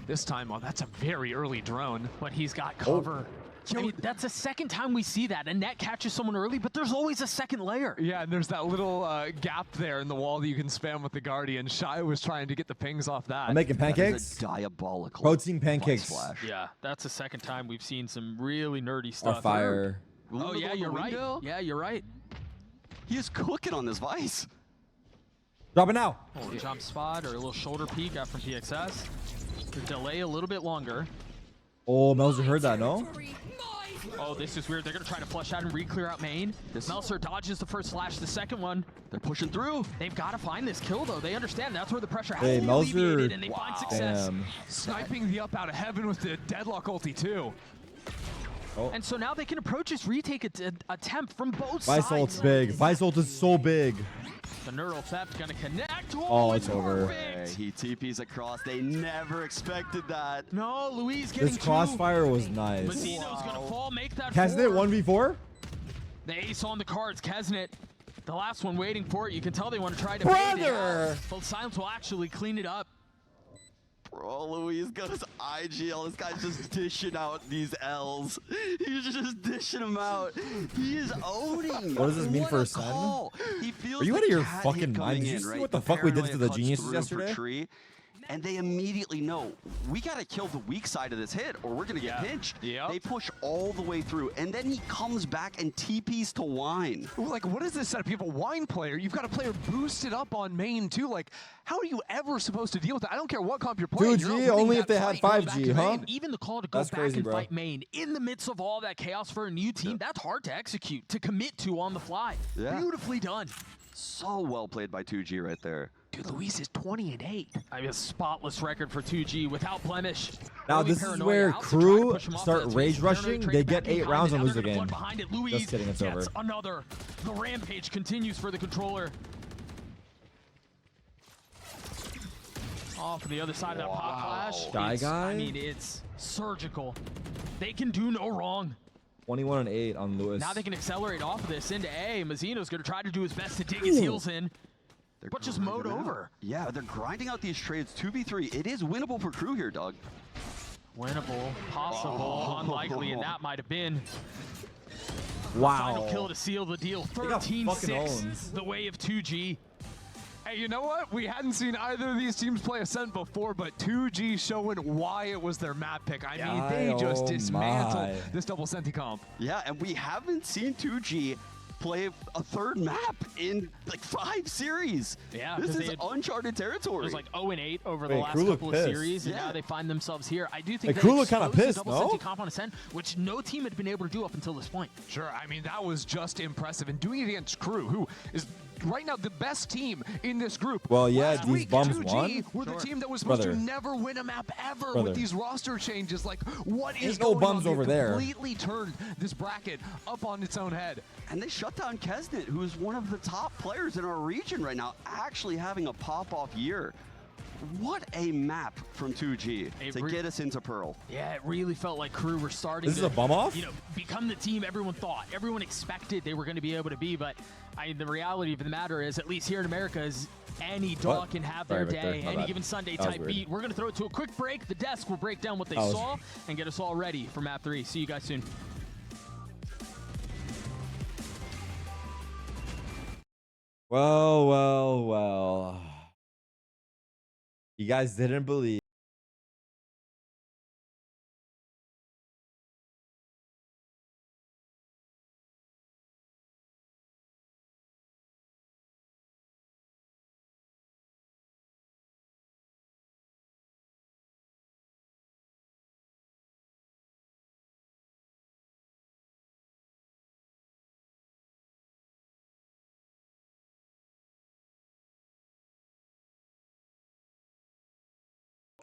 This time, oh, that's a very early drone. But he's got cover. I mean, that's the second time we see that. A net catches someone early, but there's always a second layer. Yeah, and there's that little gap there in the wall that you can spam with the Guardian. Shy was trying to get the pings off that. I'm making pancakes. That is a diabolical Protein pancakes. Flash. Yeah, that's the second time we've seen some really nerdy stuff. Or fire. Oh, yeah, you're right. Yeah, you're right. He is cooking on this Vice. Drop it now. Oh, jump spot or a little shoulder peek out from PXS. The delay a little bit longer. Oh, Melzer heard that, no? Oh, this is weird. They're going to try to flush out and re-clear out main. Melser dodges the first flash, the second one. They're pushing through. They've got to find this kill, though. They understand that's where the pressure has Hey, to be Melzer. alleviated, and they find success. Damn. Sniping the up out of heaven with the deadlock ulti, too. Oh. And so now they can approach this retake attempt from both Vice sides. ult's big. Vice ult is so big. The neural theft going to connect. Oh, it's over. Perfect. He TPs across. They never expected that. No, Luis getting This crossfire was nice. Mazino's going to fall, make that Hasn't four. it 1v4? The ace on the cards, Kesnet. The last one waiting for it. You can tell they want to try to Brother! But Silence will actually clean it up. Bro, Luis goes IGL. This guy's just dishing out these L's. He's just dishing them out. He is owning. What does this mean What for a a son? call. He feels Are you the out of your cat fucking hit mind? coming Did you in, see right? what the fuck we did to the paranoia geniuses cuts through for yesterday? Tree, and they immediately know we got to kill the weak side of this hit or we're going to get pinched. Yep. They push all the way through, and then he comes back and TPs to Wine. Like, what is this setup? You have a Wine player. You've got a player boosted up on main, too. Like, how are you ever supposed to deal with that? I don't care what comp you're playing. 2G, You're not winning only that if they had fight. Go 5G, back to huh? main. Even the call to go That's back crazy, and bro. fight main in the midst of all that chaos for a new team, that's hard to execute, to commit to on the fly. Yeah. Beautifully done. So well played by 2G right there. Dude, Luis is 20-8. I mean, a spotless record for 2G without blemish. Now, Early this is paranoia where out to try to crew push him off start that space. rage Paranoia rushing. traded They back get 8 behind rounds it. and Now lose the they're gonna game. flood behind it. Luis Just kidding, it's gets over. another. The rampage continues for the controller. Off on the other side of that pop flash. Sky guy? I mean, it's surgical. They can do no wrong. 21 and 8 on Lewis. Now they can accelerate off of this into A. Mazino's going to try to do his best to dig his heels in. They're But just grinding mowed out. over. Yeah, they're grinding out these trades 2v3. It is winnable for crew here, Doug. Winnable, possible, unlikely, and that might have been. Wow. Final kill to seal the deal. got fucking 13-6, owns. the way of 2G. Hey, you know what? We hadn't seen either of these teams play Ascent before, but 2G showing why it was their map pick. I mean, they just dismantled this double Senti comp. Yeah, and we haven't seen 2G play a third map in like 5 series. Yeah, this 'cause is they had- uncharted It territory. was like 0-8 over the Wait, last Crew looked couple of pissed. series, and Yeah. now they find themselves here. I do think Hey, they Crew looked kinda exposed the pissed, double no? Senti comp on Ascent, which no team had been able to do up until this point. Sure, I mean, that was just impressive. And doing it against Crew, who is right now the best team in this group. Well, yeah, Last these week, bums 2G won. were the team that was supposed Brother. to never win a map ever Brother. with these roster changes. Like, what is Ain't no going bums on? over They there. completely turned this bracket up on its own head. And they shut down Kesnet, who is one of the top players in our region right now, actually having a pop-off year. What a map from 2G to get us into Pearl. Yeah, it really felt like Crew were starting This to, is a bum off? you know, become the team everyone thought, everyone expected they were going to be able to be. But the reality of the matter is, at least here in America, is any dog What? can have Sorry, their Victor. day, My any bad. given Sunday That was type weird. beat. We're going to throw it to a quick break. The desk will break down what they That was- saw and get us all ready for map 3. See you guys soon. Well, well, well. You guys didn't believe.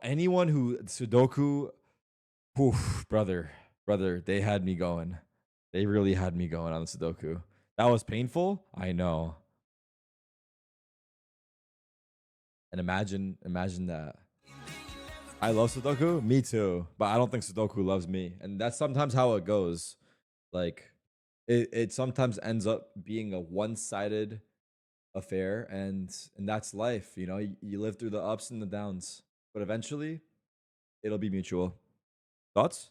Anyone who Sudoku, oof, brother, they had me going. They really had me going on the Sudoku. That was painful. I know. And imagine that. I love Sudoku. Me too. But I don't think Sudoku loves me. And that's sometimes how it goes. Like, it sometimes ends up being a one-sided affair, and that's life. You know, you live through the ups and the downs, but eventually it'll be mutual. Thoughts?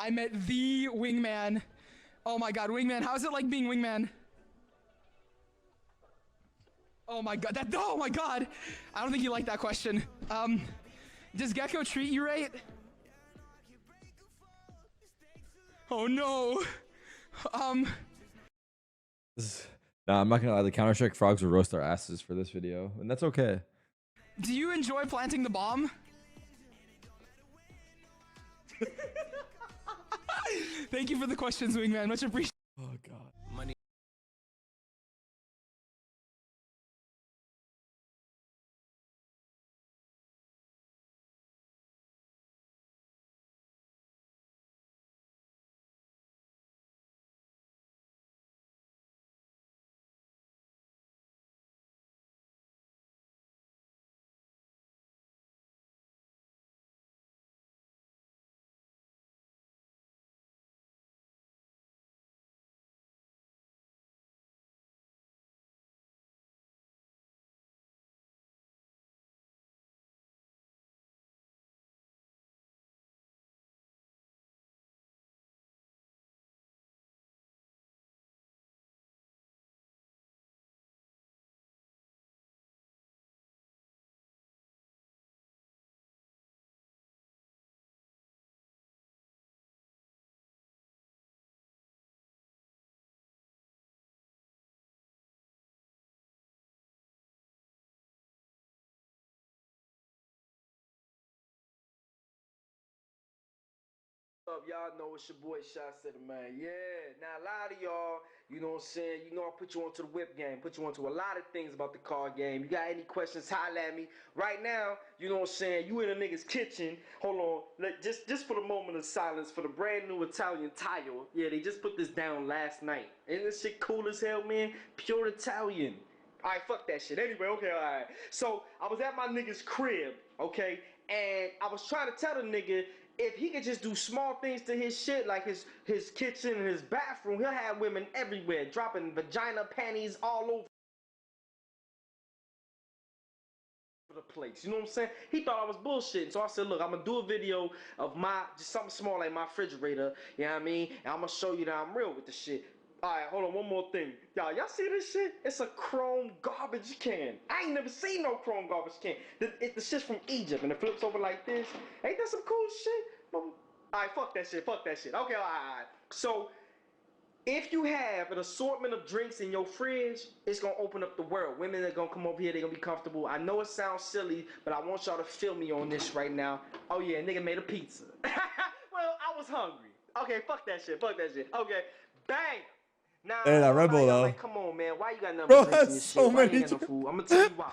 I met the wingman. Oh my god, wingman. How is it like being wingman? Oh my god. Oh my god. I don't think you like that question. Does Gecko treat you right? Oh no. Nah, I'm not gonna lie. The Counter-Strike frogs will roast our asses for this video, and that's okay. Do you enjoy planting the bomb? Thank you for the questions, wingman. Much appreciated. Oh god. Up, y'all know it's your boy Shot City, man. Yeah, now a lot of y'all, you know what I'm saying, you know I put you onto the whip game, put you onto a lot of things about the card game. You got any questions, holla at me. Right now, you know what I'm saying, you in a nigga's kitchen. Hold on, just for the moment of silence for the brand new Italian tile. Yeah, they just put this down last night. Ain't this shit cool as hell, man? Pure Italian. Alright, fuck that shit. Anyway, okay, alright. So, I was at my nigga's crib, okay? And I was trying to tell the nigga if he could just do small things to his shit, like his kitchen and his bathroom, he'll have women everywhere, dropping vagina panties all over the place. You know what I'm saying? He thought I was bullshitting. So I said, look, I'm gonna do a video of just something small like my refrigerator, you know what I mean? And I'm gonna show you that I'm real with the shit. Alright, hold on, one more thing. Y'all see this shit? It's a chrome garbage can. I ain't never seen no chrome garbage can. The shit's from Egypt and it flips over like this. Ain't that some cool shit? Alright, fuck that shit. Okay, alright. So, if you have an assortment of drinks in your fridge, it's gonna open up the world. Women are gonna come over here, they're gonna be comfortable. I know it sounds silly, but I want y'all to feel me on this right now. Oh yeah, nigga made a pizza. Well, I was hungry. Okay, fuck that shit. Okay, bang! Nah, Hey, that Red Bull though. like, come on, man. Why you got nothing Bro, but drinks in your that's shit? so Why you many ain't got no food? I'm gonna tell you why.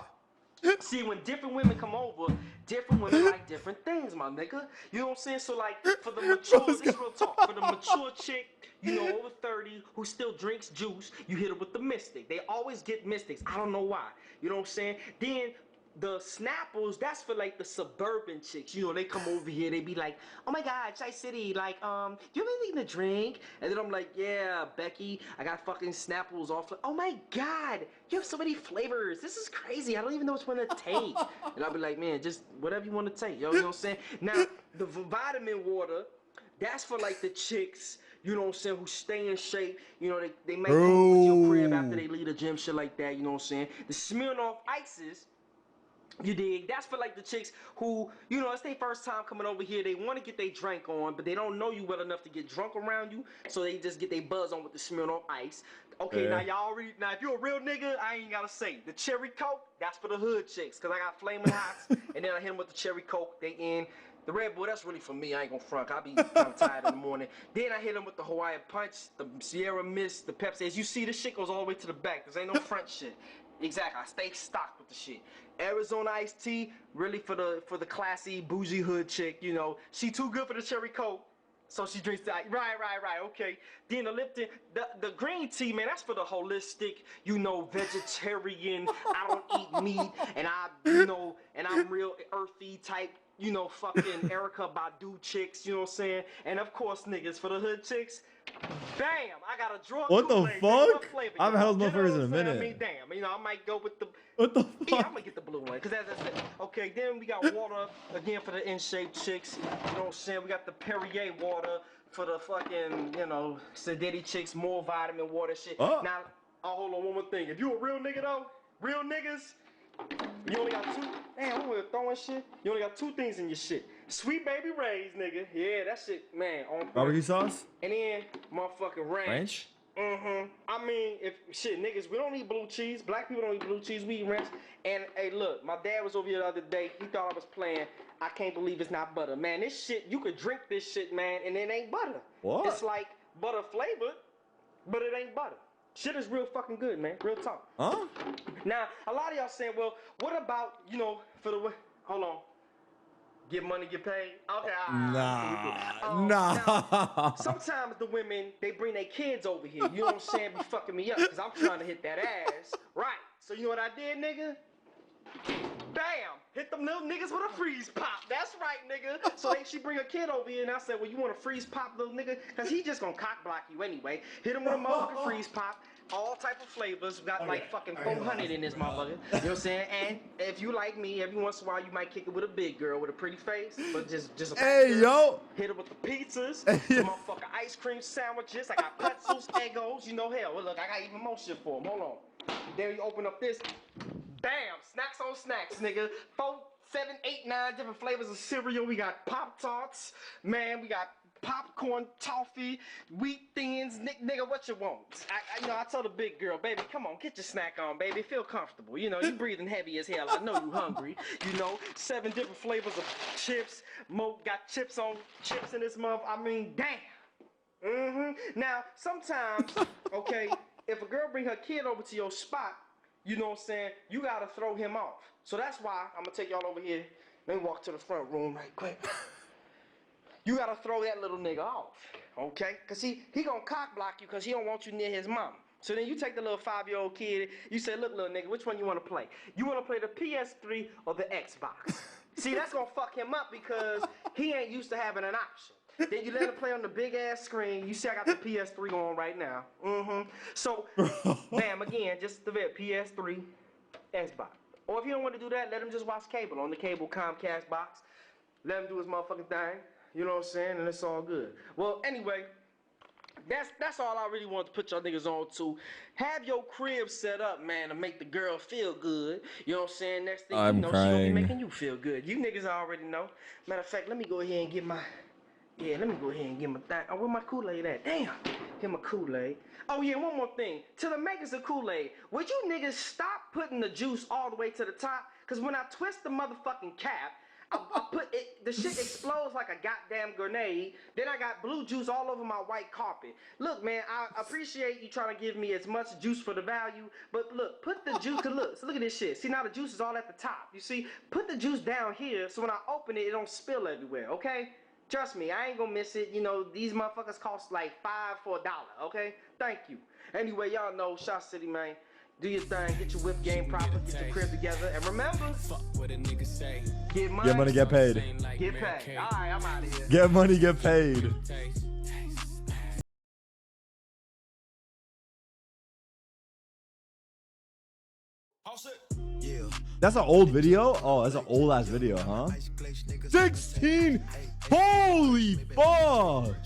See, when different women come over, different women like different things, my nigga. You know what I'm saying? So, like, for the mature, this is real talk. For the mature chick, you know, over 30, who still drinks juice, you hit her with the Mystic. They always get Mystics. I don't know why. You know what I'm saying? Then the Snapples, that's for like the suburban chicks. You know, they come over here, they be like, oh my god, Chai City, like, do you have anything to drink? And then I'm like, yeah, Becky, I got fucking Snapples off. Oh my god, you have so many flavors. This is crazy. I don't even know which one to take. And I'll be like, man, just whatever you want to take, yo, you know what I'm saying? Now, the vitamin water, That's for like the chicks, you know what I'm saying, who stay in shape. You know, they make come over to your crib after they leave the gym, shit like that, you know what I'm saying? The Smirnoff Ices, you dig? That's for like the chicks who, you know, it's their first time coming over here. They want to get their drink on, but they don't know you well enough to get drunk around you, so they just get their buzz on with the Smirnoff Ice. Okay, now y'all already, now if you're a real nigga, I ain't gotta say. The Cherry Coke, that's for the hood chicks, because I got Flamin' Hots, and then I hit them with the Cherry Coke, they in. The Red Bull, that's really for me. I ain't gonna front. I be kind of tired in the morning. Then I hit them with the Hawaiian Punch, the Sierra Mist, the Pepsi. As you see, this shit goes all the way to the back. There ain't no front shit. Exactly. I stay stocked with the shit. Arizona iced tea, really for the classy, bougie hood chick. You know, she too good for the Cherry Coke, so she drinks that. Right. Okay. Then the Lipton, the green tea, man, that's for the holistic, you know, vegetarian. I don't eat meat, and I'm real earthy type. You know, fucking Erica Badu chicks, you know what I'm saying? And of course, niggas, for the hood chicks, bam, I got a draw. What the Kool-Aid, nigga. fuck? What flavor I haven't you had those want? You know motherfuckers in what a I'm saying? minute. I mean, damn, you know, I might go with the. What the fuck? Yeah, I'm gonna get the blue one, cause that's it. Okay, then we got water again for the in-shape chicks. You know what I'm saying? We got the Perrier water for the fucking, you know, sedity chicks, more vitamin water shit. Oh. Now, hold on, one more thing. If you a real nigga though, real niggas, you only got two. Damn, we were throwing shit. You only got two things in your shit. Sweet Baby Ray's, nigga. Yeah, that shit, man. On point. Barbecue sauce? And then motherfucking ranch. I mean, if shit, niggas, we don't eat blue cheese. Black people don't eat blue cheese. We eat ranch. And hey, look, my dad was over here the other day. He thought I was playing. I can't believe it's not butter, man. This shit, you could drink this shit, man, and it ain't butter. What? It's like butter flavored, but it ain't butter. Shit is real fucking good, man. Real talk. Huh? Now, a lot of y'all saying, well, what about, you know, for the hold on. Get money, get paid. Okay, Nah. Now, sometimes the women, they bring their kids over here. You know what I'm saying? Be fucking me up because I'm trying to hit that ass. Right. So you know what I did, nigga? Bam! Hit them little niggas with a freeze pop. That's right, nigga. So she bring a kid over here and I said, well, you want a freeze pop, little nigga? Because he just gonna cock block you anyway. Hit him with a motherfucking freeze pop. All type of flavors. We got like fucking 400 in this motherfucker. You know what I'm saying? And if you like me, every once in a while you might kick it with a big girl with a pretty face. But just a Hey, yo! Hit her with the pizzas, the motherfucking ice cream sandwiches. I got pretzels, Eggos, you know, hell. Well, look, I got even more shit for them. Hold on. Then you open up this. Bam! Snacks on snacks, nigga. 4, 7, 8, 9 different flavors of cereal. We got Pop-Tarts. Man, we got popcorn, toffee, wheat thins, nigga, what you want? I told the big girl, baby, come on, get your snack on, baby, feel comfortable. You know, you breathing heavy as hell. I know you hungry. You know, 7 different flavors of chips. Mo got chips in this month. I mean, damn. Now, sometimes, okay, if a girl bring her kid over to your spot, you know what I'm saying, you gotta throw him off. So that's why I'm gonna take y'all over here. Let me walk to the front room right quick. You gotta throw that little nigga off, okay? Cause he gonna cock block you cause he don't want you near his mom. So then you take the little 5-year-old kid, you say, look, little nigga, which one you wanna play? You wanna play the PS3 or the Xbox? See, that's gonna fuck him up because he ain't used to having an option. Then you let him play on the big ass screen. You see I got the PS3 on right now. So, bam, again, just the PS3, Xbox. Or if you don't want to do that, let him just watch cable on the cable Comcast box. Let him do his motherfucking thing. You know what I'm saying? And it's all good. Well, anyway, that's all I really want to put y'all niggas on to. Have your crib set up, man, to make the girl feel good. You know what I'm saying? Next thing you know, she gonna be making you feel good. You niggas already know. Matter of fact, let me go ahead and get my thing. Oh, where my Kool-Aid at? Damn. Get my Kool-Aid. Oh yeah, one more thing. To the makers of Kool-Aid, would you niggas stop putting the juice all the way to the top? Cause when I twist the motherfucking cap, I put it, the shit explodes like a goddamn grenade. Then I got blue juice all over my white carpet. Look, man, I appreciate you trying to give me as much juice for the value, but look, put the juice, cause look at this shit. See, now the juice is all at the top. You see, put the juice down here so when I open it, it don't spill everywhere, okay? Trust me, I ain't gonna miss it. You know, these motherfuckers cost like $5 for $1, okay? Thank you. Anyway, y'all know, Shot City, man. Do your thing, get your whip game proper, get your crib together, and remember, get money, get money, get paid. Get paid. All right, I'm out of here. Get money, get paid. Yeah, That's an old video? Oh, that's an old ass video, huh? 16! Holy fuck!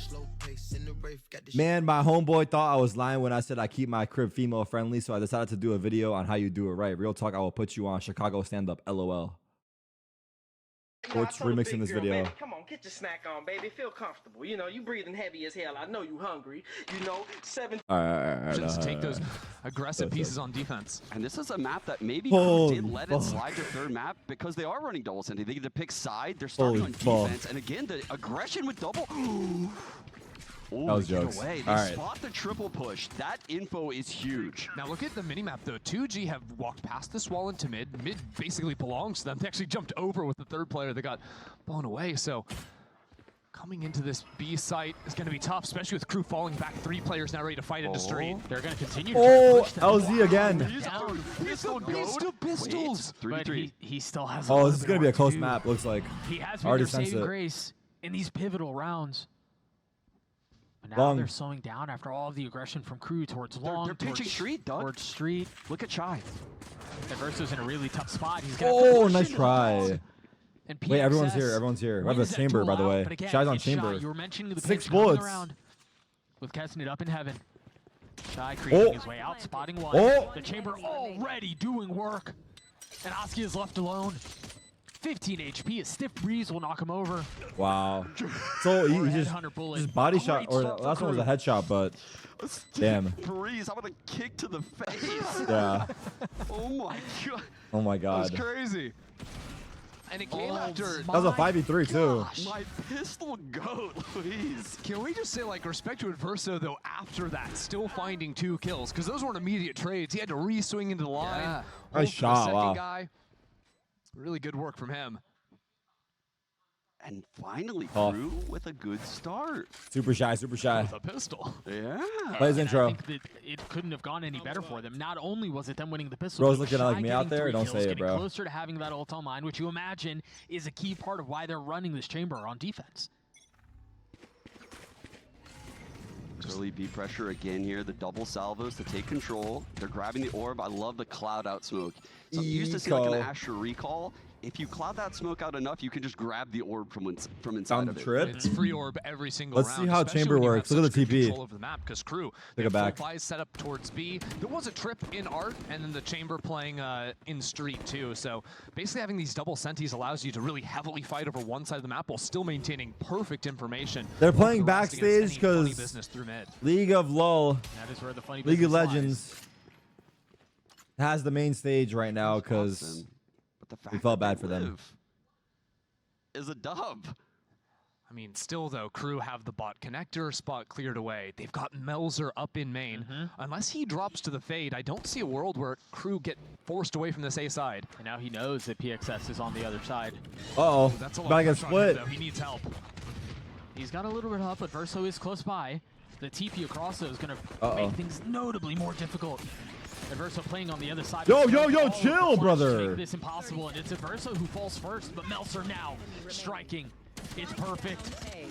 Man, my homeboy thought I was lying when I said I keep my crib female friendly, so I decided to do a video on how you do it right. Real talk, I will put you on Chicago stand-up, LOL. What's remixing this video? Baby, come on, get your snack on, baby. Feel comfortable. You know, you breathing heavy as hell. I know you hungry. You know, 7. All right. Just take those aggressive pieces on defense. And this is a map that maybe Crew did let it slide to third map because they are running double sentry. They get to pick side. They're starting on defense. And again, the aggression with double. Oh, that was jokes. Away. They spot the triple push. That info is huge. Now look at the minimap though. 2G have walked past this wall into mid. Mid basically belongs to them. They actually jumped over with the third player that got blown away. So coming into this B site is going to be tough, especially with Crew falling back. 3 players now ready to fight into street. They're going to continue to push them. LZ again. He's the beast of pistols. But he still has Oh, this is going to be a close map, looks like. He has been their saving grace in these pivotal rounds. But now they're slowing down after all of the aggression from Crew towards long. They're pitching street, Doug. Towards street. Look at Chai. Verso's in a really tough spot. He's gonna nice try. And wait, everyone's here. Everyone's here. We have a chamber, by the way. Shai's on chamber. You were mentioning the 6 bullets. With catching it up in heaven. Shai creeping his way out, spotting one. The chamber already doing work. And Oski is left alone. 15 HP. A stiff breeze will knock him over. Wow. So he just body shot, or the last one was a headshot, but damn. Breeze, I'm gonna kick to the face. Yeah. Oh my god. Oh my god. That was crazy. And it came after. That was a 5v3 too. My pistol goat, Luis. Can we just say, like, respect to Verso though after that, still finding 2 kills, because those weren't immediate trades. He had to re-swing into the line. Yeah. Nice shot. Wow. Guy. Really good work from him. And finally, Crew with a good start. Super shy, super shy. With a pistol. Yeah. Play his intro. I think that it couldn't have gone any better for them. Not only was it them winning the pistol, Bro's looking like me out there. Don't say it, bro. Closer to having that ult online, which you imagine is a key part of why they're running this chamber on defense. Early B pressure again here. The double salvos to take control. They're grabbing the orb. I love the cloud out smoke. So I'm used to see like an Asher recall. If you cloud that smoke out enough, you can just grab the orb from inside of it. Trip. It's free orb every single Let's round. see how chamber works. Look at the TP. Control over the map because Crew. Take it back. Buys set up towards B. There was a trip in art, and then the chamber playing in street too. So basically, having these double senties allows you to really heavily fight over one side of the map while still maintaining perfect information. They're playing backstage because League of LOL, that is where the funny League of Legends has the main stage right now because we felt bad for them. Is a dub. I mean, still though, Crew have the bot connector spot cleared away. They've got Melzer up in main. Unless he drops to the fade, I don't see a world where Crew get forced away from this A side. And now he knows that PXS is on the other side. Uh-oh. That's a lot Gotta get of pressure on him, split. though. He needs help. He's got a little bit of help, but Verso is close by. The TP across though is going to make things notably more difficult. Verso playing on the other side. Yo, chill, brother. Make this impossible, and it's Verso who falls first, but Melzer now striking. It's perfect.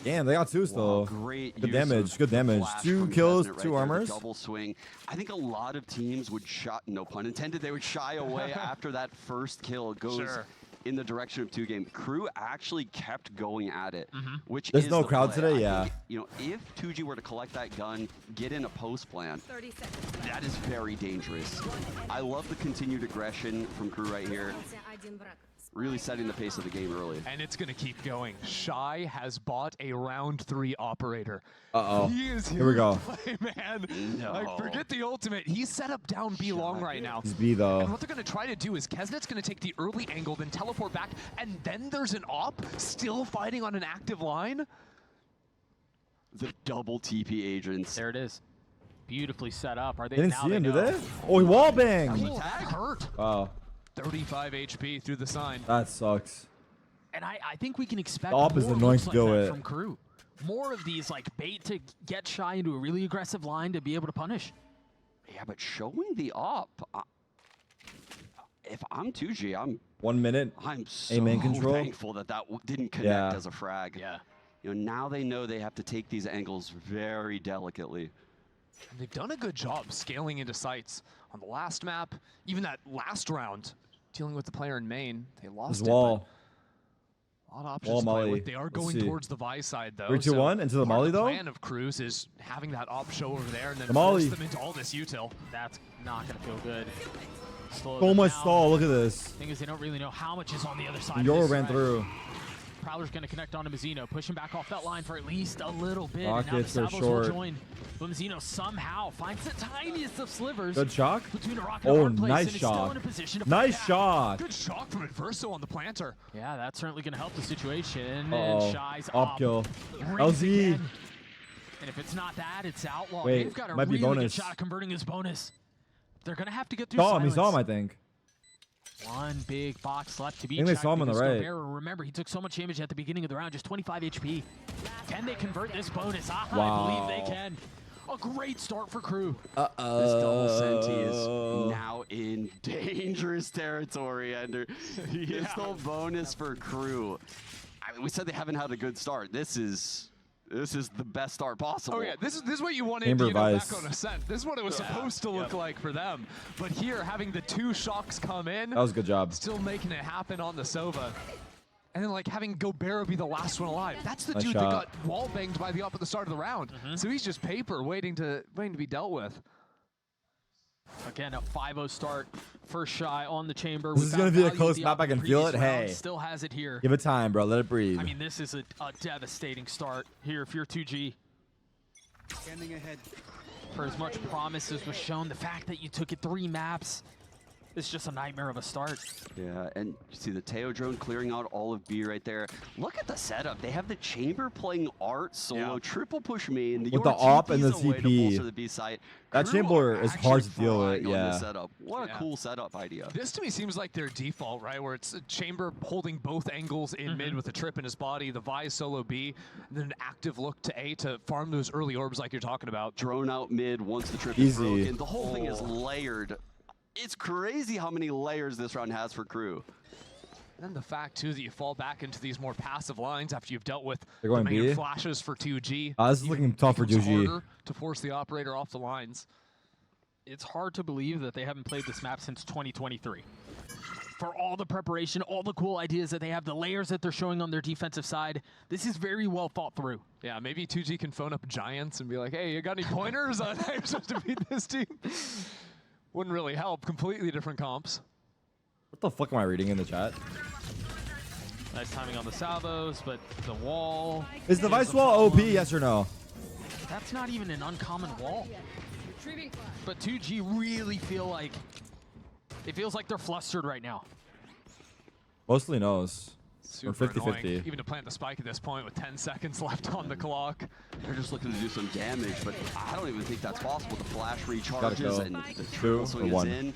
Damn, they got 2 still. Wow, great Good damage. Good damage. 2 kills, 2 armors. Double swing. I think a lot of teams would no pun intended, they would shy away after that first kill goes in the direction of 2 game. Crew actually kept going at it, which There's is no the crowd play. today, I yeah. think, you know, if 2G were to collect that gun, get in a post plan, that is very dangerous. I love the continued aggression from Crew right here. Really setting the pace of the game early. And it's going to keep going. Shy has bought a round 3 operator. Uh-oh. He is Here we go. to play, man. No. Like, forget the ultimate. He's set up down B long right now. He's B though. And what they're going to try to do is Kesnet's going to take the early angle, then teleport back, and then there's an op still fighting on an active line. The double TP agents. There it is. Beautifully set up. Are they? They didn't now see they him, know. did they? Oh, he wallbanged. Ooh, that hurt. Wow. 35 HP through the sign. That sucks. And I think we can expect The op is more annoying looks to like do that it. from Crew. More of these like bait to get Shy into a really aggressive line to be able to punish. Yeah, but showing the op, if I'm 2G, I'm 1 minute. I'm so Aim control. thankful that didn't connect Yeah. as a frag. Yeah. You know, now they know they have to take these angles very delicately. And they've done a good job scaling into sites on the last map. Even that last round, dealing with the player in main. They lost His it, wall. but a lot of options Wall to play molly. with. They are Let's going see. towards the Vi side, though. 3, 2, 1 into the part molly, of the though? plan of Cruz is having that op show over there and then The molly. force them into all this util. That's not going to feel good. Slow So them much down. stall. Look at this. Thing is, they don't really know how much is on the other side. of Yoro this ran threat. through. Prowler's going to connect onto Mizzino, push him back off that line for at least a little bit. Rockets are and now the Salvos short. will join. But Mizzino somehow finds the tiniest of slivers. Good shock. Between a rock and a Oh, hard place, nice and is still shot. in a position to Nice fight back. shot. Good shock from Adverso on the planter. Yeah, that's certainly going to help the situation. Uh-oh. And Shy's Up kill. Rings LZ. again. And if it's not that, it's Outlaw. Wait, They've got a might be really good bonus. shot at converting his bonus. They're going to have to get through Saw him. He saw him, silence. I think. One big box left to be I think they checked saw him on the because right. Gobert, remember, he took so much damage at the beginning of the round, just 25 HP. Can they convert this bonus? Wow. I believe they can. A great start for Crew. This double senti is now in dangerous territory, Ender. Pistol bonus for Crew. I mean, we said they haven't had a good start. This is the best start possible. Oh yeah, this is what you wanted Chamber back Vice. on Ascent. This is what it was supposed to look like for them. But here, having the 2 shocks come in, That was a good job. still making it happen on the Sova. And then like having Gobert be the last one alive. That's the Nice dude shot. that got wall banged by the op at the start of the round. So he's just paper waiting to be dealt with. Again, a 5-0 start for Shy on the chamber. This We is got gonna be a value close the map. I can feel previous it. round, Hey. Still has it here. Give it time, bro. Let it breathe. I mean, this is a devastating start here if you're 2G. Standing ahead. For as much promise as was shown, the fact that you took it 3 maps, it's just a nightmare of a start. Yeah, and you see the Teo drone clearing out all of B right there. Look at the setup. They have the chamber playing art solo, triple push main. With the op and the away to CP. bolster the B site. That Crew chamber are is actually hard to deal with. flying on this Yeah. setup. What a cool setup idea. This to me seems like their default, right? Where it's a chamber holding both angles in mid with a trip in his body, the Vi solo B, and then an active look to A to farm those early orbs like you're talking about. Drone out mid once the trip Easy. is broken. The whole thing is layered. It's crazy how many layers this round has for Crew. And the fact, too, that you fall back into these more passive lines after you've dealt with They're going the main B? flashes for 2G. This is looking tough for becomes 2G. harder to force the operator off the lines. It's hard to believe that they haven't played this map since 2023. For all the preparation, all the cool ideas that they have, the layers that they're showing on their defensive side, this is very well thought through. Yeah, maybe 2G can phone up Giants and be like, hey, you got any pointers on how you're supposed to beat this team? Wouldn't really help. Completely different comps. What the fuck am I reading in the chat? Nice timing on the salvos, but the wall... Is the Vice Wall OP, yes or no? That's not even an uncommon wall. But 2G really feel like... It feels like they're flustered right now. Mostly knows. Or Super 50-50. annoying, even to plant the spike at this point with 10 seconds left on the clock. They're just looking to do some damage, but I don't even think that's possible. The flash Gotta recharges go. and the 2 triple or swing is 1. in.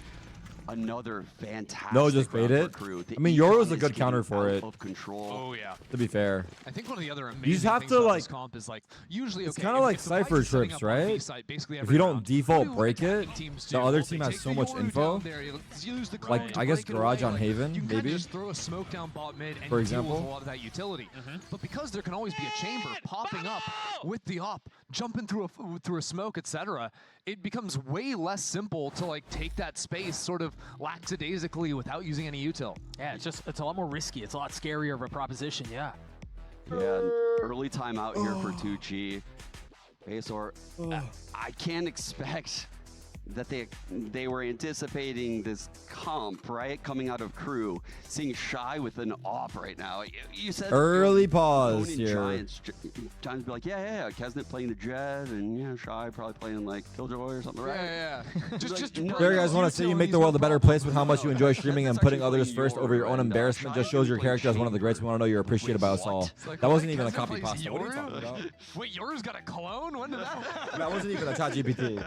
Another fantastic No, just round bait for it. Crew. The I mean, econ Yoro's a is good counter getting for out it. Of control. Oh, yeah. To be fair. I think one of the other amazing You just have things to, about like... this comp is like usually It's okay, kind of like if the Vice Cypher is setting trips, up on B right? site basically If every you don't round, default what do break attacking it, teams the do? other Well, team they has take so the much Yoru info. down there, you use the Like, cone to I guess break it Garage away, on like, Haven, you can maybe? just throw a smoke down bot mid and For you deal with example? a lot of that utility. But because there can always be a chamber popping up with the op, jumping through a smoke, etc., it becomes way less simple to like take that space sort of lackadaisically without using any util. Yeah, it's a lot more risky. It's a lot scarier of a proposition, yeah. Yeah, and early timeout here for 2G. Azor, I can't expect that they were anticipating this comp, right? Coming out of Crew, seeing Shy with an off right now. You said Early pause owning here. Giants be like, yeah, Kesnet playing the Jet, and yeah, Shy probably playing like Killjoy or something, right? Yeah. just There, guys, want to say you make the world a better place with how much you enjoy streaming and putting others first over your own embarrassment. Just shows your character as one of the greats. We want to know you're appreciated by us all. Like, That wasn't wait, even a Kesnet copy plays pasta. What are you Yoru? talking about? Wait, yours got a clone? When did that happen? That wasn't even a chat GPT.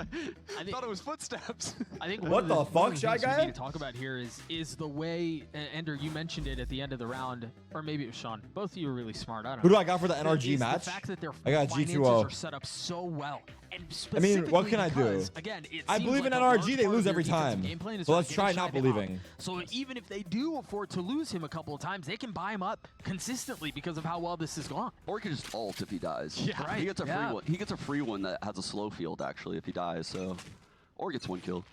I thought it was footsteps. I think What the fuck, Shy things we Guy? need to talk about here is the way, Ender, you mentioned it at the end of the round, or maybe it was Sean. Both of you were really smart. I don't know. Who do I got for the NRG Is match? The fact that their I got finances G2O. are set up so well. And I mean, what specifically can I do? because, Again, it I seems believe in like a large NRG, they part lose of their every defensive time. game plan is So about let's try getting not Shy up. believing. So even if they do afford to lose him a couple of times, they can buy him up consistently because of how well this has gone. Or he can just ult if he dies. Yeah, right. He gets a free Yeah. one. He gets a free one that has a slow field actually if he dies. So, or gets one kill.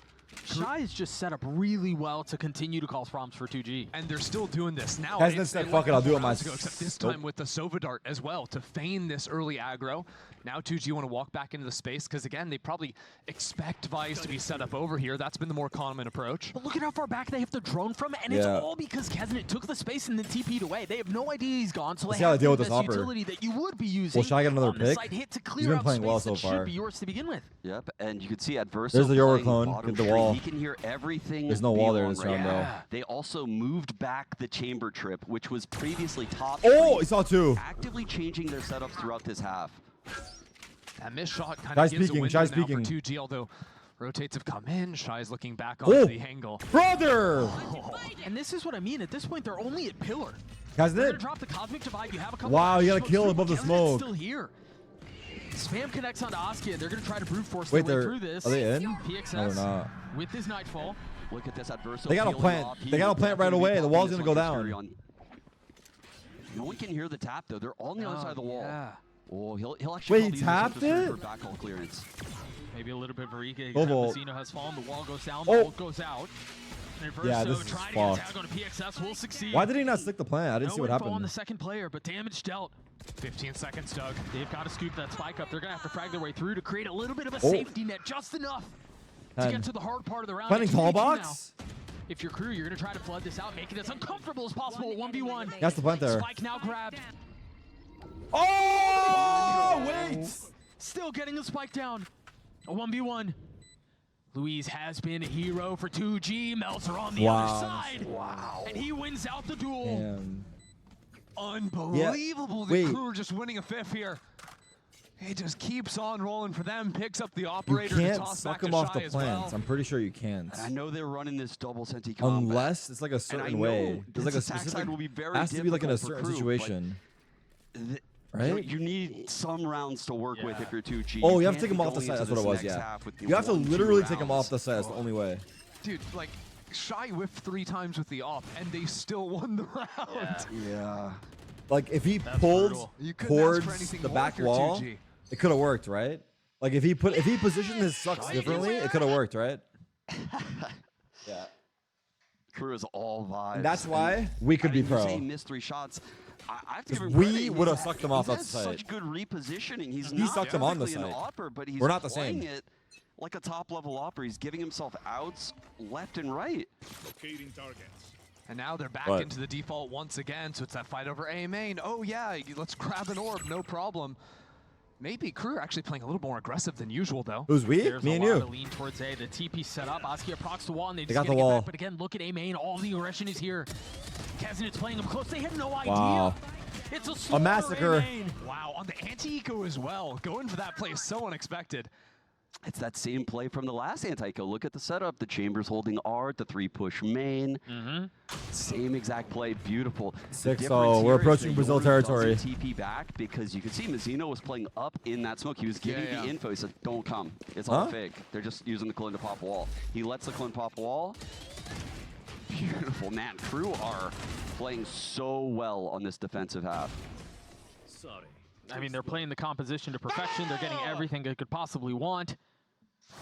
Shy is just set up really well to continue to cause problems for 2G. And they're still doing this now. Hasn't said, fuck it, I'll do it myself. Except this Nope. time with the Sova Dart as well to feign this early aggro. Now 2G want to walk back into the space because, again, they probably expect Vice to be set up over here. That's been the more common approach. But look at how far back they have to drone from, and it's all because Keznit took the space and then TP'd away. They have no idea he's gone, so Let's they see how have they deal the with this best hopper. utility that you would be using. Will Shy get another on the pick? side hit to He's clear been out playing well space so that far. should be yours to begin with. Yep, and you can see Adverso There's the Yoru playing clone. bottom Get the tree. wall. He can hear everything. There's no wall there beyond this round, though. They also moved back the chamber trip, which was previously top. Oh, three, he saw two. Actively changing their setups throughout this half. That missed shot kind Shy of gives speaking, a Shy window now speaking. for 2G, although rotates have come in. Shy's looking back Oh, onto the angle. brother! Oh. And this is what I mean. At this point, they're only at pillar. Hasn't They're it? gonna drop the Cosmic Divide. You have a couple Wow, of you gotta smokes kill through, above the Keznit's smoke. Still here. Spam connects onto Askia. They're gonna try to brute force Wait, their way they're through this. are they in? PXS No, they're not. with his Nightfall. Look at this Adverso. They gotta peeling plant. off. They He gotta is plant right definitely away. The popping wall's this gonna go one to down. Cherry on. No one can hear the tap though. They're on the other side of the wall. Yeah. Oh, he'll actually Wait, he probably use this tapped for it? backhaul clearance. Maybe a little bit of Varika. Go Volt. Casino has fallen. The wall goes down. Oh. The ult goes out. And Yeah, Verso this is trying to get a fucked. tag on a PXS will succeed. Why did he not stick the plant? I didn't No see what info on happened. the second player, but damage dealt. 15 seconds, Doug. They've got to scoop that spike up. They're going to have to frag their way through to create a little bit of a Oh. safety net, just enough to 10. get to the hard part of the round. Planting It's tall 3-2 now. box? If you're crew, you're going to try to flood this out, make it as uncomfortable as possible. 1v1. That's the plant there. Spike now grabbed. Oh, wait! Still getting the spike down. A 1v1. Louise has been a hero for 2G. Meltzer on the Wow. other side. Wow. And he wins out the duel. Damn. Unbelievable. The Wait. crew are just winning a fifth here. He just keeps on rolling for them, picks up the You operator to can't toss suck back to him off Shy the as well. plants. I'm pretty sure you can't. And I know they're running this double senti combat. Unless it's like a And I certain know way. There's like a this attack specific. side will be very Has to be like in a difficult for certain crew, but situation. th- Right? You need some rounds to work with if you're 2G. Oh, you have to can't take him be off the going side. into That's what it this was, next yeah. half with You have to 1-2 literally take him rounds. off the side. That's the only way. Dude, like, Shy whiffed 3 times with the op, and they still won the round. Yeah. Like, if he That's pulled brutal. You couldn't ask for towards anything the more back if you're wall, 2G. it could have worked, right? Like, if he positioned his sucks differently, it could have worked, right? Yeah. Crew is all vibes. And that's why we could be You say pro. he missed 3 shots. I have to 'Cause give him we credit. would've He's- sucked him off he that has side. Such good repositioning. He's He not sucked him on the technically an side. upper, but he's We're not the playing same. it like a top level upper. He's giving himself outs left and right. Locating targets. And now they're back What? into the default once again, so it's that fight over A main. Oh yeah, let's grab an orb, no problem. Maybe crew are actually playing a little more aggressive than usual, though. Who's we? There's Me a and lot you. of lean towards A. The TP set up. Askia procs the wall, and they They just got the get wall. back. But again, look at A main. All the aggression is here. Keznit's playing them close. They have no idea. Wow. It's a slaughter, massacre. A-main. Wow, on the anti-eco as well. Going for that play is so unexpected. It's that same play from the last anti-co. Look at the setup. The Chambers holding R, the 3-push main. Same exact play. Beautiful. The 6-0. difference We're here is approaching that Brazil Yoru territory. doesn't TP back because you can see Mazzino was playing up in that smoke. He was giving Yeah. the info. He said, don't come. It's all Huh? fake. They're just using the Clin to pop wall. He lets the Clin pop wall. Beautiful. Man, crew are playing so well on this defensive half. Sorry. I mean, they're playing the composition to perfection. They're getting everything they could possibly want.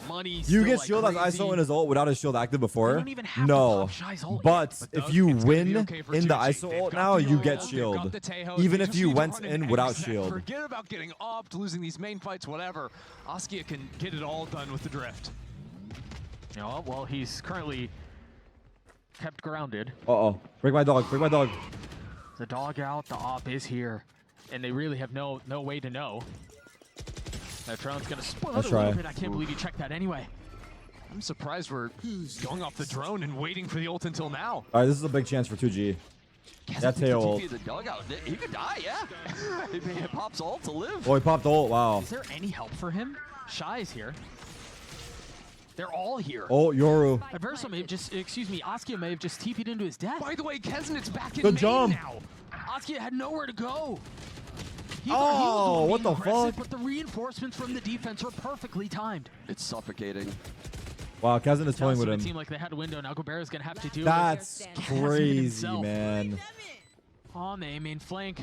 Money. You still get like shield as crazy. ISO in his ult without his shield active before? don't even have to No. pop Shy's ult But yet. But if Doug, you it's gonna be win okay for in the 2G. ISO They've ult got now, the you ult, get they've shield. got the Tejo, Even they if just you need to went run an in without exec. shield. Forget about getting opt, losing these main fights, whatever. Askia can get it all done with the drift. You know, well, he's currently kept grounded. Uh-oh. Break my dog. Break my dog. The dog out, the op is here, and they really have no way to know. That drone's gonna spoil Let's it a try. little bit. I can't believe he checked that anyway. I'm surprised we're going off the drone and waiting for the ult until now. All right, this is a big chance for 2G. That tail ult. TP the dugout. He could die, yeah. He pops ult to live. Oh, he popped ult. Wow. Is there any help for him? Shy is here. They're all here. Oh, Yoru. Adverso may have just, excuse me, Askia may have just TP'd into his death. By the way, Keznit's back in Good main jump. now. Askia had nowhere to go. He Oh, thought he was the one what being the aggressive, fuck? But the reinforcements from the defense were perfectly timed. It's suffocating. Wow, Kazan is toying with It him. seemed like they had a window. Now Gobert's gonna have to do That's it. crazy, himself. man. On the main flank.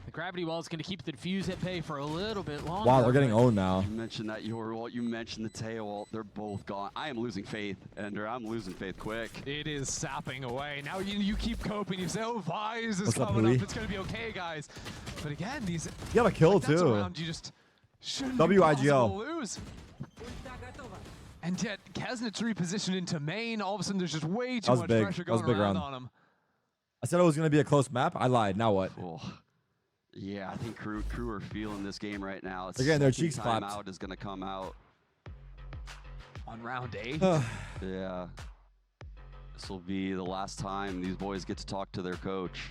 The Gravity Well is going to keep the defuse at bay for a little bit longer. Wow, they're getting owned now. You mentioned that Yoru ult, you mentioned the Teo ult. They're both gone. I am losing faith, Ender. I'm losing faith quick. It is sapping away. Now you keep coping. You say, oh, Vise is What's up, coming Louis? up. It's going to be okay, guys. But again, these... You got a kill, that's too. a round you just shouldn't WIGL. be possible to lose. And yet, Kesnit's repositioned into main. All of a sudden, there's just way too much pressure going around on him. I said it was going to be a close map. I lied. Now what? Oh. Yeah, I think crew are feeling this game right now. It's Again, their second cheeks time clapped. out is going to come out. On round 8? Yeah. This will be the last time these boys get to talk to their coach.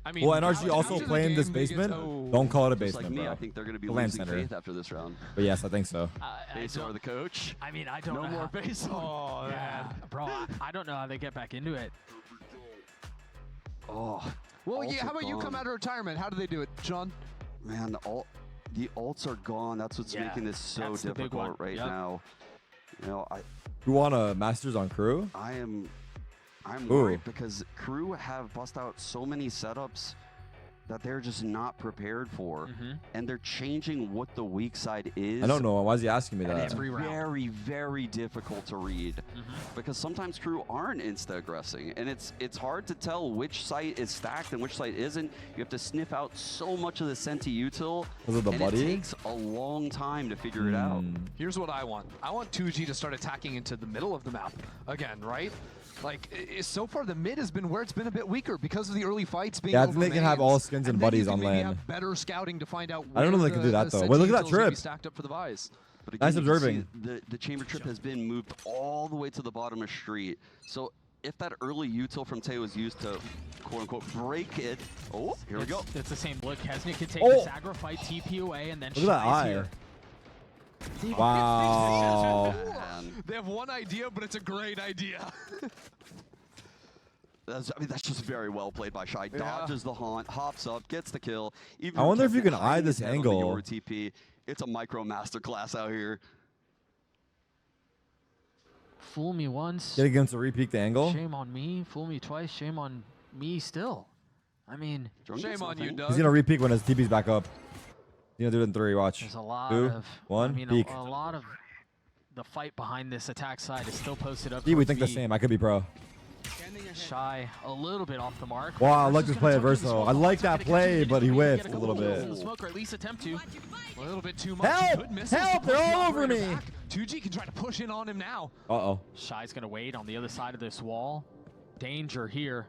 I mean, well, NRG also playing this basement. Don't call it a Just basement, like me, bro. I think they're going to be The land losing center. faith after this round. But yes, I think so. Base or the coach. I mean, I don't No know. more base. Oh, yeah. Bro, I don't know how they get back into it. Oh. Well, ults yeah, how are about you come gone. out of retirement? How do they do it, John? Man, the ults are gone. That's what's Yeah, making this so that's the big one. difficult right Yep. now. You know, You want a Masters on crew? I'm Ooh. worried because crew have bust out so many setups that they're just not prepared for, and they're changing what the weak side is. I don't know. Why is he asking me And that? it's very, very difficult to read because sometimes crew aren't insta-aggressing, and it's hard to tell which site is stacked and which site isn't. You have to sniff out so much of the Senti util, Was it the and buddy? it takes a long time to figure it out. Here's what I want. I want 2G to start attacking into the middle of the map again, right? Like, so far the mid has been where it's been a bit weaker because of the early fights being Yeah, I over think they can have mains. all skins and then buddies you can on maybe lane. have better scouting to find out I don't know where if they can do that, the though. Wait, look at that Sentinels are gonna be trip. stacked up for the Vise. But Nice again, you can observing. see the chamber trip has been moved all the way to the bottom of street. So if that early util from Teo is used to quote unquote break it, oh, here we go. It's the same look. Kesnit can take Oh. this aggro fight, TP away, and then Look at that Shy's eye. here. Wow. They have one idea, but it's a great idea. I mean, that's just very well played by Shy. Dodges the haunt, hops up, gets the kill. Even I wonder if you Kevin can eye hiding this his head on the angle. Yoru TP. It's a micro masterclass out here. Fool me once. Get against to repeat the angle. Shame on me. Fool me twice. Shame on me still. I mean, Shame on you, Doug. He's gonna repeat when his TP's back up. He's gonna do it in 3. Watch. there's a lot 2, of 1, I mean, peek. a lot of the fight behind this attack side is still posted up. See, we towards think the B. same. I could be pro. Shy a little bit off the mark. Wow, I like Versus this gonna play at tuck in the Verso. smoke. I like Verso that gonna catch play, him, but he get whiffed a couple little kills in bit. the smoke, or at least attempt to. A little bit too much. Help! Good misses Help! to push They're the all over operator me. back. 2G can try to push in on him now. Uh-oh. Shy's gonna wait on the other side of this wall. Danger here.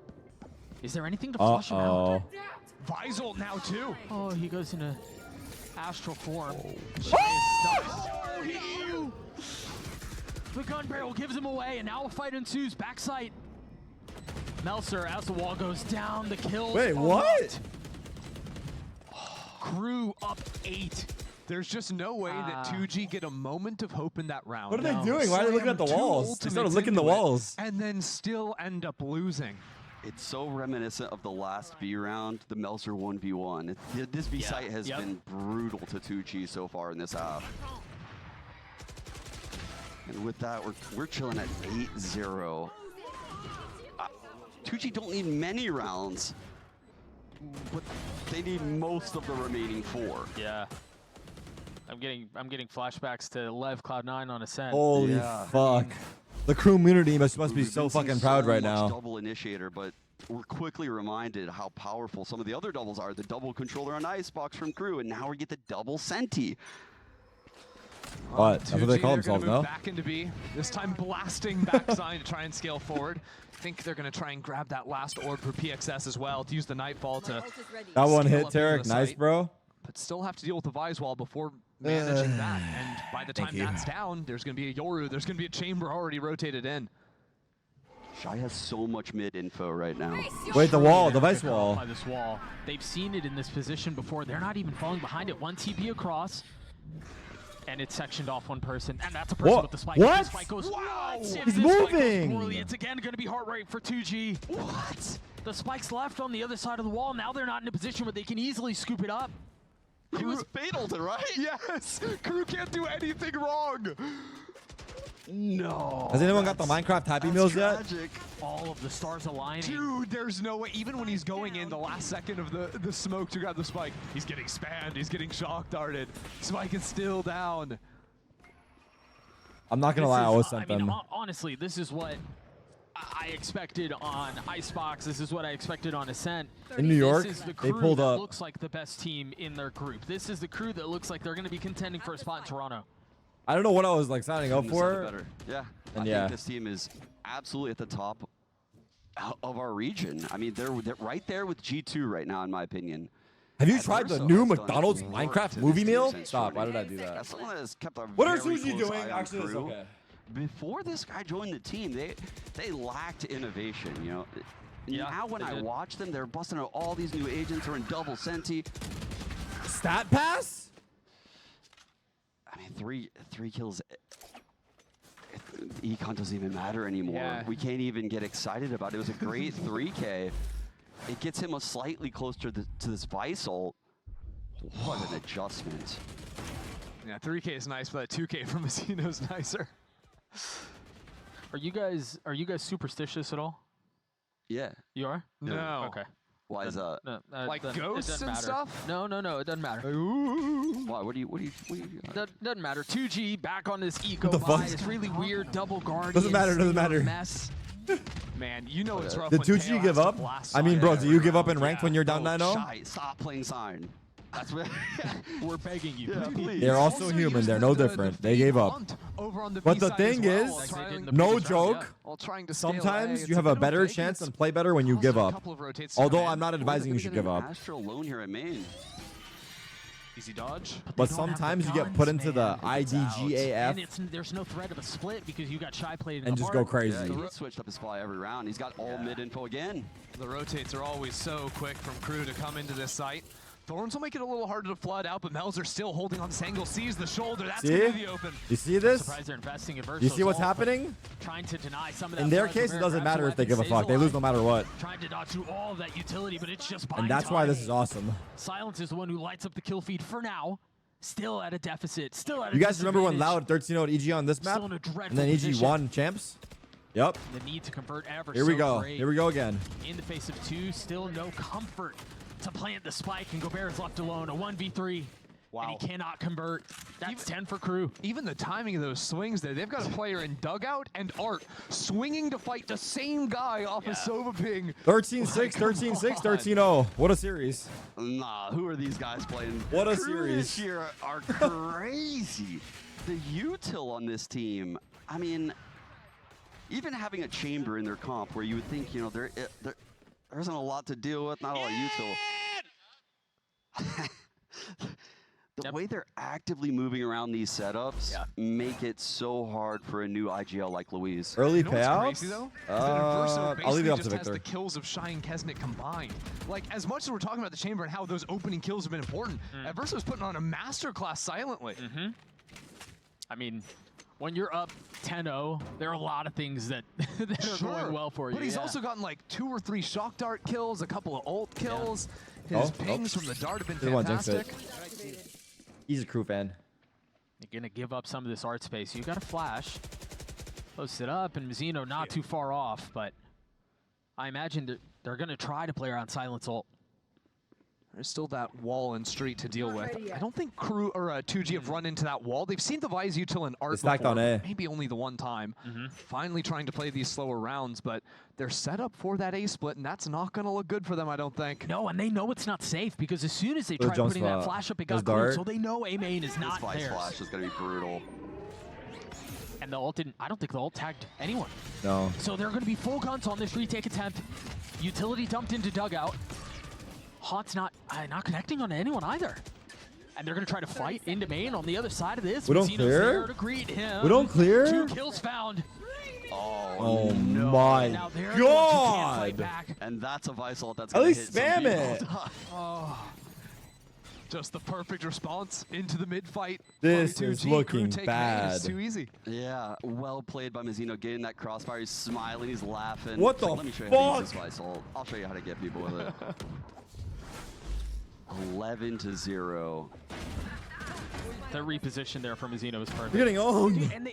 Is there anything to flush him out? Visol now too. Oh, he goes into astral form. Oh. Shy is stuck. The gun barrel gives him away, and now a fight ensues. Backside. Melser, as the wall goes down, the kills. Wait, are what? Crew up 8. There's just no way that 2G get a moment of hope in that round. What are they doing? Why are they looking at the Slam two walls? They started ultimates licking the into it, walls. and then still end up losing. It's so reminiscent of the last B round, the Melser 1v1. This B site has been brutal to 2G so far in this half. And with that, we're chilling at 8-0. 2G don't need many rounds, but they need most of the remaining 4. Yeah. I'm getting flashbacks to Lev Cloud9 on Ascent. Holy fuck. The crew community must be We've so been seeing fucking proud so right much now. Double initiator, but we're quickly reminded how powerful some of the other doubles are. The double controller on Icebox from crew, and now we get the double Senti. What? That's what they 2G, call they're themselves, gonna move no? back into B. This time blasting backside to try and scale forward. I think they're going to try and grab that last orb for PXS as well to use the Nightfall to That one scale hit, up into Tarek. the Nice, site. bro. But still have to deal with the Vise wall before managing that. And by the Thank time you. that's down, there's going to be a Yoru. There's going to be a chamber already rotated in. Shy has so much mid info right now. Wait, the wall, the They're Vice caught wall. By this wall. They've seen it in this position before. They're not even falling behind it. One TP across. And it's sectioned off one person. And that's a person What? with the spike. What? The spike goes, Wow! If He's this spike goes moving! poorly, it's again going to be heart rate for 2G. What? The spike's left on the other side of the wall. Now they're not in a position where they can easily scoop it up. He was fatal to right? Yes! Crew can't do anything wrong! No. Has anyone got the Minecraft Happy Meals yet? All of the stars aligning. Dude, there's no way. Even when he's going in the last second of the smoke to grab the spike, he's getting spammed. He's getting shock darted. Spike is still down. I'm not gonna lie, I always sent them. Honestly, this is what I expected on Icebox. This is what I expected on Ascent. In New York, this is the they crew pulled that up. looks like the best team in their group. This is the crew that looks like they're going to be contending for a spot in Toronto. I don't know what I was like signing up Couldn't have said it for. better. Yeah, And I yeah. think this team is absolutely at the top of our region. I mean, they're right there with G2 right now, in my opinion. Have you tried the Adverso new has done McDonald's work Minecraft to movie this team meal? since Stop, why joining. did I do that? That's someone that has kept a What are very Suzy close doing? eye on Actually, it's Crew. okay. Before this guy joined the team, they lacked innovation, you know. Now when I watch them, they're busting out all these new agents. They're in double senti. Stat pass? I mean, three kills. Econ doesn't even matter anymore. Yeah. We can't even get excited about it. It was a great 3K. It gets him a slightly closer to this Visal. What an adjustment. Yeah, 3K is nice, but that 2K from Masino's nicer. Are you guys superstitious at all? Yeah. You are? No. Okay. Why is that? No, Like it ghosts doesn't and matter. stuff? No, it doesn't matter. Why? What do you? Doesn't matter. 2G back on this eco the fuck? buy. It's really weird. Double guard. Doesn't matter. Mess. Man, you know it's rough. Did when 2G Teo give has to up? blast I mean, Sign bro, every do you give up round. in ranked when you're down 9-0? Shy, stop playing Sign. That's what. We're begging you. Yeah, please. They're also human. They're no different. They gave up. Over on the But the B-side thing as is, well, trying- no joke, while trying to scale away. sometimes It's you have bit a of better fake, chance it's and play better when you also give a up. couple of rotates to Although come I'm in. not advising you should give up. Astro alone here at main. Easy dodge. But sometimes you get put into the And IDGAF there's no threat of a split because you got Shy played in and the just heart. go crazy. Yeah, he switched up his fly every round. He's got all mid info again. The rotates are always so quick from Crew to come into this site. Thorns will make it a little harder to flood out, but Melzer still holding on. Sangle sees the shoulder. That's See? going to be the open. You see this? Surprised they're investing in You see what's Verso's ult, but happening? Trying to deny some of that In their flood. case, it Rivera doesn't grabs matter the if they give a weapon, fuck. stays They lose no alive. matter what. Trying to dodge through all of that utility, but it's just buying And that's why this time. is awesome. Silence is the one who lights up the kill feed for now. Still at a deficit. Still at a You guys remember when disadvantage. Loud 13-0'd EG on this map? Still in a And dreadful then EG position. won champs? Yep. The need to convert ever Here we so go. great. Here we go again. In the face of two, still no comfort to plant the spike, and Gobert is left alone. A 1v3. Wow. And he cannot convert. That's 10 for Crew. Even the timing of those swings there, they've got a player in dugout and Art swinging to fight the same guy off of Sova Ping. 13-6, 13-6, 13-0. What a series. Nah, who are these guys playing? What a Crew series. This year are crazy. The util on this team. I mean, even having a chamber in their comp where you would think, you know, there isn't a lot to deal with, not a lot of util. The way they're actively moving around these setups make it so hard for a new IGL like Louise. Early You know what's payouts? crazy, though? Is that Inverso I'll leave basically it up to just has Victor. the kills of Shy and Kesnick combined. Like, as much as we're talking about the chamber and how those opening kills have been important, Inverso's putting on a masterclass silently. I mean, when you're up 10-0, there are a lot of things that, that are going well for you. But he's yeah. also gotten like 2 or 3 shock dart kills, a couple of ult kills. His pings from the dart have been Didn't want to jinx it. fantastic. He's a Crew fan. You're going to give up some of this art space. You got a flash. Post it up, and Mazzino not too far off, but I imagine they're going to try to play around Silence ult. There's still that wall and street to deal with. I don't think Crew or 2G have run into that wall. They've seen the Vise util and Art They stacked before, on A. maybe only the one time. Finally trying to play these slower rounds, but they're set up for that A split, and that's not going to look good for them, I don't think. No, and they know it's not safe because as soon as they Those tried jump putting that spot. flash up, it Those got cleared, dart. so they know A main is not This Vice theirs. flash is going to be brutal. And the ult didn't, I don't think the ult tagged anyone. No. So they're going to be full guns on this retake attempt. Utility dumped into dugout. Hot's not connecting on anyone either. And they're going to try to fight into main on the other side of this. We don't Mazzino's clear? there to greet him. We don't clear? 2 kills found. Oh no. my Now they're the ones who can't fight God. back. And that's a Visal that's At going to least hit some spam it. people. Oh, just the perfect response into the mid fight. This From is 2G. Crew looking take main. bad. It's too easy. Yeah, well played by Mazzino. Getting that crossfire, he's smiling, he's laughing. What the Let me show you how to use fuck? this Visal. I'll show you how to get people with it. 11-0. The reposition there from Azino was perfect. You're getting owned. Dude, and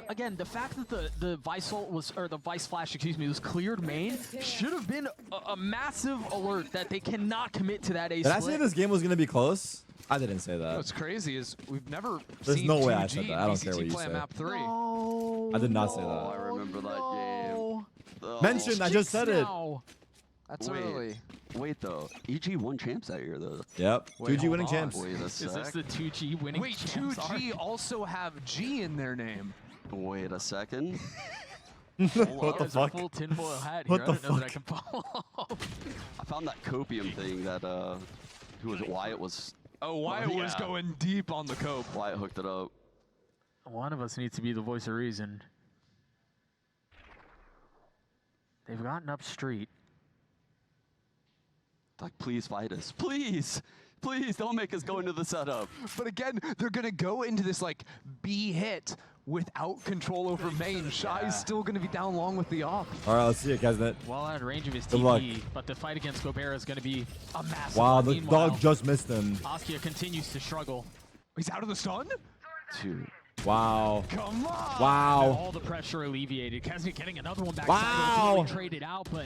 again, the fact that the Vice ult was, or the Vice Flash, excuse me, was cleared main should have been a massive alert that they cannot commit to that A Did split. I say this game was gonna be close? I didn't say that. What's crazy is we've never There's seen no way 2G I said that. I don't care VCT what you play say. a map 3. I did not say that. I remember that game. Oh. Mentioned, I just said it. That's Wait, early. Wait though, EG won champs that year though. Yep. 2G winning champs. Wait a Is sec. this the 2G winning Wait, champs 2G also have G in their name. Wait a second. What the There's a fuck? full tinfoil hat What here. I the don't know that I fuck? can follow. I found that copium thing that who was it? Wyatt was. Oh, Wyatt was yeah. going deep on the cope. Wyatt hooked it up. One of us needs to be the voice of reason. They've gotten up street. Like, please fight us, please. Please don't make us go into the setup. But again, they're gonna go into this like B hit without control over main. Shy's still gonna be down long with the op. All right, let's see it, Kesnet. Well out of range of his Good luck. TP, but the fight against Gobert is going to be a massive Wow, one. the Meanwhile, dog just missed him. Askia continues to struggle. He's out of the stun? Dude. Wow. Come on! Wow. All the pressure alleviated. Kesnet getting another one back. Wow. Really traded out, but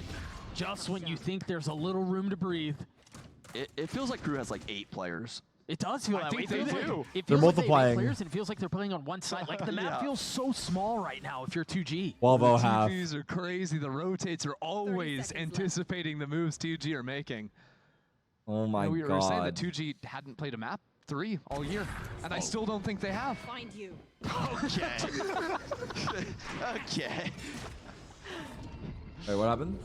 just when you think there's a little room to breathe. It feels like Crew has like 8 players. It does feel that way. think they It feels do. like- It They're feels like they have 8 multiplying. players, and it feels like they're playing on one side. Like the map Yeah. feels so small right now if you're 2G. 12-0 The half. 2Gs are crazy. The rotates are always anticipating the moves 2G are making. Oh my we were saying that god. 2G hadn't played a map 3 all year, and I still don't think they have. Find you. Okay. Okay. Wait, what happened?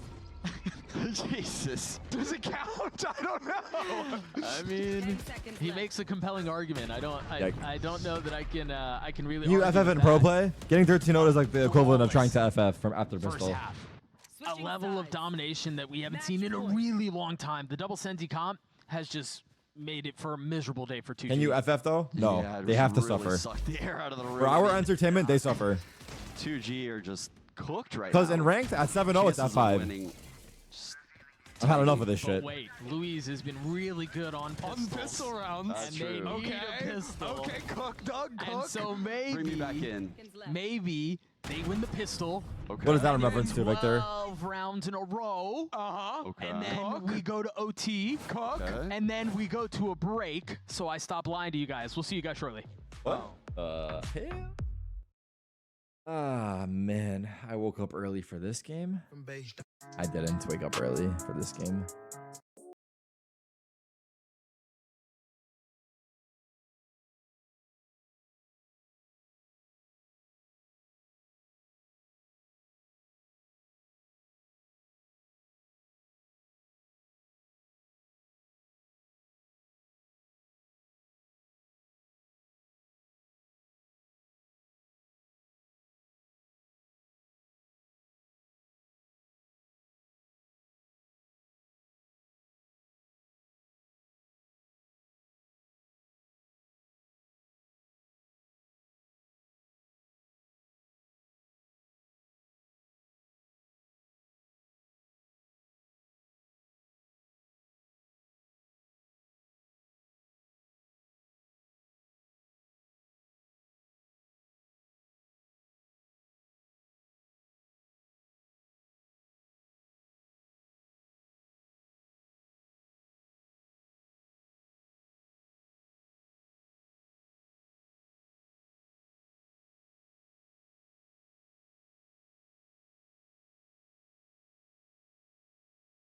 Jesus. Does it count? I don't know. I mean, 10 seconds he left. makes a compelling argument. I don't know that I can really. You argue FF with in pro that. play? Getting 13-0 is like the equivalent of trying to FF from after First pistol. half. A Switching level of sides. domination that we haven't seen in a really long time. The double Senzi comp has just made it for a miserable day for 2G. Can you FF though? No, Yeah, it they have to really suffer. sucked the air out of the room. For our entertainment, they suffer. 2G are just cooked right now. Because in ranked at 7-0, it's Chances of F5. winning just I've had enough of this But shit. wait, Louise has been really good on pistols. On pistol rounds. That's And they true. need a pistol. Okay, cook, Doug, cook. And so maybe, Bring me back in. maybe they win the pistol. Okay. What is that in and they're reference to, Victor? 12 rounds in a row. Uh-huh. Okay. And then we go to OT. Cook. Okay. And then we go to a break. So I stop lying to you guys. We'll see you guys shortly. What? Hell? Ah, man. I woke up early for this game. I didn't wake up early for this game.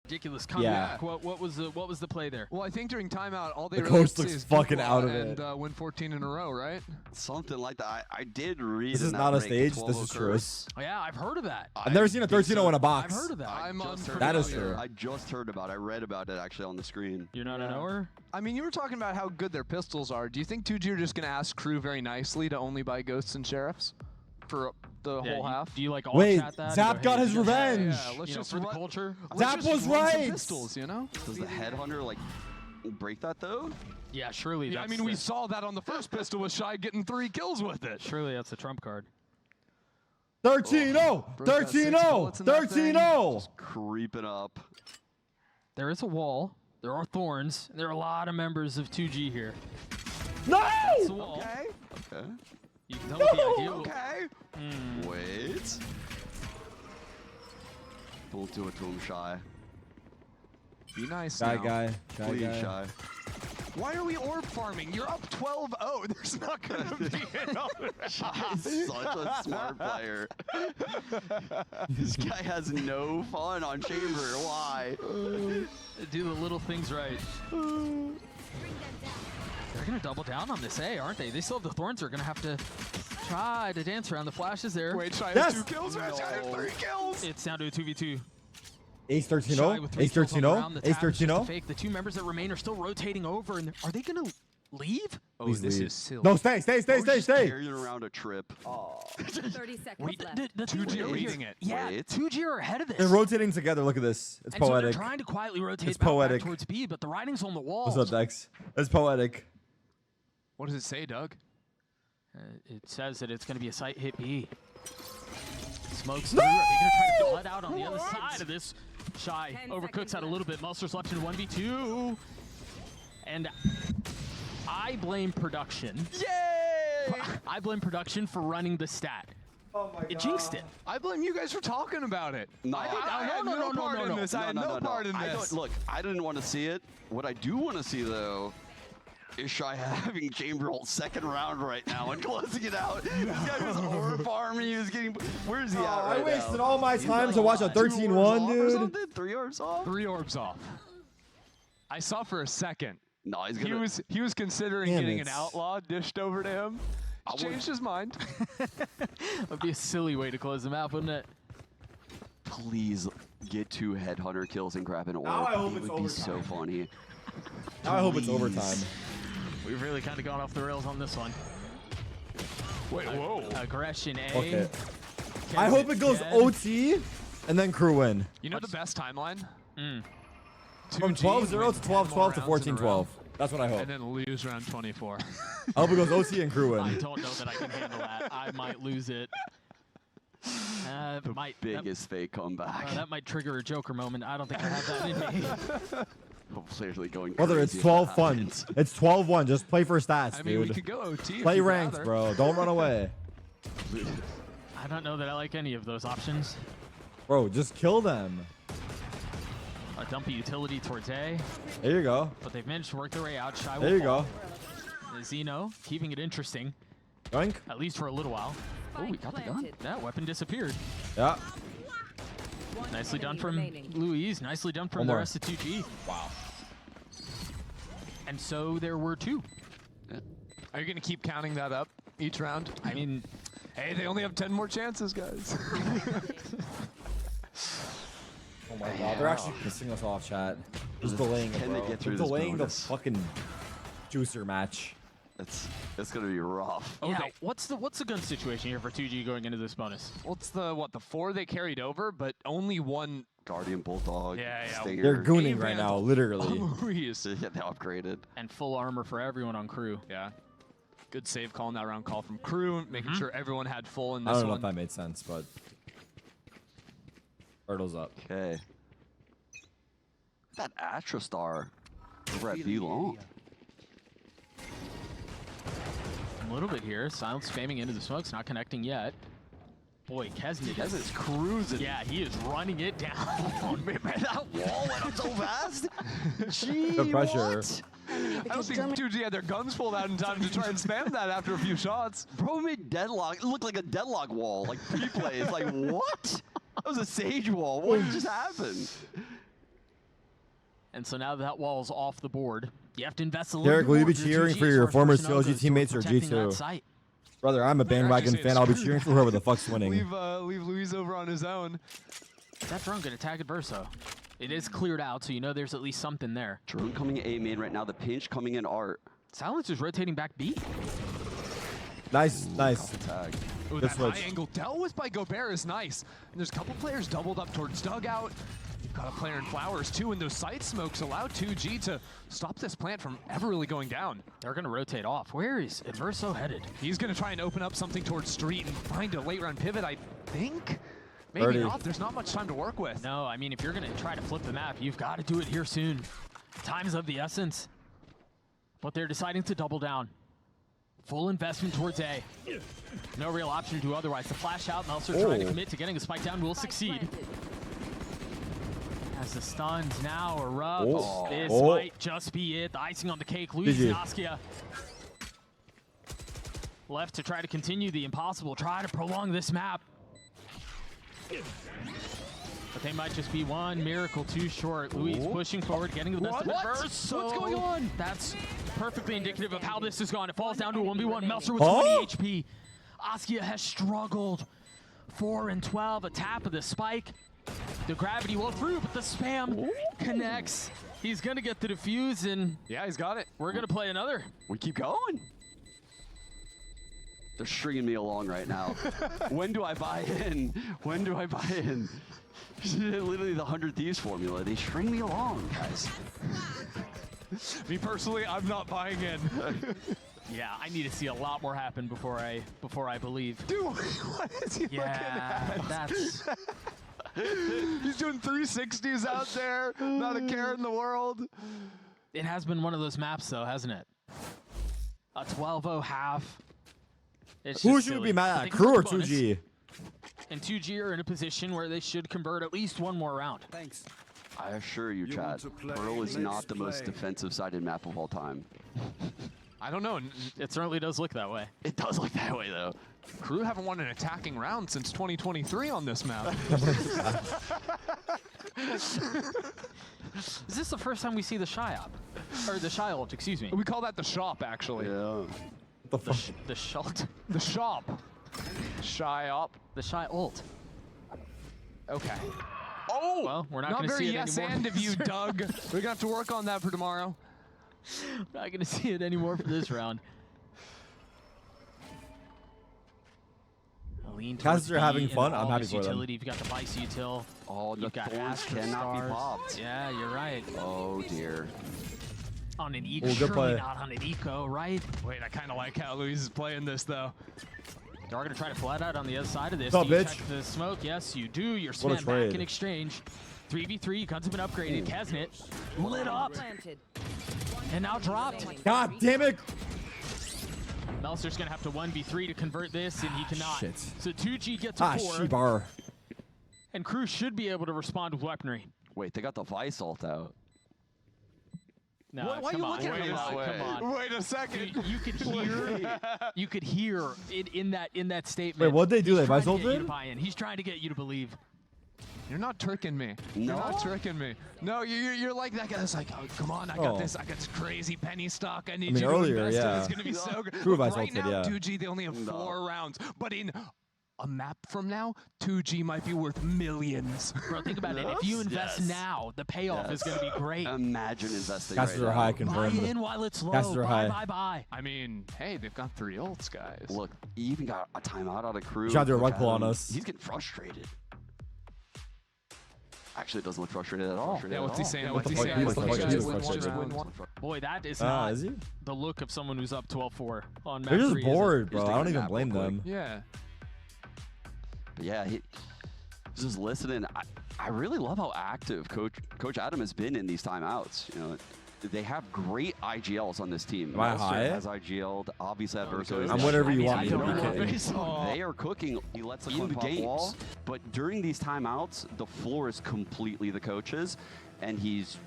Ridiculous comeback. What was the play there? Well, I think during timeout, all they The really coach have to looks say is fucking keep out of and, it. win 14 in a row, right? Something like that. I did read. This in is that not a break, stage. the This 12 is true. curse. Oh, yeah, I've heard of that. I've never seen a 13-0 in a box. I've heard of that. I'm That is unfamiliar. true. I just heard about it. I read about it actually on the screen. You're not a knower? I mean, you were talking about how good their pistols are. Do you think 2G are just going to ask Crew very nicely to only buy Ghosts and Sheriffs for the whole half? Do you like all Wait, chat that? Zap got his revenge. Yeah, let's just for the run- culture. let's Zap just was run some right. Pistols, you know? Does the headhunter like break that though? Yeah, surely. Yeah, I that's mean, we the- saw that on the first pistol with Shy getting 3 kills with it. Surely that's a trump card. 13-0. Bro's got 6 bullets in that thing. 13-0. Creeping up. There is a wall. There are thorns. And there are a lot of members of 2G here. No! That's the wall. Okay. Okay. You can tell what the idea. Okay. Wait. Don't do it to him, Shy. Be nice Shy now. guy. Shy Please, guy. Shy. Why are we orb farming? You're up 12-0. There's not going to be another Shy's such a smart player. This guy has no fun on Chamber. Why? Do the little things right. They're going to double down on this A, aren't they? They still have the Thorns. They're going to have to try to dance around the flashes there. Wait, Shy Yes! has 2 kills. Shy has 3 kills. It's down to a 2v2. Ace Shy 13-0. with 3 Ace kills on the round. 13-0. The Ace tap is just a 13-0. fake. The 2 members that remain are still rotating over. And are they going to leave? Oh, Please this leave. is silly. No, stay. Carrying around a trip. 30 seconds Wait, left. the 2G are reading it. Yeah, Wait. 2G are ahead of this. They're rotating together. Look at this. It's and so poetic. they're trying to quietly rotate It's back poetic. towards B, but the writing's on the wall. What's up, Dex? It's poetic. What does it say, Doug? It says that it's going to be a site hit B. Smokes through. Are they going to try to flood out on the other side of this? Shy overcooks out a little bit. Monsters left in 1v2. And I blame production. Yay! I blame production for running the stat. Oh my God. It jinxed it. I blame you guys for talking about it. No, I had no part in this. I had no part in I this. don't, look, I didn't want to see it. What I do want to see, though, is Shy having Chamber ult second round right now and closing it out. This guy was orb farming. He was getting. Where's he at right I wasted now? all my time to watch a 13-1, 13-1, dude. 3 orbs off? 3 orbs off. I saw for a second. No, he's gonna. He was considering Damn getting it. an outlaw dished over to him. Changed his mind. That'd be a silly way to close the map, wouldn't it? Please get 2 headhunter kills and grab an orb. Now I hope it it's would be so overtime. funny. Now I hope it's Please. overtime. We've really kind of gone off the rails on this one. Wait, whoa. Aggression A. Okay. I hope it goes dead. OT and then crew win. You know the best timeline? From 12-0 to 12-12 to 14-12. That's what I hope. And then lose round 24. I hope it goes OT and crew I win. don't know that I can handle that. I might lose it. Biggest fake comeback. That might trigger a Joker moment. I don't think I have that in me. Clearly going Brother, it's crazy if 12 that fun. happens. It's 12-1. Just play for stats, I mean, we dude. could go OT. Play if you'd ranked, rather. bro. Don't run away. I don't know that I like any of those options. Bro, just kill them. A dumpy utility towards A, There you go. but they've managed to work their way out. Shy will There you fall. go. Xeno keeping it interesting, Yoink. at least for a little while. Oh, we got the gun. That weapon disappeared. Yeah. Nicely done enemy from remaining. Louise. Nicely done from One the more. rest of 2G. Wow. And so there were 2. Are you going to keep counting that up each round? I mean, Hey, they only have 10 more chances, guys. Oh my God. They're actually pissing us off, chat. Just delaying it, Can they bro. get through They're this delaying bonus? the fucking juicer match. It's gonna be rough. yeah. What's the gun situation here for 2G going into this bonus? What's the 4 they carried over, but only 1. Guardian Bulldog. Yeah. Stinger. They're gooning Game right now, Vandal. literally. Louise. Yeah, they upgraded. And full armor for everyone on crew. Yeah. Good save calling that round call from crew, making sure everyone had full in I this don't know one. if that made sense, but Turtle's up. Okay. That Astrostar over at B long. A little bit here. Silence spamming into the smokes, not connecting yet. Boy, Kesnick is cruising. Yeah, he is running it down. Man, that wall went up so fast. Gee, Good pressure. what? I don't think 2G had their guns pulled out in time to try and spam that after a few shots. Bro made deadlock. It looked like a deadlock wall, like pre-play. It's like, what? That was a sage wall. What just happened? And so now that wall's off the board, you have to invest a little Derek, bit will you more be in cheering GG for as your far as former personnel CLG goes teammates or towards protecting that G2? site. Brother, I'm a bandwagon say fan. it's I'll be true. cheering for whoever the fuck's winning. Leave Louise over on his own. That drone gonna tag Adverso. It is cleared out, so you know there's at least something there. Drone coming A main right now. The pinch coming in art. Silence is rotating back B. Nice, nice. Tag. Ooh, Good that switch. high angle dealt with by Gobert is nice. And there's a couple players doubled up towards dugout. You've got a player in flowers too, and those side smokes allow 2G to stop this plant from ever really going down. They're gonna rotate off. Where is Adverso headed? He's gonna try and open up something towards street and find a late round pivot, I think. Maybe 30. not. There's not much time to work with. No, I mean, if you're gonna try to flip the map, you've got to do it here soon. Time's of the essence. But they're deciding to double down. Full investment towards A. No real option to do otherwise. The flash out, Melser trying to commit to getting a spike down will succeed. As the stuns now erupt, this might just be it. The icing on the cake, losing Askia. Left to try to continue the impossible, try to prolong this map. But they might just be one miracle too short. Louis pushing forward, getting the best of it first. What's going on? That's perfectly indicative of how this has gone. It falls down to a 1v1. Melser with 20 HP. Askia has struggled. 4 and 12, a tap of the spike. The gravity will through, but the spam connects. He's gonna get the defuse, and yeah, he's got it. We're gonna play another. We keep going. They're stringing me along right now. When do I buy in? When do I buy in? Literally the 100 Thieves formula. They string me along, guys. Me personally, I'm not buying in. Yeah, I need to see a lot more happen before I believe. Dude, what is he looking at? That's... He's doing 360s out there, not a care in the world. It has been one of those maps, though, hasn't it? A 12-0 half. It's Who just should we silly. be mad But at, they can Crew or get the bonus. 2G? And 2G are in a position where they should convert at least one more round. Thanks. I assure you, chat, Pearl is not the most defensive-sided map of all time. I don't know. It certainly does look that way. It does look that way, though. Crew haven't won an attacking round since 2023 on this map. Is this the first time we see the Shy op? Or the Shy ult, excuse me. We call that the shop, actually. Yeah. The shot. The shop. Shy op. The Shy ult. Okay. Oh! Well, we're not going to see it very yes anymore. and of you, Doug. We're going to have to work on that for tomorrow. We're not going to see it anymore for this round. Casters are having fun. I'm happy for them. Utility. You've got the Vice util. Oh, the You've got thorns Astro cannot be Stars. popped. Yeah, you're right. Oh, dear. On an eco, good surely play. not on an eco, right? Wait, I kind of like how Luis is playing this, though. They're going to try to flat out on the other side of this. What's up, Do you bitch? check the smoke? Yes, you do. You're What a spam back in trade. exchange. 3v3, guns have been upgraded. Kesnet lit up Planted. and now dropped. God damn it! Melser's going to have to 1v3 to convert this, and he cannot. Shit. So 2G gets a 4, Shibar. and Crew should be able to respond with weaponry. Wait, they got the Vice ult out. No, Why are come you on, looking at come me on, that way? come on. Wait a second. You could hear in that statement. Wait, what'd they do? He's They trying Vice to get you ulted? to buy in. He's trying to get you to believe. You're not tricking me. No? You're not tricking me. No, you're like that guy that's like, oh, come on, I got Oh. this. I got this crazy penny stock. I need mean, you earlier, to invest in. yeah. It's going to be so good. Crew But Vice right ulted, now, yeah. 2G, they only have 4 rounds. But in a map from now, 2G might be worth millions. Bro, think about it. If you invest now, the payoff is going to be great. Imagine investing Casters right are high, now. confirmed. Buy in while it's low. Casters are Buy, high. buy. I mean, hey, they've got 3 ults, guys. Look, he even got a timeout out of Crew. Trying to do a Look rug at pull on him. us. He's getting frustrated. Actually, it doesn't look frustrated at all. Yeah, what's he saying? What What's the he fuck? saying? He What's was he fucking saying? too Win one, frustrated. win one. Boy, that is not Is he? the look of someone who's up 12-4 on map They're just 3, is it? bored, bro. Just I don't taking a even nap blame real them. Yeah. But yeah, he's just listening. I really love how active Coach Adam has been in these timeouts. You know, they have great IGLs on this team. Am I Melser high? has IGL'd. Obviously, Adverso is. I'm whatever you want me to I don't be. know. Okay. They are cooking. He lets them in the games. But during these timeouts, the floor is completely the coaches, and he's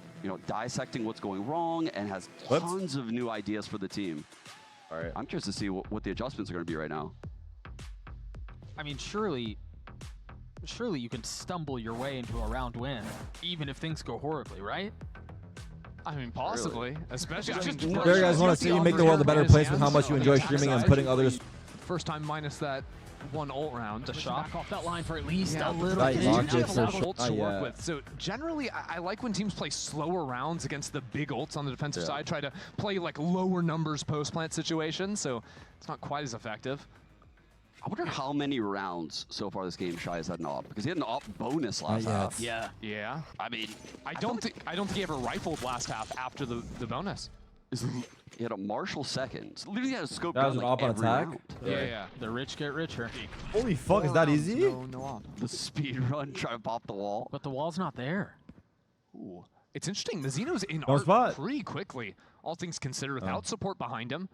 dissecting what's going wrong and has tons of new ideas for the team. All right. I'm curious to see what the adjustments are going to be right now. I mean, surely you can stumble your way into a round win, even if things go horribly, right? I mean, possibly. Especially. There you guys want to see you make the world a better place with how much you enjoy streaming and putting others. First time minus that 1 ult round. The shot back off that line for at least a little Right, bit. locked You it have a for lot of sure. ults to work Yeah. with. So generally, I like when teams play slower rounds against the big ults on the defensive side. Try to play like lower numbers post-plant situations, so it's not quite as effective. I wonder how many rounds so far this game Shy has had an op, because he had an op bonus last half. Yeah. Yeah. I mean, I don't think he ever rifled last half after the bonus. He had a Marshall second. So literally had a scope That was down an like op on every attack? round. Yeah. The rich get richer. Holy fuck, is that easy? No op. The speed run, trying to pop the wall. But the wall's not there. Ooh. It's interesting. The Xeno's in No art spot. pretty quickly, all things considered, without support behind him.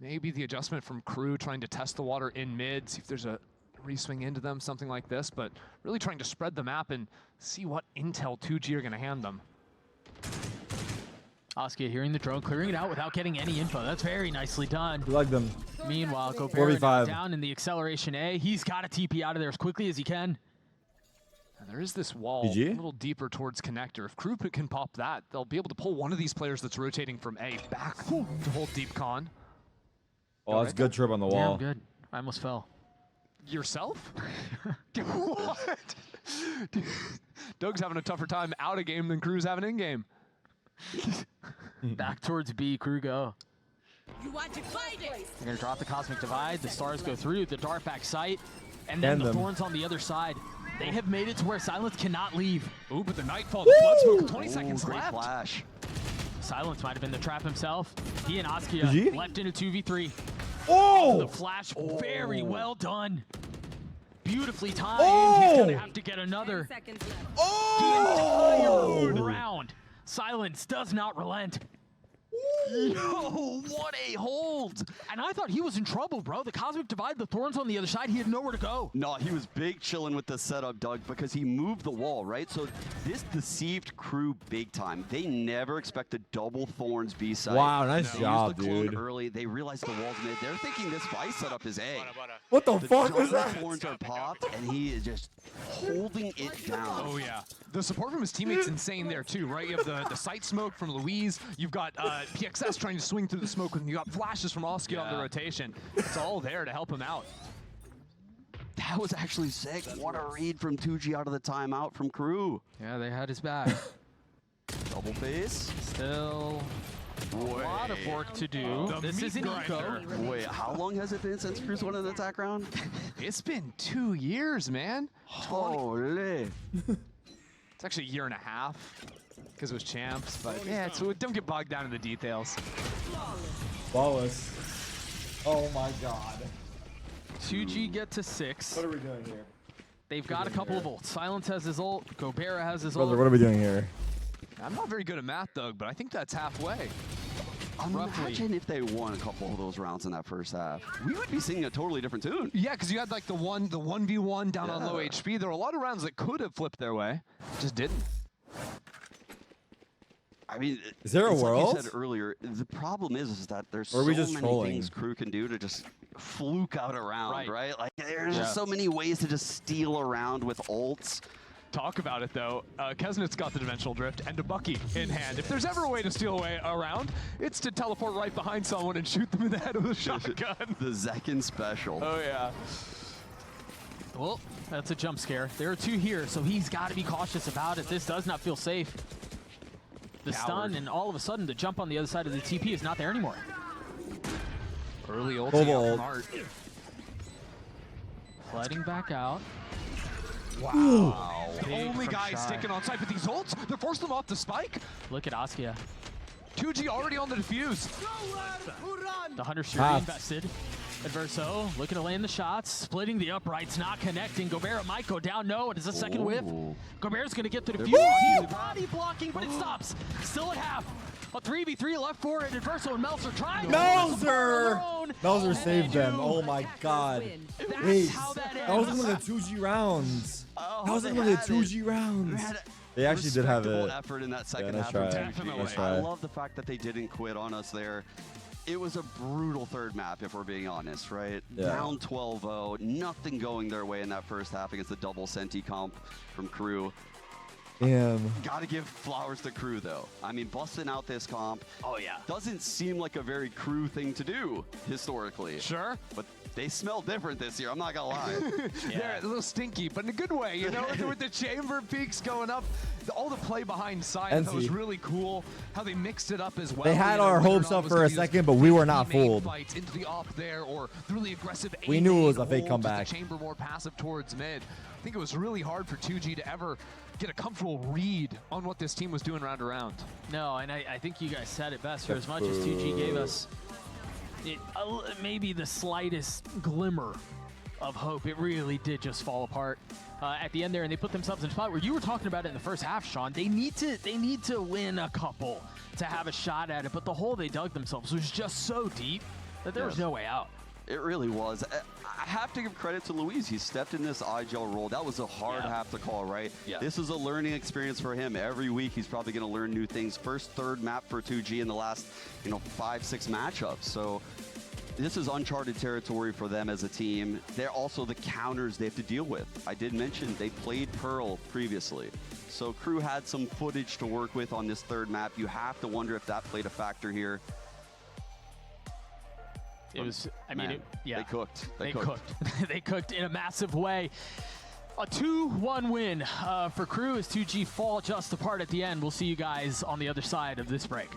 Maybe the adjustment from Crew trying to test the water in mid, see if there's a re-swing into them, something like this, but really trying to spread the map and see what intel 2G are going to hand them. Askia hearing the drone, clearing it out without getting any info. That's very nicely done. You like them. Meanwhile, Gobert 4v5. down in the acceleration A. He's got to TP out of there as quickly as he can. And there is this wall GG? a little deeper towards connector. If Crew can pop that, they'll be able to pull one of these players that's rotating from A back to hold deep con. Oh, that's a good trip on the wall. Damn good. I almost fell. Yourself? What? Dude, Doug's having a tougher time out of game than Crew's having in game. Back towards B, Crew go. You are divided. They're gonna drop the Cosmic Divide, the stars go through, the dart back sight, and then And the them. Thorns on the other side. They have made it to where Silence cannot leave. Ooh, but the Nightfall, the Blood Smoke, 20 seconds Great left. flash. Silence might have been the trap himself. He and Askia GG? left in a 2v3. Oh! The flash, very well done. Beautifully timed. Oh! He's gonna have to get another. Seconds left. Oh! The entire round. Silence does not relent. Yo, what a hold! And I thought he was in trouble, bro. The Cosmic Divide, the Thorns on the other side, he had nowhere to go. No, he was big chilling with the setup, Doug, because he moved the wall, right? So this deceived Crew big time. They never expected double Thorns B side. Wow, nice They job, used the clone dude. early. They realized the wall's mid. They're thinking this Vice setup is A. What the fuck double was that? Thorns are popped, and he is just holding it down. Oh, yeah. The support from his teammates insane there, too, right? You have the sight smoke from Louise. You've got PXS trying to swing through the smoke, and you got flashes from Oscar on the rotation. It's all there to help him out. That was actually sick. What a read from 2G out of the timeout from Crew. Yeah, they had his back. Double face. Still a lot of work to do. The This meat is an eco. grinder. Wait, how long has it been since Crew's won an attack round? It's been 2 years, man. Holy. It's actually a year and a half because it was champs, but yeah, so don't get bogged down in the details. Flawless. Oh my god. 2G get to 6. What are we doing here? They've got a couple of ults. Silence has his ult. Gobert has his Brother, ult. what are we doing here? I'm not very good at math, Doug, but I think that's halfway. Imagine if they won a couple of those rounds in that first half. We would be singing a totally different tune. Yeah, because you had like the 1v1 down on low HP. There were a lot of rounds that could have flipped their way, just didn't. I mean, Is there a it's world? Like you said earlier, the problem is that there's Or are so we just many trolling? things Crew can do to just fluke out around, right? Like there's Yeah. just so many ways to just steal around with ults. Talk about it though. Kesnit's got the dimensional drift and a Bucky in hand. If there's ever a way to steal away around, it's to teleport right behind someone and shoot them in the head with a shotgun. The Zekin special. Oh yeah. Well, that's a jump scare. There are 2 here, so he's got to be cautious about it. This does not feel safe. The stun, and all of a sudden, the jump on the other side of the TP is not there anymore. Early ulti Global out ult. from Art. Flooding back out. Wow. The Big only from guy Shy. sticking on site with these ults, they're forcing them off the spike. Look at Askia. 2G already on the defuse. The Hunter Fury Pass. invested. Adverso looking to land the shots, splitting the uprights, not connecting. Gobert might go down. No, it is a second whiff. Gobert's going to get the defuse. He's body blocking, but it stops. Still at half. A 3v3 left for it. Adverso and Melzer trying. Melzer! Melzer saved them. Oh my god. Wait, how that that was ends. one of the 2G rounds. Oh, That was they one of the had 2G rounds. had They actually did have respectable it. effort in that second nice half. try. from 2G. Definitely. Nice try. I love the fact that they didn't quit on us there. It was a brutal third map, if we're being honest, right? Yeah. Down 12-0, nothing going their way in that first half against the double Senti comp from Crew. Damn. Gotta give flowers to Crew, though. I mean, busting out this comp doesn't seem like a very Crew thing to do, historically. Sure. But they smell different this year, I'm not gonna lie. They're a little stinky, but in a good way, you know, with the chamber peaks going up, all the play behind side, I thought was NC. really cool. How they mixed it up as well. They had you know, our whether or hopes not it up was for gonna a be those second, but we were not teammate fooled. Fights into the op there, or the really aggressive. We knew it was a A-main fake hold, comeback. The chamber more passive towards mid. I think it was really hard for 2G to ever get a comfortable read on what this team was doing round to round. No, and I think you guys said it best. For as much as 2G gave us maybe the slightest glimmer of hope, it really did just fall apart at the end there, and they put themselves in a spot where you were talking about it in the first half, Sean. They need to win a couple to have a shot at it, but the hole they dug themselves was just so deep. that there was no way out. It really was. I have to give credit to Luis. He stepped in this IGL role. That was a hard half to call, right? Yeah. This is a learning experience for him. Every week he's probably going to learn new things. First, third map for 2G in the last, 5-6 matchups. So this is uncharted territory for them as a team. They're also the counters they have to deal with. I did mention they played Pearl previously. So Crew had some footage to work with on this third map. You have to wonder if that played a factor here. It was, I mean, They cooked. They cooked. They cooked in a massive way. A 2-1 win for Crew as 2G fall just apart at the end. We'll see you guys on the other side of this break.